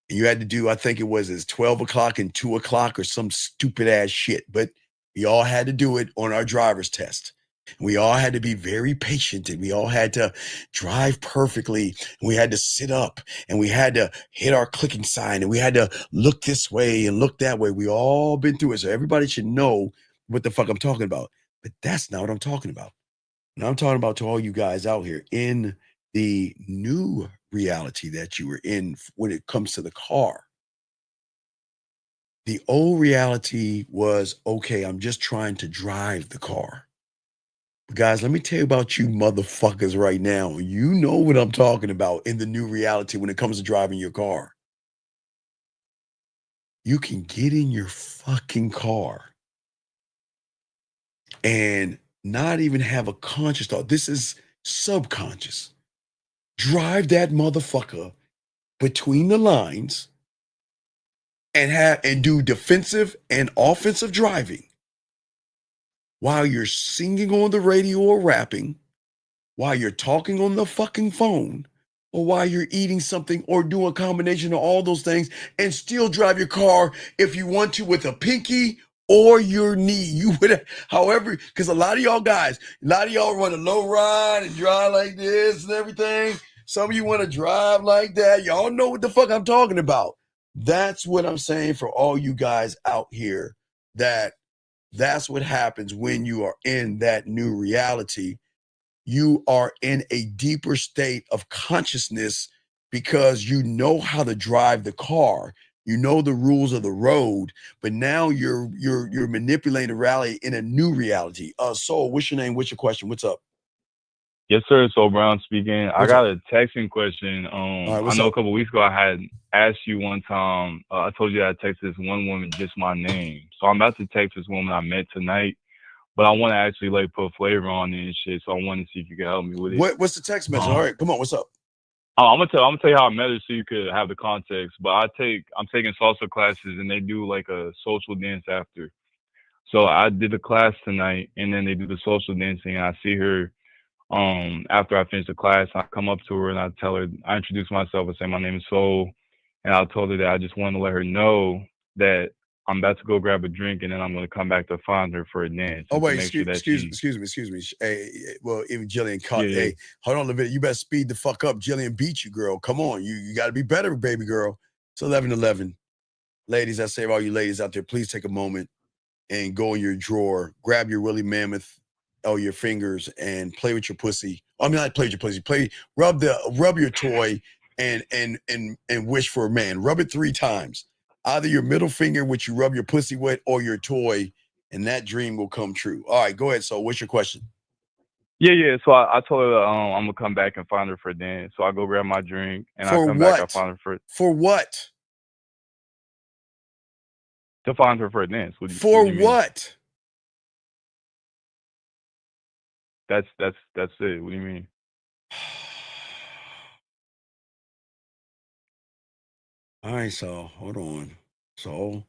And you had to do, I think it was 12 o'clock and 2 o'clock or some stupid ass shit. But we all had to do it on our driver's test. We all had to be very patient, and we all had to drive perfectly. And we had to sit up, and we had to hit our clicking sign, and we had to look this way and look that way. We all been through it. So everybody should know what the fuck I'm talking about. But that's not what I'm talking about. And I'm talking about to all you guys out here in the new reality that you were in when it comes to the car. The old reality was, okay, I'm just trying to drive the car. But guys, let me tell you about you motherfuckers right now. You know what I'm talking about in the new reality when it comes to driving your car. You can get in your fucking car and not even have a conscious thought. This is subconscious. Drive that motherfucker between the lines and do defensive and offensive driving while you're singing on the radio or rapping, while you're talking on the fucking phone, or while you're eating something, or do a combination of all those things and still drive your car if you want to with a pinky or your knee. You would, however, because a lot of y'all guys, a lot of y'all want to low ride and drive like this and everything. Some of you want to drive like that. Y'all know what the fuck I'm talking about. That's what I'm saying for all you guys out here, that's what happens when you are in that new reality. You are in a deeper state of consciousness because you know how to drive the car. You know the rules of the road, but now you're manipulating the reality in a new reality. Soul, what's your name? What's your question? What's up? Yes, sir. So Brown speaking. I What's got a texting question. right, I what's know up? a couple weeks ago I had asked you one time. I told you I texted this one woman just my name. So I'm about to text this woman I met tonight, but I want to actually like put flavor on it and shit. So I want to see if you can help me with it. What's the text message? All right, come on. What's up? I'm gonna tell you how I met her so you could have the context. But I'm taking salsa classes and they do like a social dance after. So I did the class tonight and then they do the social dancing and I see her after I finish the class. I come up to her and I tell her, I introduce myself and say my name is Soul, and I told her that I just wanted to let her know that I'm about to go grab a drink and then I'm going to come back to find her for a dance. Oh and to wait, make sure that excuse me. Hey, well, even Jillian caught. Yeah, yeah. Hey, hold on a minute. You better speed the fuck up. Jillian beat you, girl. Come on, you got to be better, baby girl. It's 11:11. Ladies, I say to all you ladies out there, please take a moment and go in your drawer, grab your woolly mammoth, your fingers, and play with your pussy. I mean, not play with your pussy. Rub your toy and wish for a man. Rub it 3 times. Either your middle finger, which you rub your pussy with, or your toy, and that dream will come true. All right, go ahead. So, what's your question? Yeah. So I told her I'm gonna come back and find her for a dance. So I go grab my drink and I For come back. I what? find her For what? to find her for a dance. What do For you mean? what? That's it. What do you mean? All right, so hold on. So,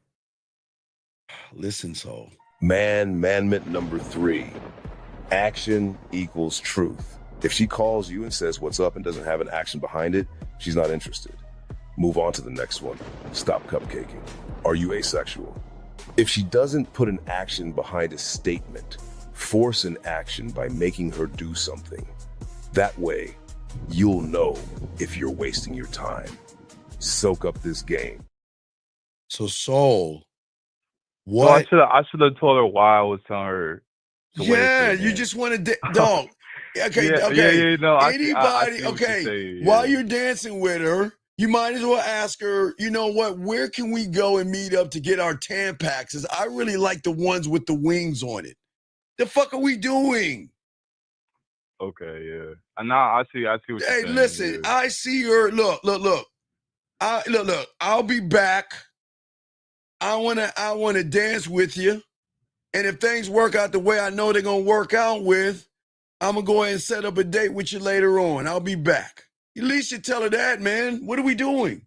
listen, so. Manment number 3. Action equals truth. If she calls you and says what's up and doesn't have an action behind it, she's not interested. Move on to the next one. Stop cupcaking. Are you asexual? If she doesn't put an action behind a statement, force an action by making her do something. That way, you'll know if you're wasting your time. Soak up this game. So, Soul, what? So I should have told her why I was telling her. Yeah, you just want to, dog. Okay, okay. Yeah. No, Anybody, I see what okay. you're saying, yeah. While you're dancing with her, you might as well ask her, you know what, where can we go and meet up to get our Tampax? 'Cause I really like the ones with the wings on it. The fuck are we doing? Okay, yeah. And now I see what you're saying. Hey, listen, yeah. I see her. Look. Look. I'll be back. I wanna dance with you. And if things work out the way I know they're gonna work out with, I'm gonna go ahead and set up a date with you later on. I'll be back. At least you tell her that, man. What are we doing?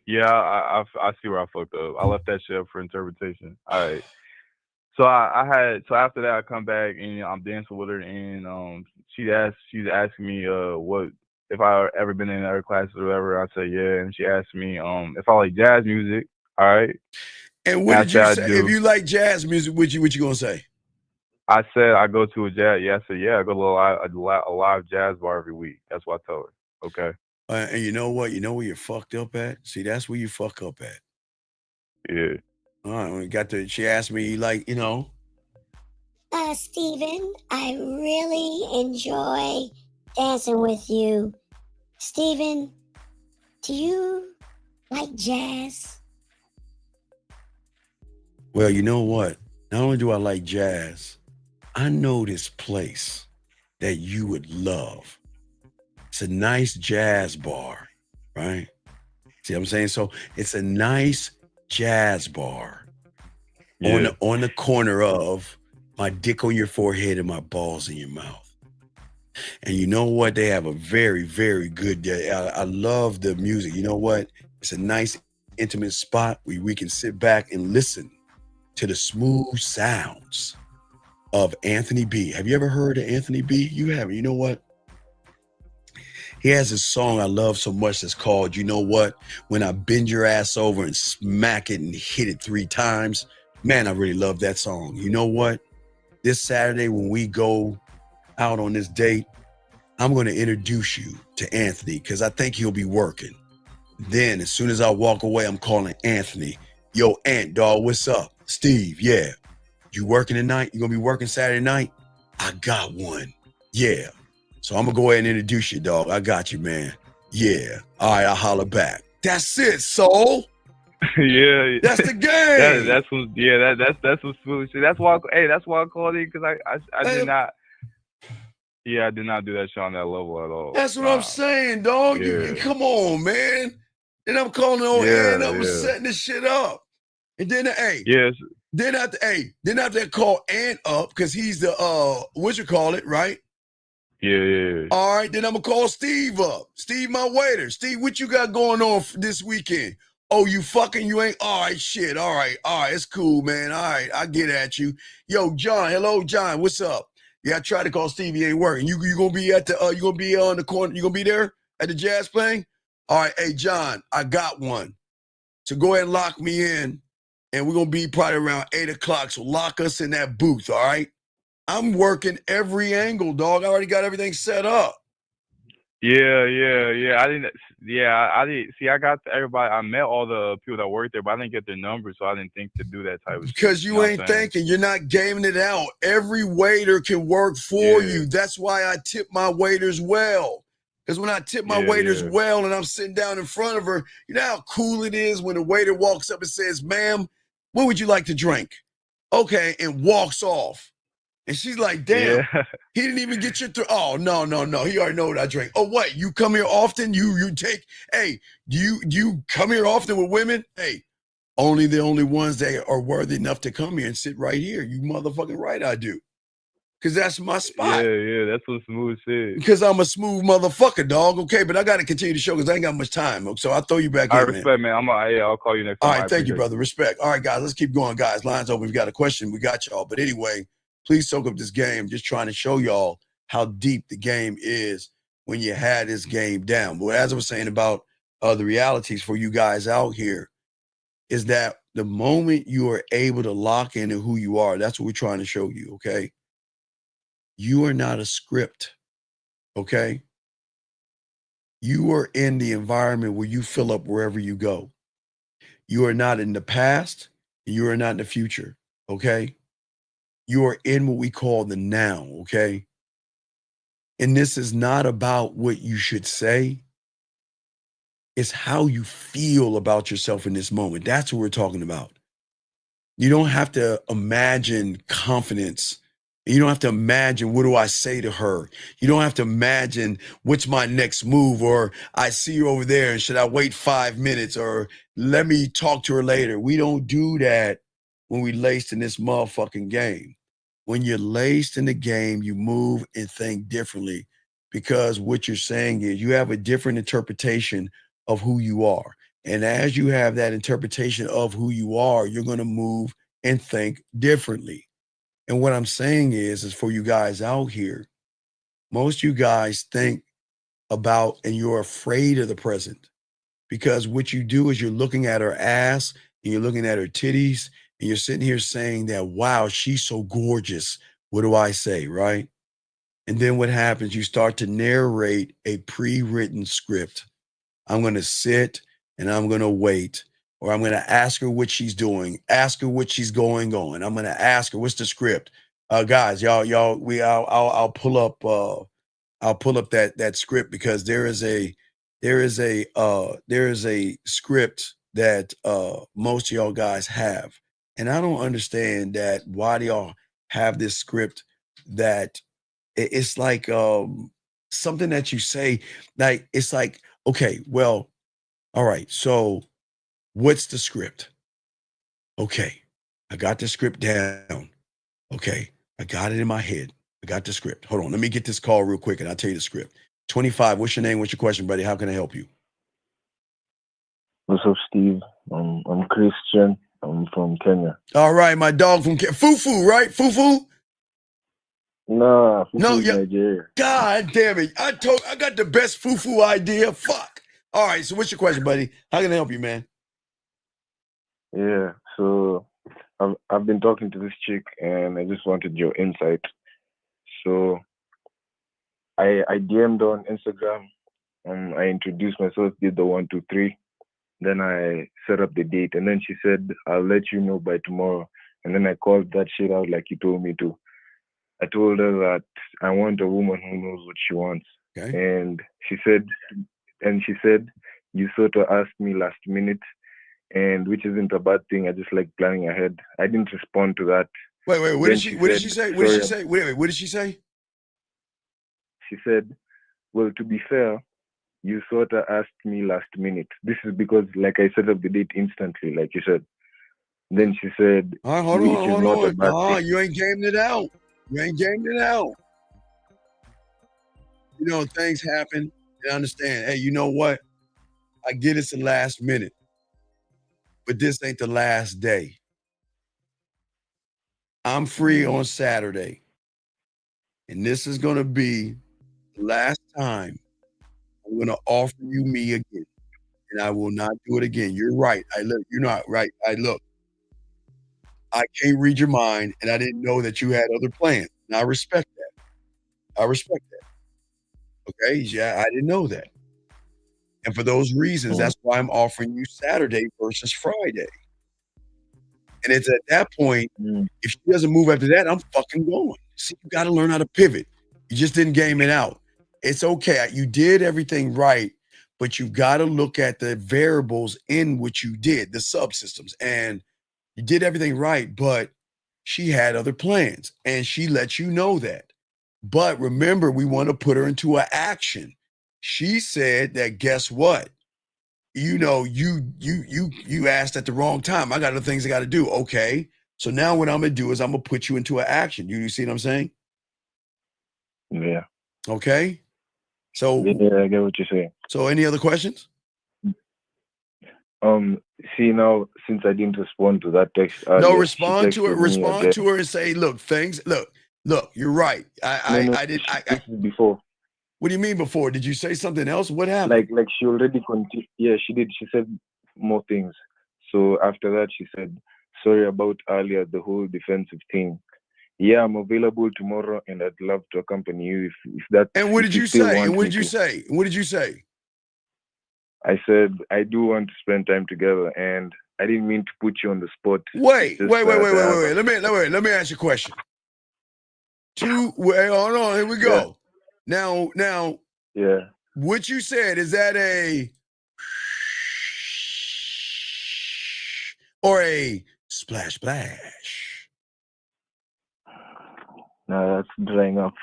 Yeah, I see where I fucked up. I left that shit up for interpretation. All right. So so after that I come back and I'm dancing with her and she's asking me what if I ever been in other classes or whatever. I say yeah, and she asked me if I like jazz music. All right. And what did you say? If you like jazz music, what you gonna say? I said I go to a jazz. Yeah, I said yeah. I go to a live jazz bar every week. That's what I told her. Okay. And you know what? You know where you're fucked up at? See, that's where you fuck up at. Yeah. All right. When we got to, she asked me, like, you know. Steven, I really enjoy dancing with you. Steven, do you like jazz? Well, you know what? Not only do I like jazz, I know this place that you would love. It's a nice jazz bar, right? See what I'm saying? So it's a nice jazz bar on the corner of my dick on your forehead and my balls in your mouth. And you know what? They have a very, very good, I love the music. You know what? It's a nice, intimate spot where we can sit back and listen to the smooth sounds of Anthony B. Have you ever heard of Anthony B? You haven't. You know what? He has a song I love so much that's called, you know what? When I bend your ass over and smack it and hit it 3 times. Man, I really love that song. You know what? This Saturday when we go out on this date, I'm going to introduce you to Anthony because I think he'll be working. Then as soon as I walk away, I'm calling Anthony. Yo, Ant, dog, what's up? Steve, yeah. You working tonight? You going to be working Saturday night? I got one. Yeah. So I'm going to go ahead and introduce you, dog. I got you, man. Yeah. All right, I'll holler back. That's it, soul. Yeah. That's the game. That's some smooth shit. That's why I called in, because I did not. Yeah, I did not do that shit on that level at all. That's what I'm saying, dog. Yeah. You come on, man. Then I'm calling on Ant up and setting this shit up. And then then after that call Ant up, because he's the what you call it, right? Yeah. All right, then I'm gonna call Steve up. Steve, my waiter. Steve, what you got going on this weekend? Oh, you fucking, you ain't? All right, shit. All right, it's cool, man. All right, I get at you. Yo, John, hello, John, what's up? Yeah, I tried to call Steve, he ain't working. You gonna be at the you gonna be on the corner, you gonna be there at the jazz playing? All right, hey, John, I got one. So go ahead and lock me in, and we're gonna be probably around 8 o'clock. So lock us in that booth, all right? I'm working every angle, dog. I already got everything set up. Yeah. I didn't see. I got everybody. I met all the people that worked there, but I didn't get their numbers, so I didn't think to do that type of shit. Because you ain't thinking. You're not gaming it out. Every waiter can work for you. That's why I tip my waiters well. Because when I tip my waiters well and I'm sitting down in front of her, you know how cool it is when a waiter walks up and says, "Ma'am, what would you like to drink?" Okay, and walks off. And she's like, damn, he didn't even get your oh, no. He already know what I drink. Oh, what? You come here often? You take, hey, you come here often with women? Hey, only the only ones that are worthy enough to come here and sit right here. You motherfucking right I do. Because that's my spot. Yeah, that's what smooth shit. Because I'm a smooth motherfucker, dog. Okay, but I got to continue the show because I ain't got much time. So I'll throw you back in, man. Respect, man. I'll call you next time. All right, thank you, brother. Respect. All right, guys, let's keep going, guys. Lines open. We've got a question. We got y'all. But anyway, please soak up this game. Just trying to show y'all how deep the game is when you had this game down. But as I was saying about the realities for you guys out here is that the moment you are able to lock into who you are, that's what we're trying to show you, okay? You are not a script, okay? You are in the environment where you fill up wherever you go. You are not in the past. You are not in the future, okay? You are in what we call the now, okay? And this is not about what you should say. It's how you feel about yourself in this moment. That's what we're talking about. You don't have to imagine confidence. You don't have to imagine, what do I say to her? You don't have to imagine what's my next move, or I see her over there and should I wait 5 minutes, or let me talk to her later. We don't do that when we laced in this motherfucking game. When you're laced in the game, you move and think differently, because what you're saying is you have a different interpretation of who you are. And as you have that interpretation of who you are, you're going to move and think differently. And what I'm saying is for you guys out here, most of you guys think about and you're afraid of the present, because what you do is you're looking at her ass and you're looking at her titties and you're sitting here saying that, wow, she's so gorgeous. What do I say, right? And then what happens? You start to narrate a pre-written script. I'm going to sit and I'm going to wait. Or I'm going to ask her what she's doing, ask her what she's going on. I'm going to ask her, what's the script? Guys, I'll pull up that script, because there is a script that most of y'all guys have. And I don't understand that. Why do y'all have this script that it's like something that you say, like, it's like, okay, well, all right, so what's the script? Okay, I got the script down. Okay, I got it in my head. I got the script. Hold on, let me get this call real quick and I'll tell you the script. 25, what's your name? What's your question, buddy? How can I help you? What's up, Steve? I'm Christian. I'm from Kenya. All right, my dog from Fufu, right? Fufu? Nah, No, Fufu is yeah. Nigeria. God damn it. I got the best fufu idea. Fuck. All right, so what's your question, buddy? How can I help you, man? Yeah, so I've been talking to this chick, and I just wanted your insight. So I DM'd on Instagram. I introduced myself, did the 1, 2, 3. Then I set up the date, and then she said, "I'll let you know by tomorrow." And then I called that shit out like you told me to. I told her that I want a woman who knows what she wants. Okay. And she said, you sort of asked me last minute, and which isn't a bad thing. I just like planning ahead. I didn't respond to that. Wait, what Then did she say? What did she say? Wait, what did she say? She said, "Well, to be fair, you sort of asked me last minute. This is because, like, I set up the date instantly, like you said." Then she said, All right, hold "Which is not a on. bad No, thing." you ain't gamed it out. You ain't gamed it out. You know, things happen. And understand, hey, you know what? I get it's the last minute, but this ain't the last day. I'm free on Saturday, and this is going to be the last time I'm going to offer you me again, and I will not do it again. You're right. You're not right. I can't read your mind, and I didn't know that you had other plans. And I respect that. Okay? Yeah, I didn't know that. And for those reasons, that's why I'm offering you Saturday versus Friday. And it's at that point, if she doesn't move after that, I'm fucking going. See, you got to learn how to pivot. You just didn't game it out. It's okay. You did everything right, but you got to look at the variables in what you did, the subsystems. And you did everything right, but she had other plans, and she let you know that. But remember, we want to put her into an action. She said that, guess what? You know, you asked at the wrong time. I got other things I got to do. Okay. So now what I'm going to do is I'm going to put you into an action. You see what I'm saying? Yeah. Okay. So yeah, I get what you're saying. So any other questions? See, now, since I didn't respond to that text earlier, No, respond to it. she texted me Respond again. to her and say, look, look, you're right. This is before. What do you mean before? Did you say something else? What happened? Like she already continued. Yeah, she did. She said more things. So after that, she said, "Sorry about earlier, the whole defensive thing. Yeah, I'm available tomorrow, and I'd love to accompany you if that." And what did you still say? want And what me did you to. say? What did you say? I said I do want to spend time together, and I didn't mean to put you on the spot. Wait. Just, Let me ask you a question. Hold on, here we go. Now, yeah. What you said, is that a or a splash splash? No, that's drying up.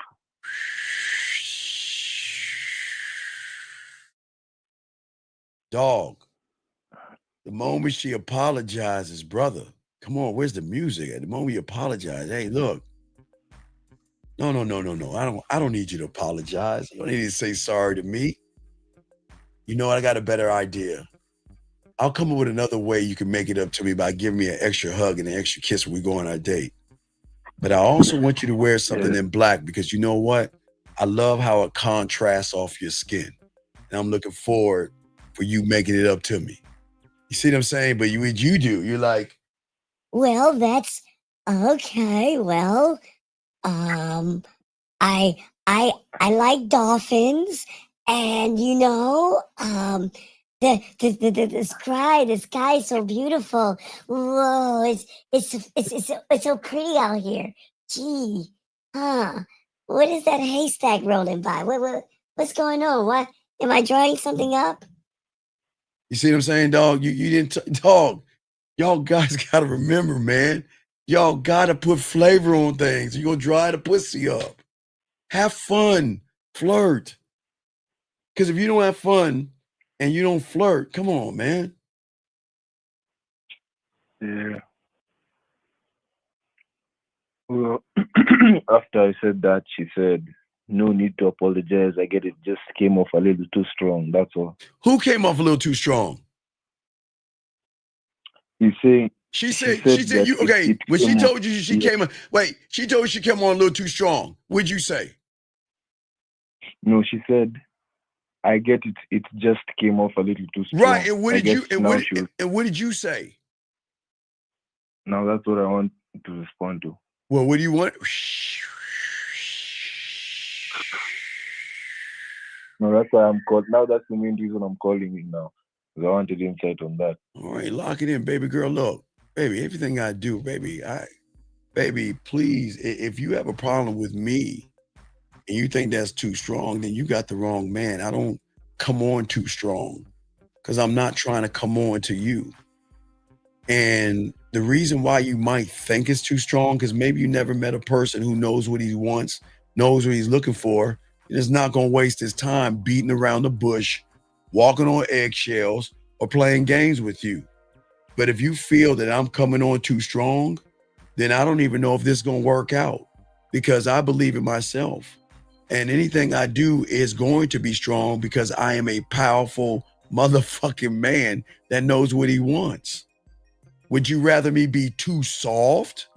Dog. The moment she apologizes, brother. Come on, where's the music? At the moment you apologize, hey, look. No. I don't need you to apologize. You don't need to say sorry to me. You know what? I got a better idea. I'll come up with another way you can make it up to me by giving me an extra hug and an extra kiss when we go on our date. But I also want you to wear something in black because you know what? I love how it contrasts off your skin. And I'm looking forward for you making it up to me. You see what I'm saying? But what you do, you're like, well, that's okay. Well, I like dolphins, and the sky is so beautiful. Whoa, it's so pretty out here. Gee, what is that haystack rolling by? What's going on? What am I drawing something up? you see what I'm saying, dog? You didn't dog. Y'all guys gotta remember, man. Y'all gotta put flavor on things. You're gonna dry the pussy up. Have fun. Flirt. Because if you don't have fun and you don't flirt, come on, man. Yeah. Well, after I said that, she said, "No need to apologize. I get it. Just came off a little too strong. That's all." Who came off a little too strong? You say She said you okay. When she told you she came on, wait, she told you she came on a little too strong. What'd you say? No, she said, I get it. It just came off a little too strong. Right. And what did you and what did you say? Now that's what I want to respond to. Well, what do you want? No, that's why I'm called. Now that's the main reason I'm calling you now. Because I wanted insight on that. All right, lock it in, baby girl. Look, baby, everything I do, baby, baby, please, if you have a problem with me and you think that's too strong, then you got the wrong man. I don't come on too strong because I'm not trying to come on to you. And the reason why you might think it's too strong, because maybe you never met a person who knows what he wants, knows what he's looking for, and is not going to waste his time beating around the bush, walking on eggshells, or playing games with you. But if you feel that I'm coming on too strong, then I don't even know if this is going to work out, because I believe in myself. And anything I do is going to be strong because I am a powerful motherfucking man that knows what he wants. Would you rather me be too soft?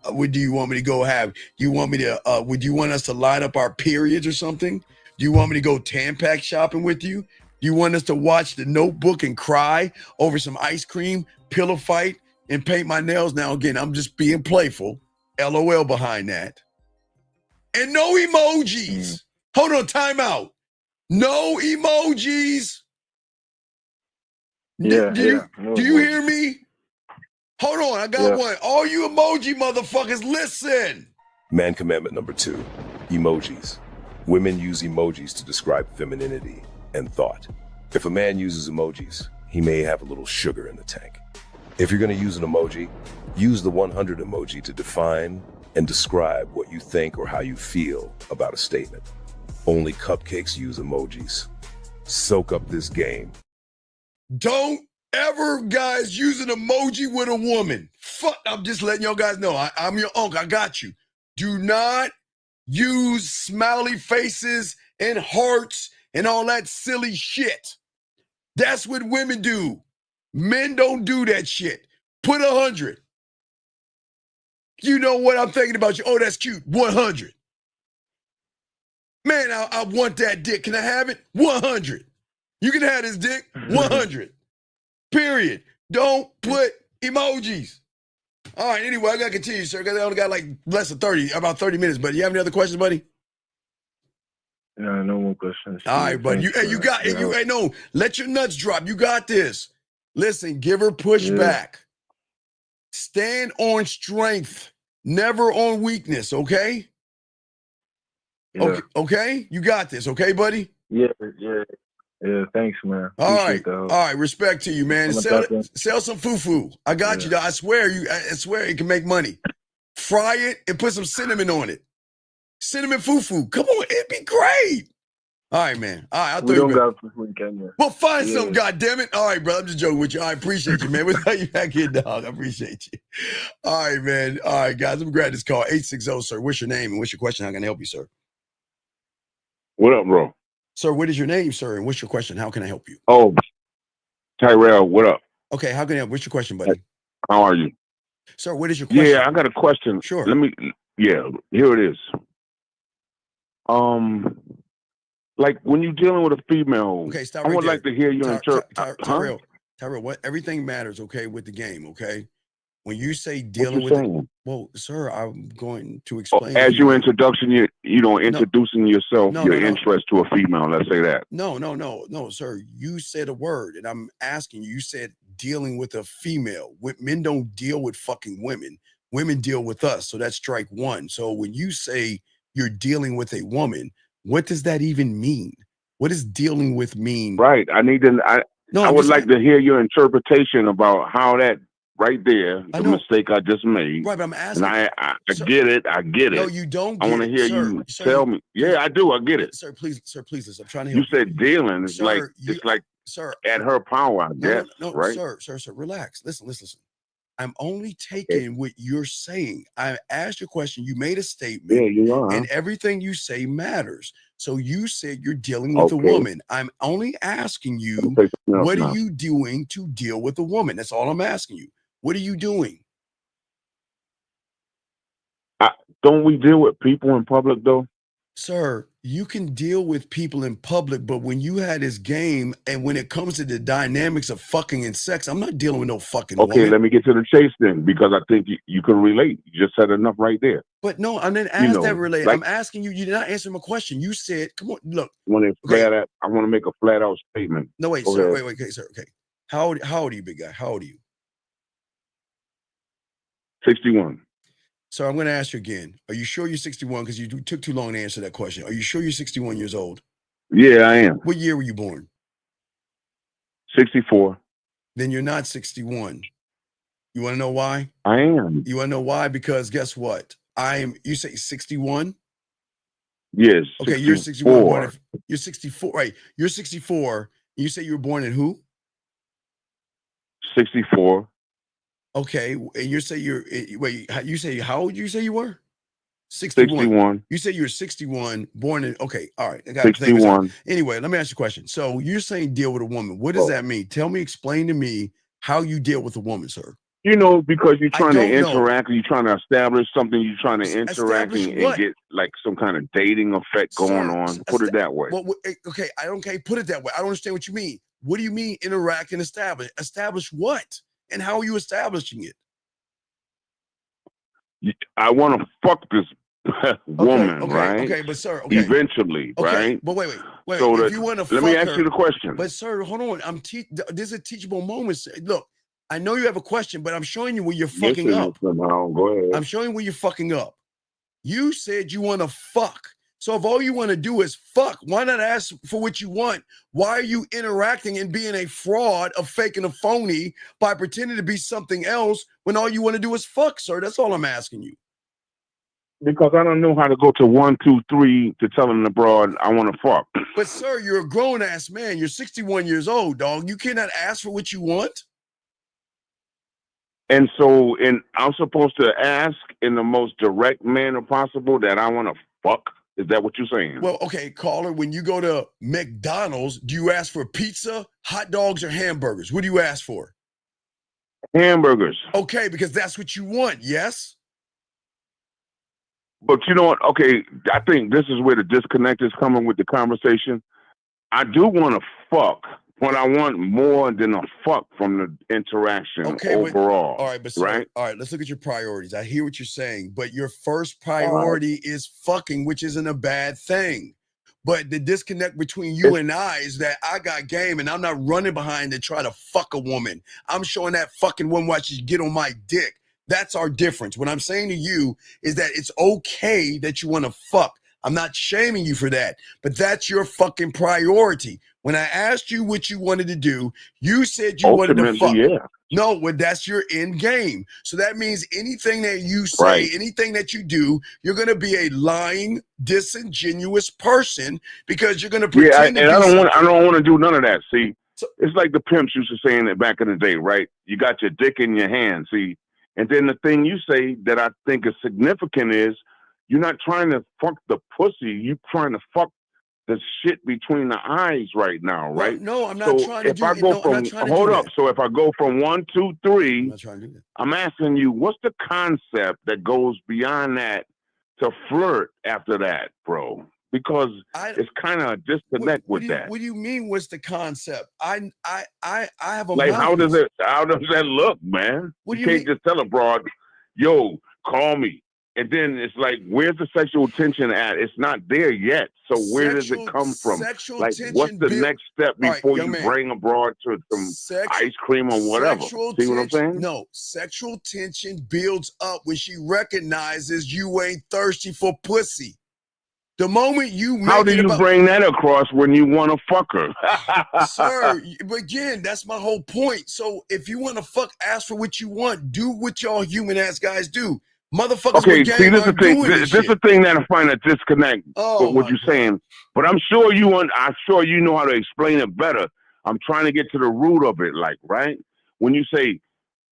Do you want me to go have, would you want us to line up our periods or something? Do you want me to go Tampax shopping with you? Do you want us to watch The Notebook and cry over some ice cream, pillow fight, and paint my nails? Now, again, I'm just being playful. LOL behind that. And no emojis. Hold on, time out. No emojis. Yeah, Do you hear me? Hold on, I got one. All you emoji motherfuckers, listen. Man commandment number 2, emojis. Women use emojis to describe femininity and thought. If a man uses emojis, he may have a little sugar in the tank. If you're going to use an emoji, use the 100 emoji to define and describe what you think or how you feel about a statement. Only cupcakes use emojis. Soak up this game. Don't ever, guys, use an emoji with a woman. Fuck, I'm just letting y'all guys know. I'm your uncle. I got you. Do not use smiley faces and hearts and all that silly shit. That's what women do. Men don't do that shit. Put 100. You know what I'm thinking about you. Oh, that's cute. 100. Man, I want that dick. Can I have it? 100. You can have this dick. 100. Period. Don't put emojis. All right, anyway, I got to continue, sir, because I only got like less than 30, about 30 minutes. But you have any other questions, buddy? Yeah, no more questions. All right, buddy. No, let your nuts drop. You got this. Listen, give her pushback. Stand on strength, never on weakness, okay? Yeah. Okay? You got this, okay, buddy? Yeah, thanks, man. All right. Appreciate that. All right, respect to you, man. Sell some fufu. I got you. I swear it can make money. Fry it and put some cinnamon on it. Cinnamon fufu. Come on, it'd be great. All right, man. All right, We don't got fufu in Kenya. Well, find some, goddammit. All right, bro. I'm just joking with you. I appreciate you, man. Without you back here, dog. I appreciate you. All right, man. All right, guys. Let me grab this call. 860, sir. What's your name and what's your question? How can I help you, sir? What up, bro? Sir, what is your name, sir? And what's your question? How can I help you? Oh, Tyrell, what up? Okay, how can I help? What's your question, buddy? How are you? Sir, what is your question? Yeah, I got a question. Sure. Here it is. Like when you're dealing with a female, Okay, stop I right would there. like to hear you interpret. Tyrell, what everything matters, okay, with the game, okay? When you say What dealing you with saying? well, sir, I'm going to explain. As to you. your introduction, introducing yourself, No, your no. interest to a female. Let's say that. No, sir. You said a word, and I'm asking you. You said dealing with a female. Men don't deal with fucking women. Women deal with us. So that's strike one. So when you say you're dealing with a woman, what does that even mean? What does dealing with mean? Right. I would like to hear your interpretation about how that right there, the mistake I just made. Right, but I'm asking. And I get it. I get it. No, you don't. I want to hear you tell me. Yeah, I do. I get it. Sir, please listen. I'm trying to You help you. said dealing is Sir, at her power, I guess. No, right? sir, relax. Listen. I'm only taking what you're saying. I asked you a question. You made a statement. Yeah, you are. And everything you say matters. So you said you're dealing with a woman. I'm only asking you, what are you doing to deal with a woman? That's all I'm asking you. What are you doing? Don't we deal with people in public though? Sir, you can deal with people in public, but when you had this game and when it comes to the dynamics of fucking and sex, I'm not dealing with no fucking Okay, woman. let me get to the chase then, because I think you can relate. You just said enough right there. But no, I didn't You ask know, that relate. like- I'm asking you. You did not answer my question. You said, "Come on, look." I want to make a flat out statement. No, wait, Go sir. ahead. Wait, okay, sir. Okay. How old are you, big guy? How old are you? 61. So I'm going to ask you again. Are you sure you're 61? Because you took too long to answer that question. Are you sure you're 61 years old? Yeah, I am. What year were you born? 64. Then you're not 61. You want to know why? I am. You want to know why? Because guess what? You say 61? Yes. Okay, you're 61. 64. You're 64, right? You're 64. You say you were born in who? 64. Okay, and you say you say how old you say you were? 61. 61. You say you're 61, born in, okay, all right. I got to think this 61. out. Anyway, let me ask you a question. So you're saying deal with a woman. What does that mean? Explain to me how you deal with a woman, sir. You know, because you're trying to don't know. interact, you're trying to establish something, you're trying to interact Establish and what? get like some kind of dating effect going on. Put it that way. Well, okay, I don't put it that way. I don't understand what you mean. What do you mean interact and establish? Establish what? And how are you establishing it? I want to fuck this woman, okay, right? okay, but sir, okay. Eventually, Okay, right? but wait. So If that, you want to let me ask you the question. But sir, hold on. This is a teachable moment. Sir. Look, I know you have a question, but I'm showing you where you're fucking up. Go ahead. I'm showing you where you're fucking up. You said you want to fuck. So if all you want to do is fuck, why not ask for what you want? Why are you interacting and being a fraud of faking a phony by pretending to be something else when all you want to do is fuck, sir? That's all I'm asking you. Because I don't know how to go to 1, 2, 3 to telling the broad I want to fuck. But sir, you're a grown ass man. You're 61 years old, dog. You cannot ask for what you want. And so, I'm supposed to ask in the most direct manner possible that I want to fuck. Is that what you're saying? Well, okay, caller, when you go to McDonald's, do you ask for pizza, hot dogs, or hamburgers? What do you ask for? Hamburgers. Okay, because that's what you want, yes? But you know what? Okay, I think this is where the disconnect is coming with the conversation. I do want to fuck, but I want more than a fuck from the interaction overall. All right, but sir, right? All right, let's look at your priorities. I hear what you're saying, but your first priority is fucking, which isn't a bad thing. But the disconnect between you and I is that I got game and I'm not running behind to try to fuck a woman. I'm showing that fucking woman why she should get on my dick. That's our difference. What I'm saying to you is that it's okay that you want to fuck. I'm not shaming you for that, but that's your fucking priority. When I asked you what you wanted to do, you said you wanted to fuck. Yeah. No, well, that's your end game. So that means anything that you say, anything that you do, you're going to be a lying, disingenuous person because you're going to pretend to be I something. don't want to do none of that. See, it's like the pimps used to saying it back in the day, right? You got your dick in your hand, see, and then the thing you say that I think is significant is you're not trying to fuck the pussy. You're trying to fuck the shit between the eyes right now, right? Well, no, I'm not trying to do that. No, I'm not trying to hold do up. that. So if I go from 1, 2, 3, I'm not trying to do that. I'm asking you, what's the concept that goes beyond that to flirt after that, bro? Because it's kind of a disconnect with that. What do you mean? What's the concept? I have a Like, how does mouthpiece. that look, man? What do You you can't just tell a broad, yo, call me. And then it's like, where's the sexual tension at? It's not there yet. So where does it come from? Sexual Like, tension what's the next step All right, before young you man. bring abroad to some ice cream or whatever? Sexual See what I'm tension- saying? No, sexual tension builds up when she recognizes you ain't thirsty for pussy. The moment you make How do it you about, bring that across when you want to fuck her? sir, but again, that's my whole point. So if you want to fuck, ask for what you want. Do what y'all human ass guys do. Motherfuckers Okay, with see, game this is the aren't thing. doing this This is the shit. thing that I find a disconnect Oh, with what my you're saying. But I'm sure you know how to explain it better. I'm trying to get to the root of it, like, right? When you say,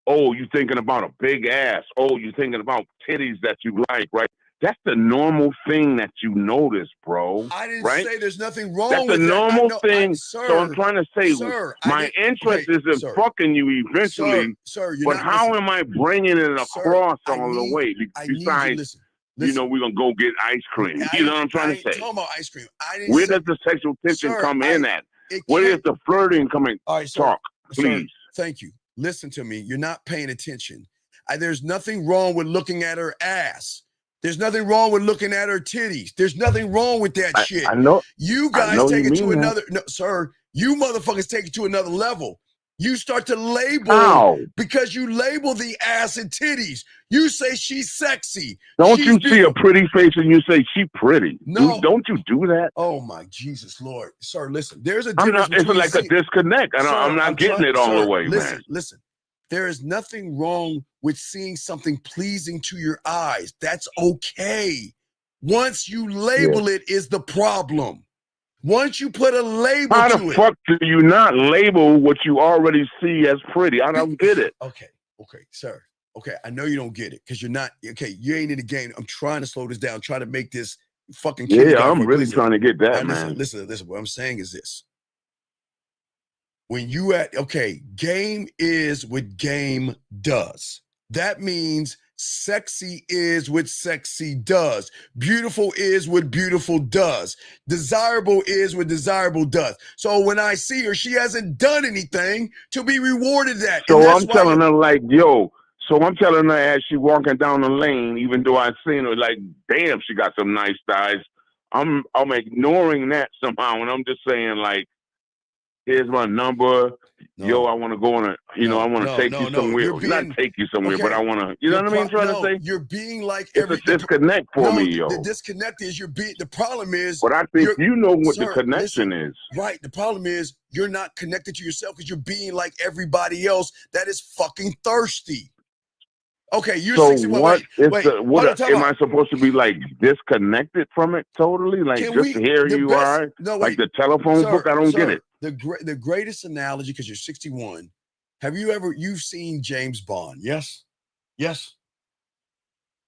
oh, you're thinking about a big ass. Oh, you're thinking about titties that you like, right? That's the normal thing that you notice, bro. I didn't right? say there's nothing wrong That's a with that. normal thing. Sir, so I'm trying to say, sir, my interest is in fucking you eventually. Sir, you're but not how listening. am I bringing it across I all the need- way? I need you to Besides, listen. you know, we're gonna go get ice cream. You know what I'm trying to say? Talking about ice cream. I didn't Where say, does the sexual tension Sir, come in at? it Where is can't- the flirting coming? All right, sir. Talk, Sir, please. thank you. Listen to me. You're not paying attention. There's nothing wrong with looking at her ass. There's nothing wrong with looking at her titties. There's nothing wrong with that shit. I know. You I guys know take you it to mean that. another. No, sir. You motherfuckers take it to another level. You start to label How? because you label the ass and titties. You say she's sexy. Don't She's you see a pretty face and you say she pretty? No. Don't you do that? Oh my Jesus Lord, sir! Listen, there's a I'm difference. not. It's between like a disconnect. Sir, I'm not getting it all the way, listen, man. Listen, there is nothing wrong with seeing something pleasing to your eyes. That's okay. Once you label it is the problem. Once you put a label How to the it. fuck do you not label what you already see as pretty? I don't get it. Okay, sir. Okay, I know you don't get it because you're not. Okay, you ain't in the game. I'm trying to slow this down. Try to make this fucking. Yeah, I'm really trying to get that, man. Listen. What I'm saying is this. When you game is what game does. That means sexy is what sexy does. Beautiful is what beautiful does. Desirable is what desirable does. So when I see her, she hasn't done anything to be rewarded that. So I'm telling her like, yo. So I'm telling her as she walking down the lane, even though I've seen her, like, damn, she got some nice thighs. I'm ignoring that somehow, and I'm just saying like, here's my number. Yo, I want to go on a, I want to take you somewhere. Not take you somewhere, but I want to, you know what I mean? Trying to say, you're being like it's a disconnect for me, yo. The disconnect is the problem is. But I think you know what the connection is. Right. The problem is you're not connected to yourself because you're being like everybody else that is fucking thirsty. Okay, you're so 61. what Wait, am I supposed to be like disconnected from it totally? Like here you are, like the telephone book. I don't get it. The greatest analogy, because you're 61. Have you've seen James Bond? Yes. Yes.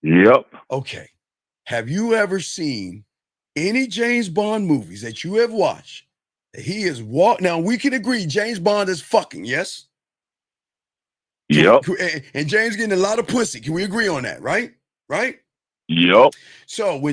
Yep. Okay. Have you ever seen any James Bond movies that you have watched that he is now we can agree James Bond is fucking, yes? Yep. And James getting a lot of pussy. Can we agree on that, right? Right? Yep. So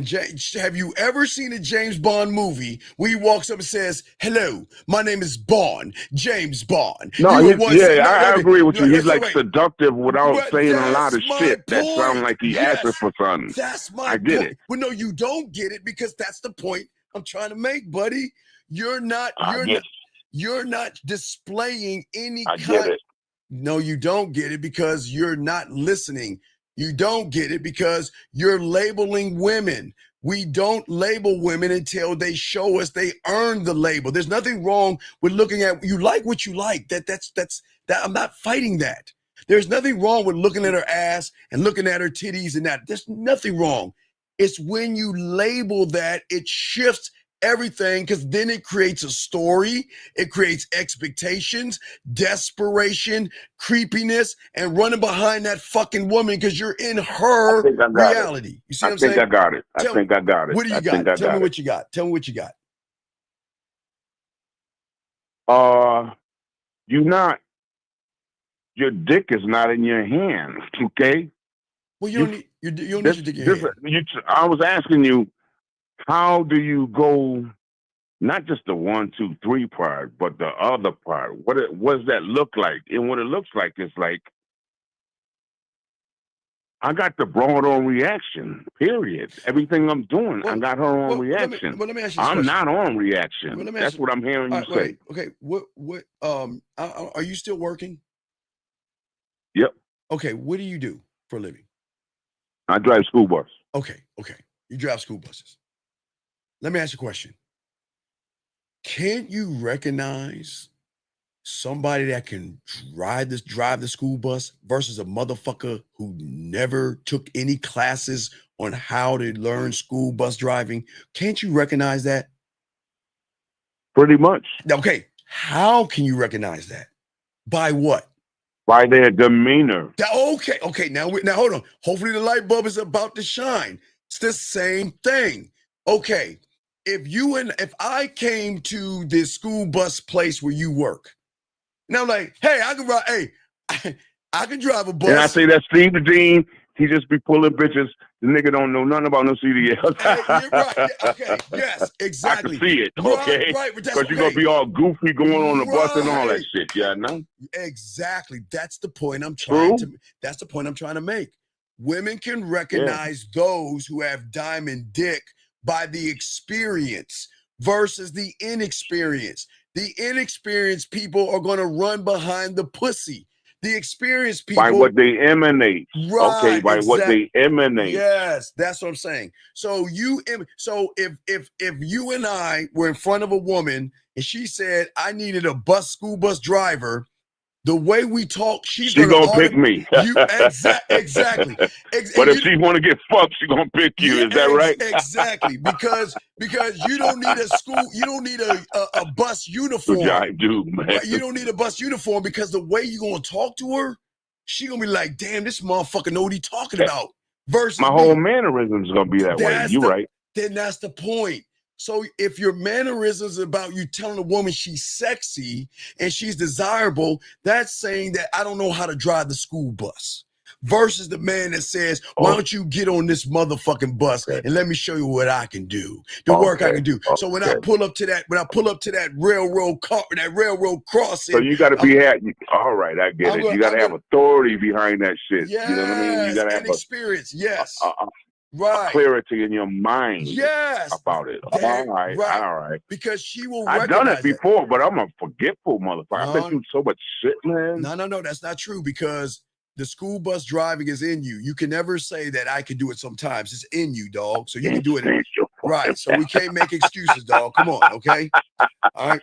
have you ever seen a James Bond movie where he walks up and says, "Hello, my name is Bond, James Bond"? No, I agree with you. He's like seductive without saying a lot of shit that sound like he asking for something. That's my I get point. it. Well, no, you don't get it because that's the point I'm trying to make, buddy. You're not displaying any I get it. No, you don't get it because you're not listening. You don't get it because you're labeling women. We don't label women until they show us they earn the label. There's nothing wrong with looking at you like what you like. That's I'm not fighting that. There's nothing wrong with looking at her ass and looking at her titties and that. There's nothing wrong. It's when you label that it shifts everything, because then it creates a story, it creates expectations, desperation, creepiness, and running behind that fucking woman because you're in her reality. You see what I'm saying? I got it. I think I got it. What do you got? Tell me what you got. Tell me what you got. Your dick is not in your hand, okay? Well, you don't need your dick in your hand. I was asking you, how do you go, not just the 1, 2, 3 part, but the other part? What does that look like? And what it looks like is like, I got the broad on reaction, period. Everything I'm doing, I got her on reaction. Let me ask you this I'm question. not on reaction. That's what I'm hearing you say. Okay, are you still working? Yep. Okay, what do you do for a living? I drive school bus. Okay. You drive school buses. Let me ask you a question. Can't you recognize somebody that can drive the school bus versus a motherfucker who never took any classes on how to learn school bus driving? Can't you recognize that? Pretty much. Okay. How can you recognize that? By what? By their demeanor. Okay. Now hold on. Hopefully the light bulb is about to shine. It's the same thing. Okay, if I came to this school bus place where you work, and I'm like, hey, I can ride, hey, I can drive a bus. And I say that Steve the Dean, he just be pulling bitches. The nigga don't know nothing about no CDLs. Hey, you're right. Yeah, okay. Yes, exactly. I can see it. Okay. Right. But that's Because you're gonna be all goofy going on the bus and all that shit. Yeah, no. Exactly. That's the point I'm trying to make. Women can recognize those who have diamond dick by the experience versus the inexperienced. The inexperienced people are going to run behind the pussy. The experienced people, by what they emanate. Right, okay, by what they emanate. Yes, that's what I'm saying. So if you and I were in front of a woman and she said I needed a school bus driver, the way we talk, she's gonna pick me. Exactly. But if she want to get fucked, she's gonna pick you. Is that right? Exactly. Because you don't need a school, you don't need a bus uniform. Yeah, I do, man. Right? You don't need a bus uniform because the way you're gonna talk to her, she gonna be like, damn, this motherfucker know what he talking about. Versus my whole mannerism is gonna be that way. You're right. Then that's the point. So if your mannerisms about you telling a woman she's sexy and she's desirable, that's saying that I don't know how to drive the school bus. Versus the man that says, why don't you get on this motherfucking bus and let me show you what I can do, the work I can do. So when I pull up to that railroad car, that railroad crossing. So you got to be all right. I get it. You got to have authority behind that shit. Yes, you know what I mean? You got to have experience. Yes. Right. Clarity in your mind. Yes. About it. All right. Because she will I've done it before, but I'm a forgetful motherfucker. I've been through so much shit, man. No, that's not true because the school bus driving is in you. You can never say that I can do it sometimes. It's in you, dog. So you can do it. Right. So we can't make excuses, dog. Come on, okay? All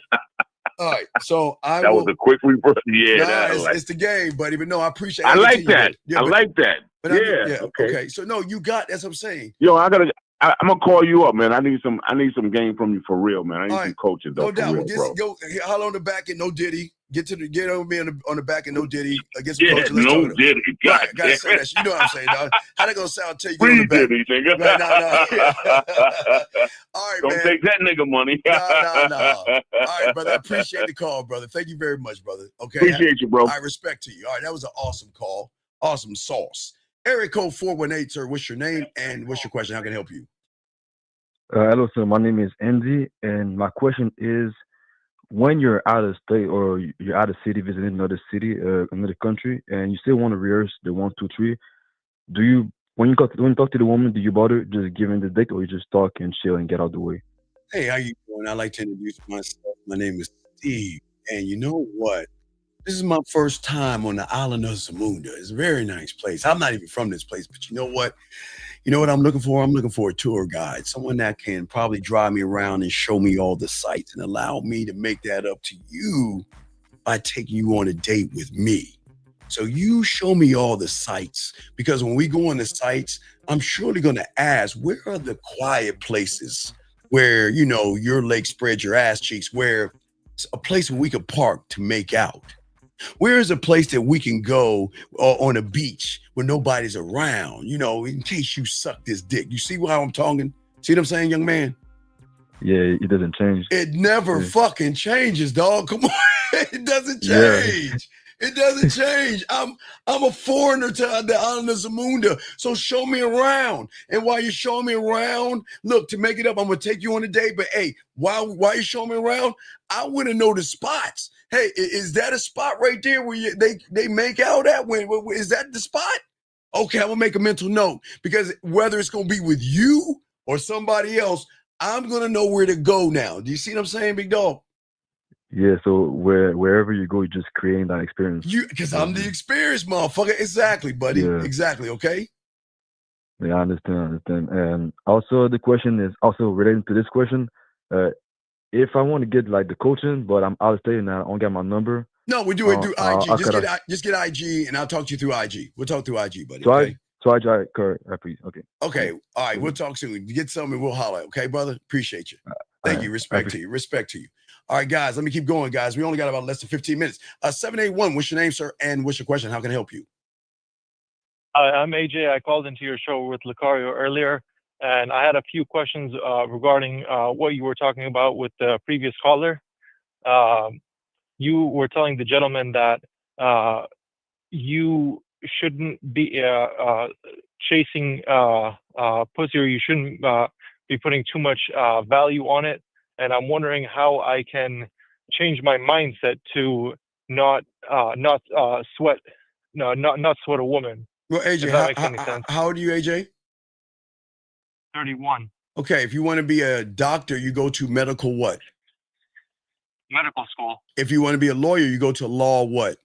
right. So that was a quick reverse. Yeah, it's the game, buddy. But no, I appreciate it. I like that. I like that. Okay. So no, that's what I'm saying. Yo, I'm gonna call you up, man. I need some game from you for real, man. I need some coaches, though. No doubt. Real, bro. Go holler on the back and no Diddy. Get over me on the back and no Diddy. Get some coaches. No Diddy. Right, gotta say that. You know what I'm saying, dog. How they gonna sound until you get on the back? Diddy, nigga. Right, no. All right, don't man. take that nigga money. No. All right, brother. I appreciate the call, brother. Thank you very much, brother. Okay. Appreciate you, bro. I respect to you. All right, that was an awesome call. Awesome sauce. Area code 418, sir. What's your name and what's your question? How can I help you? Hello, sir. My name is Andy, and my question is, when you're out of state or you're out of city visiting another city, another country, and you still want to rehearse the 1, 2, 3, do you when you talk to the woman, do you bother just giving the date, or you just talk and chill and get out of the way? Hey, how you doing? I'd like to introduce myself. My name is Steve, and you know what? This is my first time on the island of Zamunda. It's a very nice place. I'm not even from this place, but you know what? You know what I'm looking for? I'm looking for a tour guide, someone that can probably drive me around and show me all the sights and allow me to make that up to you by taking you on a date with me. So you show me all the sights, because when we go on the sights, I'm surely going to ask, where are the quiet places where, you know, your legs spread your ass cheeks, where it's a place where we could park to make out? Where is a place that we can go on a beach where nobody's around, you know, in case you suck this dick? You see how I'm talking? See what I'm saying, young man? Yeah, it doesn't change. It never fucking changes, dog. Come on. It doesn't change. Yeah. It doesn't change. I'm a foreigner to the island of Zamunda. So show me around. And while you're showing me around, look, to make it up, I'm gonna take you on a date. But hey, while you show me around, I want to know the spots. Hey, is that a spot right there where they make out at? Is that the spot? Okay, I'm gonna make a mental note, because whether it's gonna be with you or somebody else, I'm gonna know where to go now. Do you see what I'm saying, big dog? Yeah, so wherever you go, you're just creating that experience. Because I'm the experienced motherfucker. Exactly, buddy. Yeah. Exactly, okay? Yeah, I understand. And also the question is also relating to this question. If I want to get like the coaching, but I'm out of state and I don't get my number. No, we do it through IG. Just get IG and I'll talk to you through IG. We'll talk through IG, buddy. Okay? Okay. Okay. All right. We'll talk soon. Get something, we'll holler. Okay, brother? Appreciate you. Thank you. Respect to you. All right, guys, let me keep going, guys. We only got about less than 15 minutes. 781, what's your name, sir? And what's your question? How can I help you? I'm AJ. I called into your show with Lucario earlier, and I had a few questions regarding what you were talking about with the previous caller. You were telling the gentleman that you shouldn't be chasing pussy, or you shouldn't be putting too much value on it. And I'm wondering how I can change my mindset to not sweat a woman. Well, If AJ, that makes any sense. how old are you, AJ? 31. Okay, if you want to be a doctor, you go to medical what? Medical school. If you want to be a lawyer, you go to law what?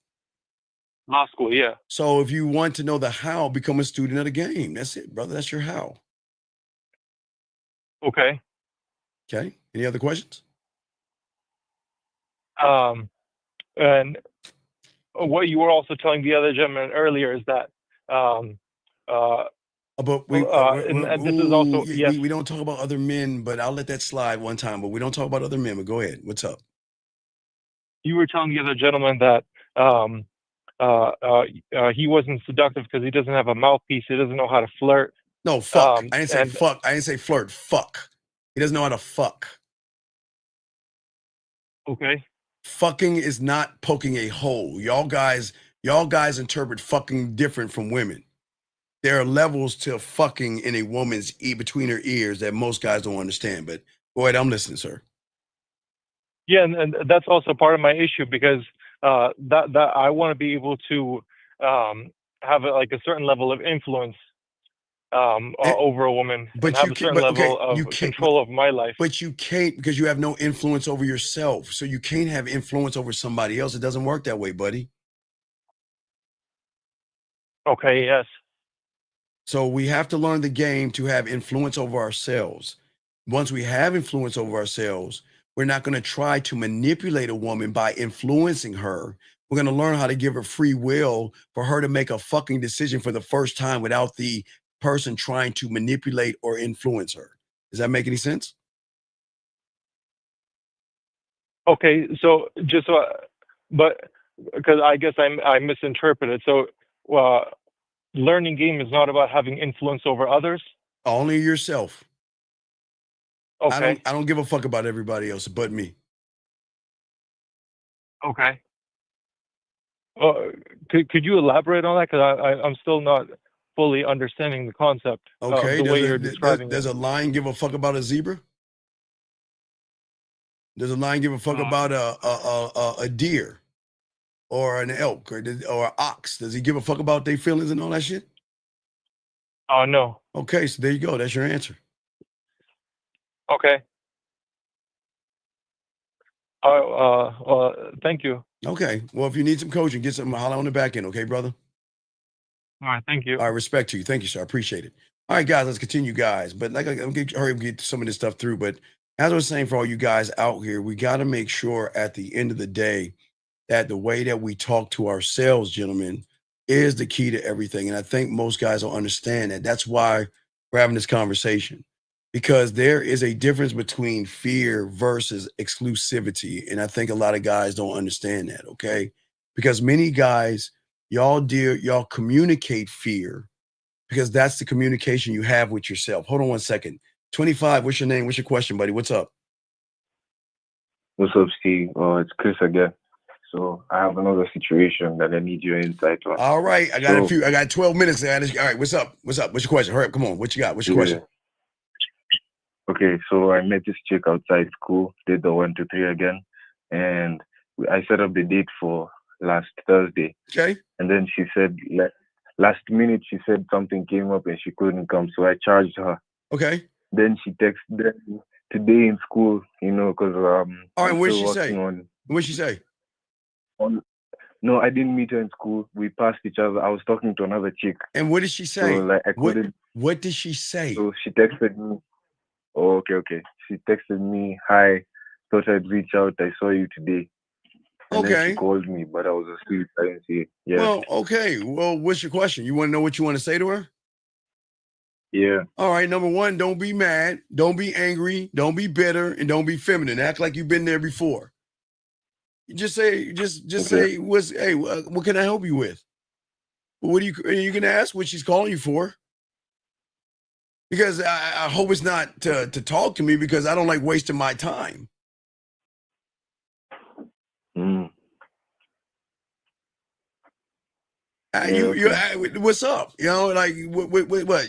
Law school, yeah. So if you want to know the how, become a student of the game. That's it, brother. That's your how. Okay. Okay. Any other questions? And what you were also telling the other gentleman earlier is that But and this is also yes. we don't talk about other men, but I'll let that slide one time. But we don't talk about other men. But go ahead. What's up? You were telling the other gentleman that he wasn't seductive because he doesn't have a mouthpiece. He doesn't know how to flirt. No, fuck. I didn't say fuck. I didn't say flirt. Fuck. He doesn't know how to fuck. Okay. Fucking is not poking a hole. Y'all guys interpret fucking different from women. There are levels to fucking in a woman's between her ears that most guys don't understand. But go ahead, I'm listening, sir. Yeah, and that's also part of my issue because that I want to be able to have like a certain level of influence over a woman and have a certain level of control of my life. But you can't because you have no influence over yourself. So you can't have influence over somebody else. It doesn't work that way, buddy. Okay, yes. So we have to learn the game to have influence over ourselves. Once we have influence over ourselves, we're not going to try to manipulate a woman by influencing her. We're going to learn how to give her free will for her to make a fucking decision for the first time without the person trying to manipulate or influence her. Does that make any sense? Okay, so just but because I guess I misinterpreted. So learning game is not about having influence over others. Only yourself. Okay. I don't give a fuck about everybody else but me. Okay. Could you elaborate on that? Because I'm still not fully understanding the concept Okay. of the way you're describing does it. a lion give a fuck about a zebra? Does a lion give a fuck about a deer or an elk or an ox? Does he give a fuck about their feelings and all that shit? Oh, no. Okay, so there you go. That's your answer. Okay. Thank you. Okay. Well, if you need some coaching, get some holler on the back end. Okay, brother? All right. Thank you. All right. Respect to you. Thank you, sir. I appreciate it. All right, guys, let's continue, guys. But like, I'm going to hurry up and get some of this stuff through. But as I was saying, for all you guys out here, we got to make sure at the end of the day that the way that we talk to ourselves, gentlemen, is the key to everything. And I think most guys don't understand that. That's why we're having this conversation. Because there is a difference between fear versus exclusivity. And I think a lot of guys don't understand that, okay? Because many guys, y'all communicate fear because that's the communication you have with yourself. Hold on one second. 25, what's your name? What's your question, buddy? What's up? What's up, Steve? It's Chris again. So I have another situation that I need your insight on. All right, I got 12 minutes there. All right, what's up? What's your question? Hurry up, come on. What you got? What's your question? Okay, so I met this chick outside school, did the 1 to 3 again, and I set up the date for last Thursday. Okay. And then she said, last minute, she said something came up and she couldn't come, so I charged her. Okay. Then she texted today in school, because all right, I'm what did still she say? working on. What did she say? No, I didn't meet her in school. We passed each other. I was talking to another chick. And what did she say? So, I couldn't. What did she say? So she texted me. Oh, okay. She texted me, "Hi, thought I'd reach out. I saw you today." And then she called me, but I was asleep. I didn't see it. Yeah. Well, okay. Well, what's your question? You want to know what you want to say to her? Yeah. All right. Number one, don't be mad. Don't be angry. Don't be bitter. And don't be feminine. Act like you've been there before. You just say, say, what can I help you with? What are you going to ask what she's calling you for? Because I hope it's not to talk to me because I don't like wasting my time. What's up? You know, like what?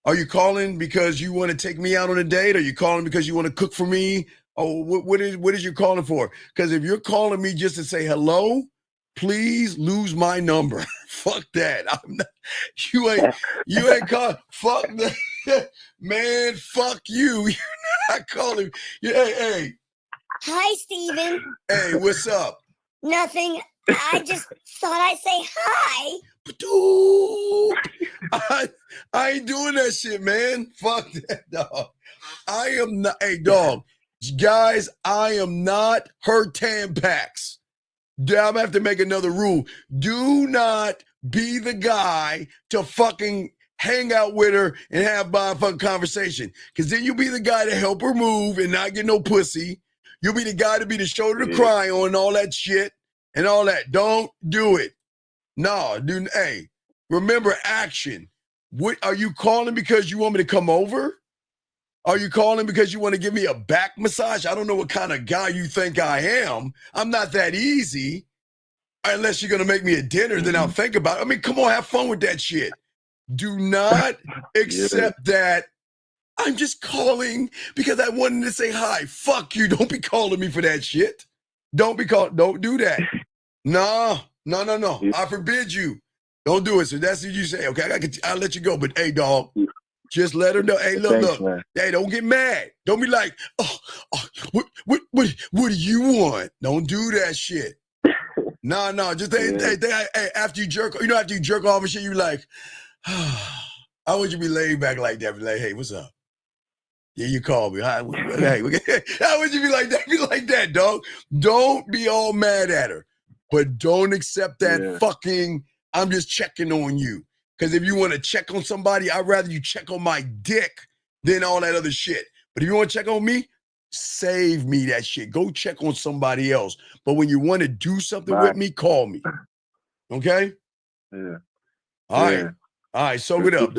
Are you calling because you want to take me out on a date? Are you calling because you want to cook for me? Oh, what is you calling for? Because if you're calling me just to say hello, please lose my number. Fuck that. I'm not, you ain't call. Fuck that. Man, fuck you. You're not calling. Hey. Hi, Steven. Hey, what's up? Nothing. I just thought I'd say hi. I ain't doing that shit, man. Fuck that, dog. I am not. Hey, dog. Guys, I am not her Tampax. I'm gonna have to make another rule. Do not be the guy to fucking hang out with her and have a fucking conversation. Because then you'll be the guy to help her move and not get no pussy. You'll be the guy to be the shoulder to cry on and all that shit and all that. Don't do it. No, dude. Hey, remember action. What are you calling because you want me to come over? Are you calling because you want to give me a back massage? I don't know what kind of guy you think I am. I'm not that easy. Unless you're going to make me a dinner, then I'll think about it. I mean, come on, have fun with that shit. Do not accept that. I'm just calling because I wanted to say hi. Fuck you. Don't be calling me for that shit. Don't do that. No. I forbid you. Don't do it. So that's what you say. Okay, I'll let you go. But hey, dog, just let her know. Hey, look. Man. Hey, don't get mad. Don't be like, what do you want? Don't do that shit. No. Just hey, after you jerk, after you jerk off and shit, you like, I want you to be laid back like that. Be like, hey, what's up? Yeah, you call me. Hey, how would you be like that? Be like that, dog. Don't be all mad at her. But don't accept that fucking, I'm just checking on you. Because if you want to check on somebody, I'd rather you check on my dick than all that other shit. But if you want to check on me, save me that shit. Go check on somebody else. But when you want to do something with me, call me. Okay? Yeah. All right, soak it up.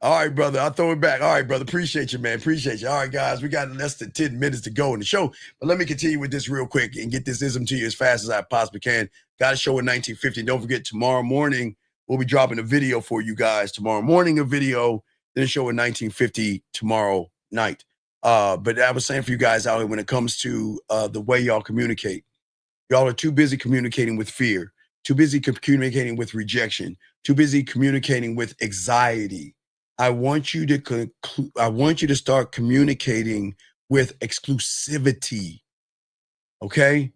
All right, brother. I'll throw it back. All right, brother. Appreciate you, man. Appreciate you. All right, guys. We got less than 10 minutes to go in the show. But let me continue with this real quick and get this ism to you as fast as I possibly can. Got a show in 1950. Don't forget, tomorrow morning, we'll be dropping a video for you guys. Tomorrow morning, a video. Then a show in 1950 tomorrow night. But I was saying for you guys out here, when it comes to the way y'all communicate, y'all are too busy communicating with fear, too busy communicating with rejection, too busy communicating with anxiety. I want you to start communicating with exclusivity. Okay?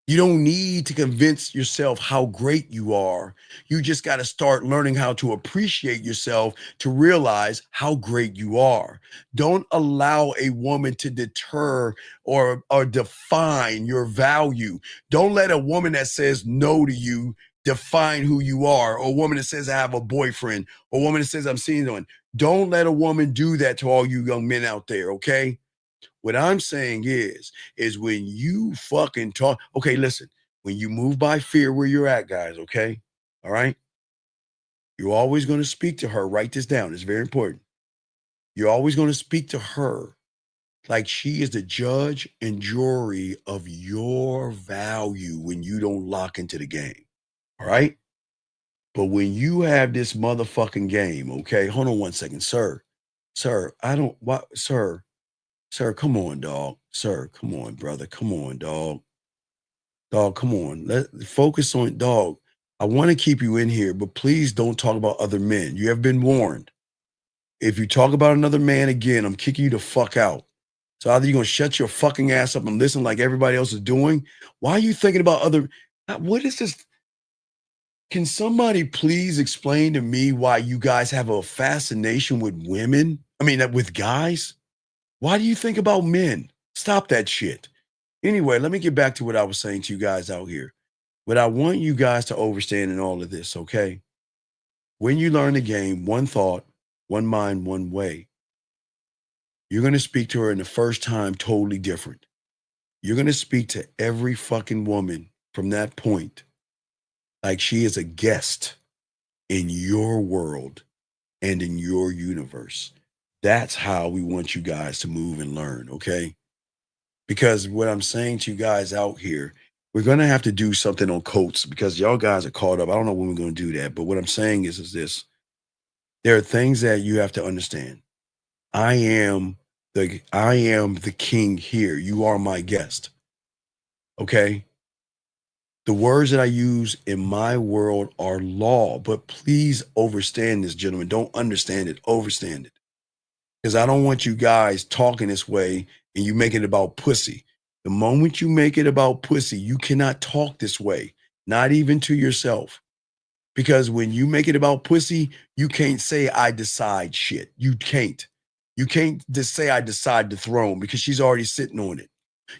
You don't need to convince yourself how great you are. You just got to start learning how to appreciate yourself to realize how great you are. Don't allow a woman to deter or define your value. Don't let a woman that says no to you define who you are, or a woman that says I have a boyfriend, or a woman that says I'm seeing one. Don't let a woman do that to all you young men out there, okay? What I'm saying is when you fucking talk, okay, listen, when you move by fear where you're at, guys, okay? All right? You're always going to speak to her. Write this down. It's very important. You're always going to speak to her like she is the judge and jury of your value when you don't lock into the game. All right? But when you have this motherfucking game, okay? Hold on one second, sir. Sir, Sir, come on, dog. Sir, come on, brother. Come on, dog. Dog, come on. Focus on dog. I want to keep you in here, but please don't talk about other men. You have been warned. If you talk about another man again, I'm kicking you the fuck out. So either you're going to shut your fucking ass up and listen like everybody else is doing. Why are you thinking about other? What is this? Can somebody please explain to me why you guys have a fascination with women? I mean, with guys? Why do you think about men? Stop that shit. Anyway, let me get back to what I was saying to you guys out here. What I want you guys to understand in all of this, okay? When you learn the game, one thought, one mind, one way, you're going to speak to her in the first time totally different. You're going to speak to every fucking woman from that point like she is a guest in your world and in your universe. That's how we want you guys to move and learn, okay? Because what I'm saying to you guys out here, we're going to have to do something on coats because y'all guys are caught up. I don't know when we're going to do that, but what I'm saying is this. There are things that you have to understand. I am the king here. You are my guest. Okay? The words that I use in my world are law, but please overstand this, gentlemen. Don't understand it, overstand it. Because I don't want you guys talking this way and you make it about pussy. The moment you make it about pussy, you cannot talk this way, not even to yourself. Because when you make it about pussy, you can't say I decide shit. You can't. You can't just say I decide the throne because she's already sitting on it.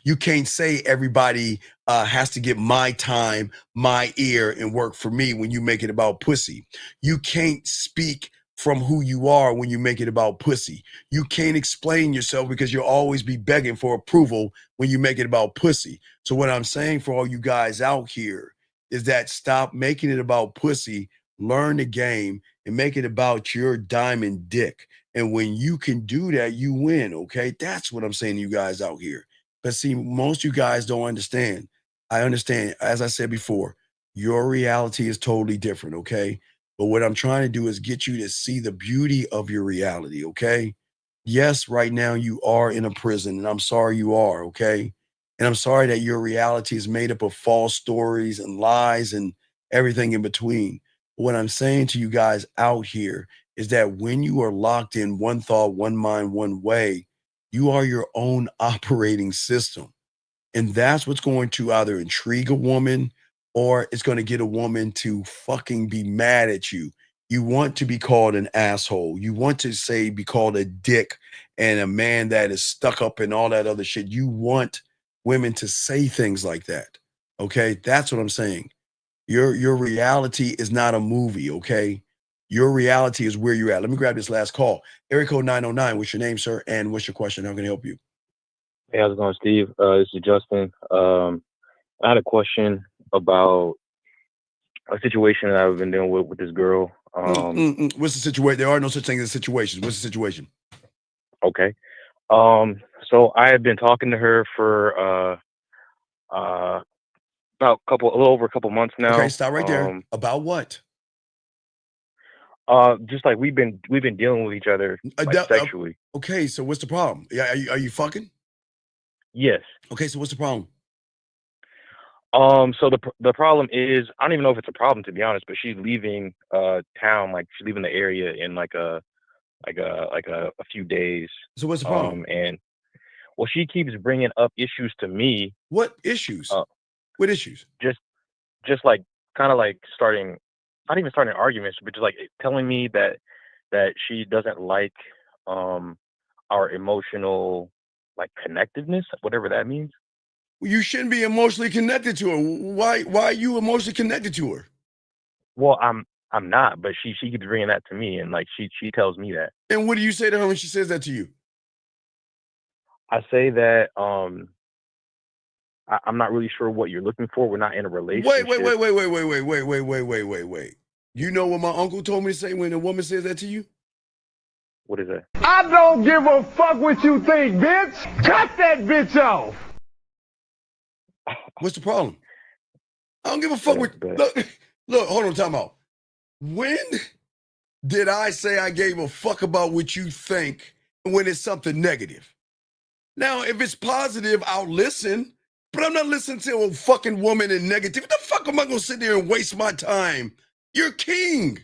You can't say everybody has to get my time, my ear, and work for me when you make it about pussy. You can't speak from who you are when you make it about pussy. You can't explain yourself because you'll always be begging for approval when you make it about pussy. So what I'm saying for all you guys out here is that stop making it about pussy, learn the game, and make it about your diamond dick. And when you can do that, you win, okay? That's what I'm saying to you guys out here. But see, most you guys don't understand. I understand, as I said before, your reality is totally different, okay? But what I'm trying to do is get you to see the beauty of your reality, okay? Yes, right now you are in a prison, and I'm sorry you are, okay? And I'm sorry that your reality is made up of false stories and lies and everything in between. What I'm saying to you guys out here is that when you are locked in one thought, one mind, one way, you are your own operating system. And that's what's going to either intrigue a woman or it's going to get a woman to fucking be mad at you. You want to be called an asshole. You want to be called a dick and a man that is stuck up and all that other shit. You want women to say things like that. Okay? That's what I'm saying. Your reality is not a movie, okay? Your reality is where you're at. Let me grab this last call. Area code 909. What's your name, sir? And what's your question? How can I help you? Hey, how's it going, Steve? This is Justin. I had a question about a situation that I've been dealing with this girl. What's the situation? There are no such thing as situations. What's the situation? Okay. So I had been talking to her for about a little over a couple months now. Okay, stop right there. About what? Just like we've been dealing with each other like sexually. Okay, so what's the problem? Yeah, are you fucking? Yes. Okay, so what's the problem? So the problem is, I don't even know if it's a problem, to be honest, but she's leaving town, like she's leaving the area in like a few days. So what's the problem? And well, she keeps bringing up issues to me. What issues? What issues? Just like kind of like starting, not even starting arguments, but just like telling me that she doesn't like our emotional like connectedness, whatever that means. You shouldn't be emotionally connected to her. Why are you emotionally connected to her? Well, I'm not, but she keeps bringing that to me, and like she tells me that. And what do you say to her when she says that to you? I say that I'm not really sure what you're looking for. We're not in a relationship. Wait. You know what my uncle told me to say when a woman says that to you? What is that? I don't give a fuck what you think, bitch. Cut that bitch off. What's the problem? I don't give a fuck what. Look, hold on, time out. When did I say I gave a fuck about what you think when it's something negative? Now, if it's positive, I'll listen, but I'm not listening to a fucking woman in negative. What the fuck am I gonna sit there and waste my time? You're king.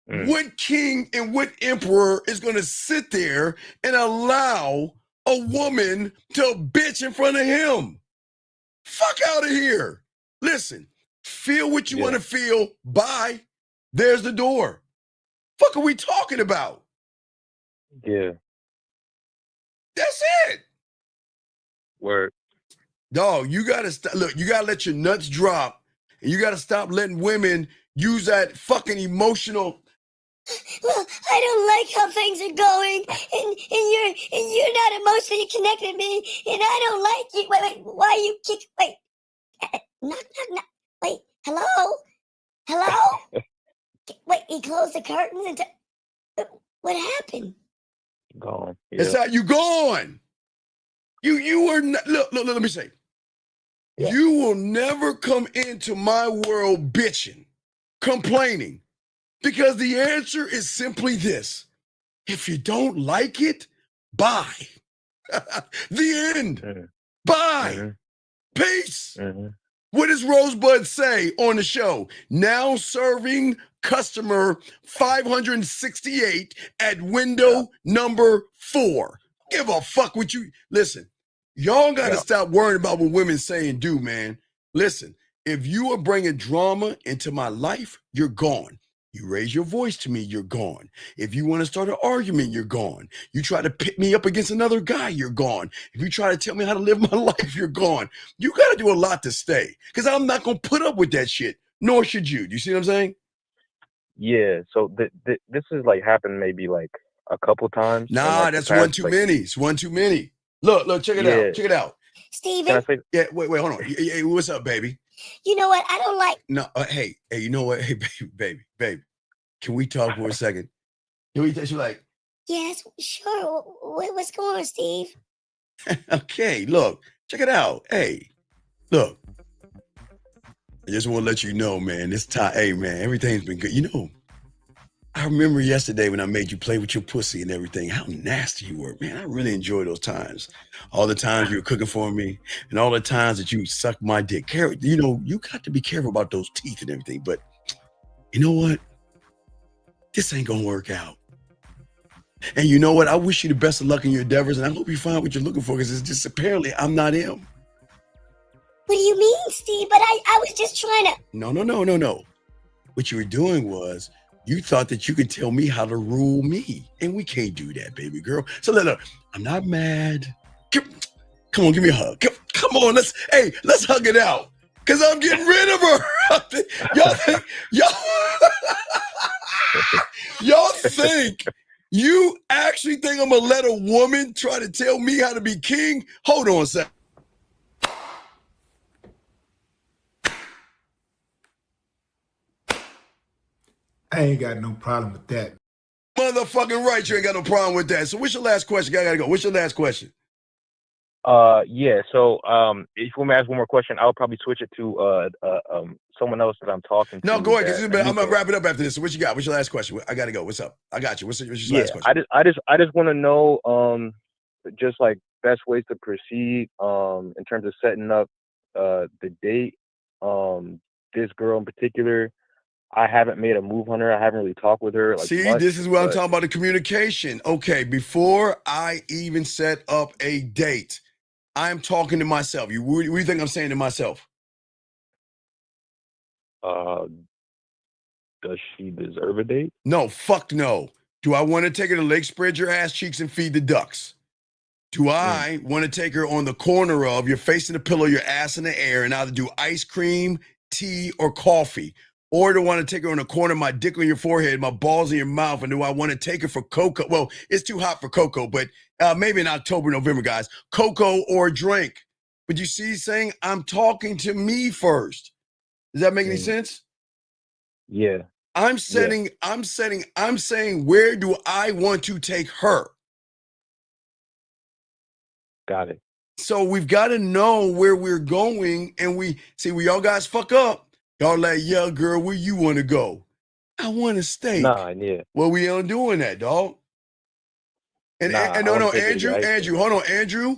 What king and what emperor is gonna sit there and allow a woman to bitch in front of him? Fuck out of here. Listen, feel what you want to feel. Bye. There's the door. Fuck are we talking about? Yeah. That's it. Word. Dog, you gotta look, you gotta let your nuts drop, and you gotta stop letting women use that fucking emotional. Well, I don't like how things are going, and you're not emotionally connected to me, and I don't like you. Wait, why you kick? Wait, knock. Wait, hello. Wait, he closed the curtains and what happened? Gone. It's Yeah. how you gone. You were not, look, let me say. Yeah. You will never come into my world bitching, complaining, because the answer is simply this. If you don't like it, bye. The end. Bye. Peace. What does Rosebud say on the show? Now serving customer 568 at window number 4. Give a fuck what you... Listen, y'all got to stop worrying about what women say and do, man. Listen, if you are bringing drama into my life, you're gone. You raise your voice to me, you're gone. If you want to start an argument, you're gone. You try to pit me up against another guy, you're gone. If you try to tell me how to live my life, you're gone. You got to do a lot to stay because I'm not going to put up with that shit, nor should you. Do you see what I'm saying? Yeah. So this has like happened maybe like a couple times. in, Nah, like, the that's one past, too like, many. It's one too many. Look, check it Yeah. out. Check it out. Steven, Can I say? Yeah, wait, hold on. Hey, what's up, baby? you know what? I don't like. No, hey, you know what? Hey, baby. Can we talk for a second? Can we? She's like, Yes, sure. What's going on, Steve? okay, look, check it out. Hey, look. I just want to let you know, man, this time, hey, man, everything's been good. You know, I remember yesterday when I made you play with your pussy and everything, how nasty you were, man. I really enjoyed those times. All the times you were cooking for me and all the times that you sucked my dick. You know, you got to be careful about those teeth and everything, but you know what? This ain't gonna work out. And you know what? I wish you the best of luck in your endeavors, and I hope you find what you're looking for, because it's just apparently I'm not him. What do you mean, Steve? But I was just trying to. No. What you were doing was you thought that you could tell me how to rule me, and we can't do that, baby girl. So look, I'm not mad. Come on, give me a hug. Come on, let's hug it out, because I'm getting rid of her. Y'all think you actually think I'm gonna let a woman try to tell me how to be king? Hold on a second. I ain't got no problem with that. Motherfucking right, you ain't got no problem with that. So what's your last question? I gotta go. What's your last question? Yeah. So, if you want me to ask one more question, I'll probably switch it to someone else that I'm talking to. No, go ahead, that- because I'm gonna wrap it up after this. So what you got? What's your last question? I gotta go. What's up? I got you. What's your Yeah, last question? I just want to know, just like best ways to proceed, in terms of setting up, the date. This girl in particular, I haven't made a move on her. I haven't really talked with her. Like, See, much, this is what I'm but- talking about, the communication. Okay, before I even set up a date, I'm talking to myself. What do you think I'm saying to myself? Does she deserve a date? No, fuck no. Do I want to take her to Lake Spread Your Ass Cheeks and Feed the Ducks? Do I want to take her on the corner of your face in the pillow, your ass in the air, and either do ice cream, tea, or coffee? Or do I want to take her on the corner, my dick on your forehead, my balls in your mouth, and do I want to take her for cocoa? Well, it's too hot for cocoa, but maybe in October, November, guys. Cocoa or drink. But you see, saying I'm talking to me first. Does that make any sense? Yeah. I'm saying, where do I want to take her? Got it. So we've got to know where we're going, and we y'all guys fuck up. Y'all like, yeah, girl, where you want to go? I want to stay. Nah, yeah. Well, we ain't doing that, dog. And, Nah, and I wanna no, take her to get ice Andrew, hold on, Andrew.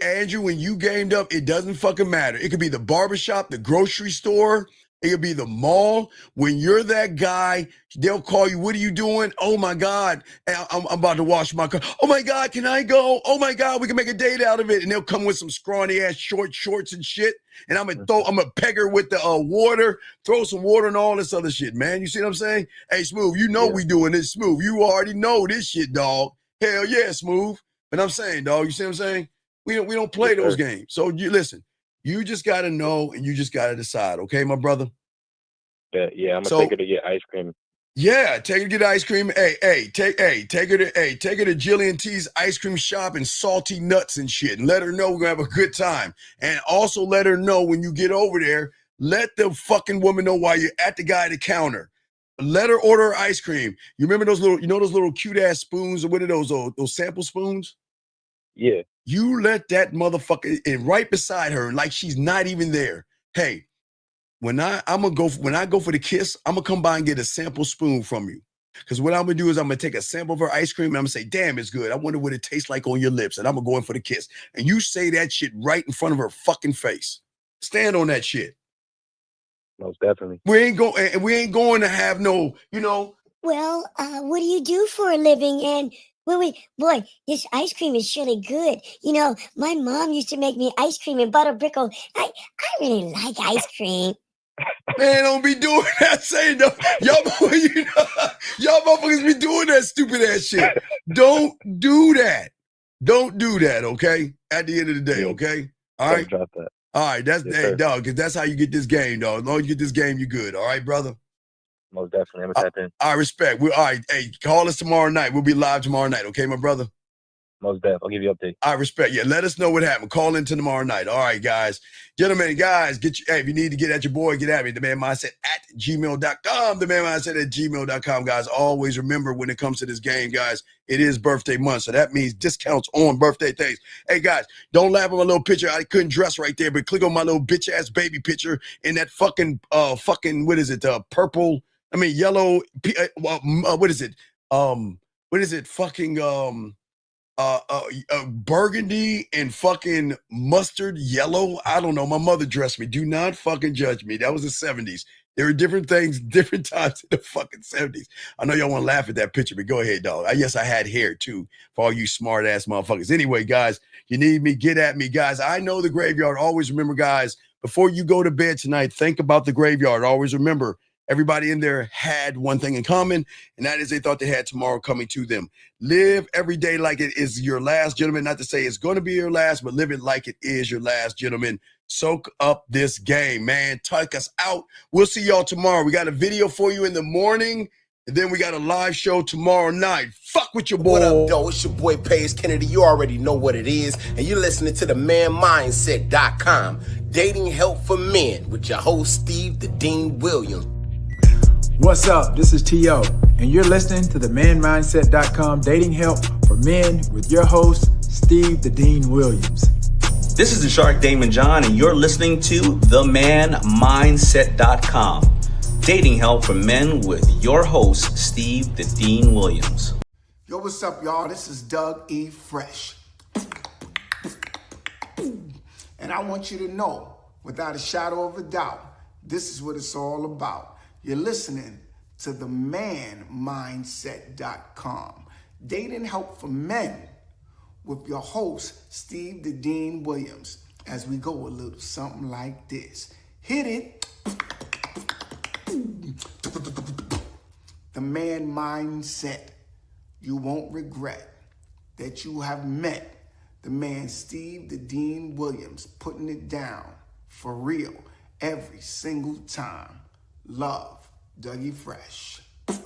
Andrew, when you gamed up, it doesn't fucking matter. It could be the barbershop, the grocery store. It could be the mall. When you're that guy, they'll call you. What are you doing? Oh my God, I'm about to wash my car. Oh my God, can I go? Oh my God, we can make a date out of it. And they'll come with some scrawny ass short shorts and shit. And I'm gonna peg her with the water, throw some water and all this other shit, man. You see what I'm saying? Hey, Smooth, you know we doing this, Smooth. You already know this shit, dog. Hell yeah, Smooth. But I'm saying, dog, you see what I'm saying? We don't play those games. So you listen. You just got to know, and you just got to decide, okay, my brother? Yeah, I'm gonna take her to get ice cream. Yeah, take her to get ice cream. Take her to Jillian T's ice cream shop and salty nuts and shit, and let her know we're gonna have a good time. And also let her know when you get over there, let the fucking woman know while you're at the guy at the counter. let her order ice cream. You remember those little cute ass spoons, or what are those sample spoons? Yeah. You let that motherfucker in right beside her, like she's not even there. Hey, when I go for the kiss, I'm gonna come by and get a sample spoon from you. Because what I'm gonna do is I'm gonna take a sample of her ice cream and I'm gonna say, damn, it's good. I wonder what it tastes like on your lips. And I'm gonna go in for the kiss. And you say that shit right in front of her fucking face. Stand on that shit. Most definitely. We ain't going to have no, Well, what do you do for a living? And boy, this ice cream is surely good. My mom used to make me ice cream and butter brickle. I really like ice cream. Man, don't be doing that. Say no. Y'all motherfuckers be doing that stupid ass shit. Don't do that. Don't do that, okay? At the end of the day, okay? All right? Drop that. All right, that's dog, because that's how you get this game, dog. As long as you get this game, you're good. All right, brother? Most definitely. I'm gonna tap in. I respect. All right, hey, call us tomorrow night. We'll be live tomorrow night, okay, my brother? Most definitely. I'll give you an update. I respect. Yeah, let us know what happened. Call in tomorrow night. All right, guys. Gentlemen, guys, if you need to get at your boy, get at me. TheManMindset@gmail.com. TheManMindset@gmail.com, guys. Always remember when it comes to this game, guys, it is birthday month. So that means discounts on birthday things. Hey, guys, don't laugh at my little picture. I couldn't dress right there, but click on my little bitch-ass baby picture in that what is it? Yellow. What is it? What is it? Burgundy and fucking mustard yellow. I don't know. My mother dressed me. Do not fucking judge me. That was the 70s. There were different things, different times in the fucking 70s. I know y'all want to laugh at that picture, but go ahead, dog. Yes, I had hair too, for all you smart ass motherfuckers. Anyway, guys, you need me, get at me, guys. I know the graveyard. Always remember, guys, before you go to bed tonight, think about the graveyard. Always remember, everybody in there had one thing in common, and that is they thought they had tomorrow coming to them. Live every day like it is your last, gentlemen. Not to say it's going to be your last, but live it like it is your last, gentlemen. Soak up this game, man. Take us out. We'll see y'all tomorrow. We got a video for you in the morning, and then we got a live show tomorrow night. Fuck with your boy. What up, though? It's your boy, Paige Kennedy. You already know what it is, and you're listening to TheManMindset.com. Dating help for men with your host, Steve the Dean Williams. What's up? This is T.O., and you're listening to TheManMindset.com dating help for men with your host, Steve the Dean Williams. This is the Shark Damon John, and you're listening to TheManMindset.com dating help for men with your host, Steve the Dean Williams. Yo, what's up, y'all? This is Doug E. Fresh. And I want you to know, without a shadow of a doubt, this is what it's all about. You're listening to TheManMindset.com. Dating help for men with your host, Steve the Dean Williams, as we go a little something like this. Hit it. The man mindset. You won't regret that you have met the man, Steve the Dean Williams, putting it down for real every single time. Love, Dougie Fresh.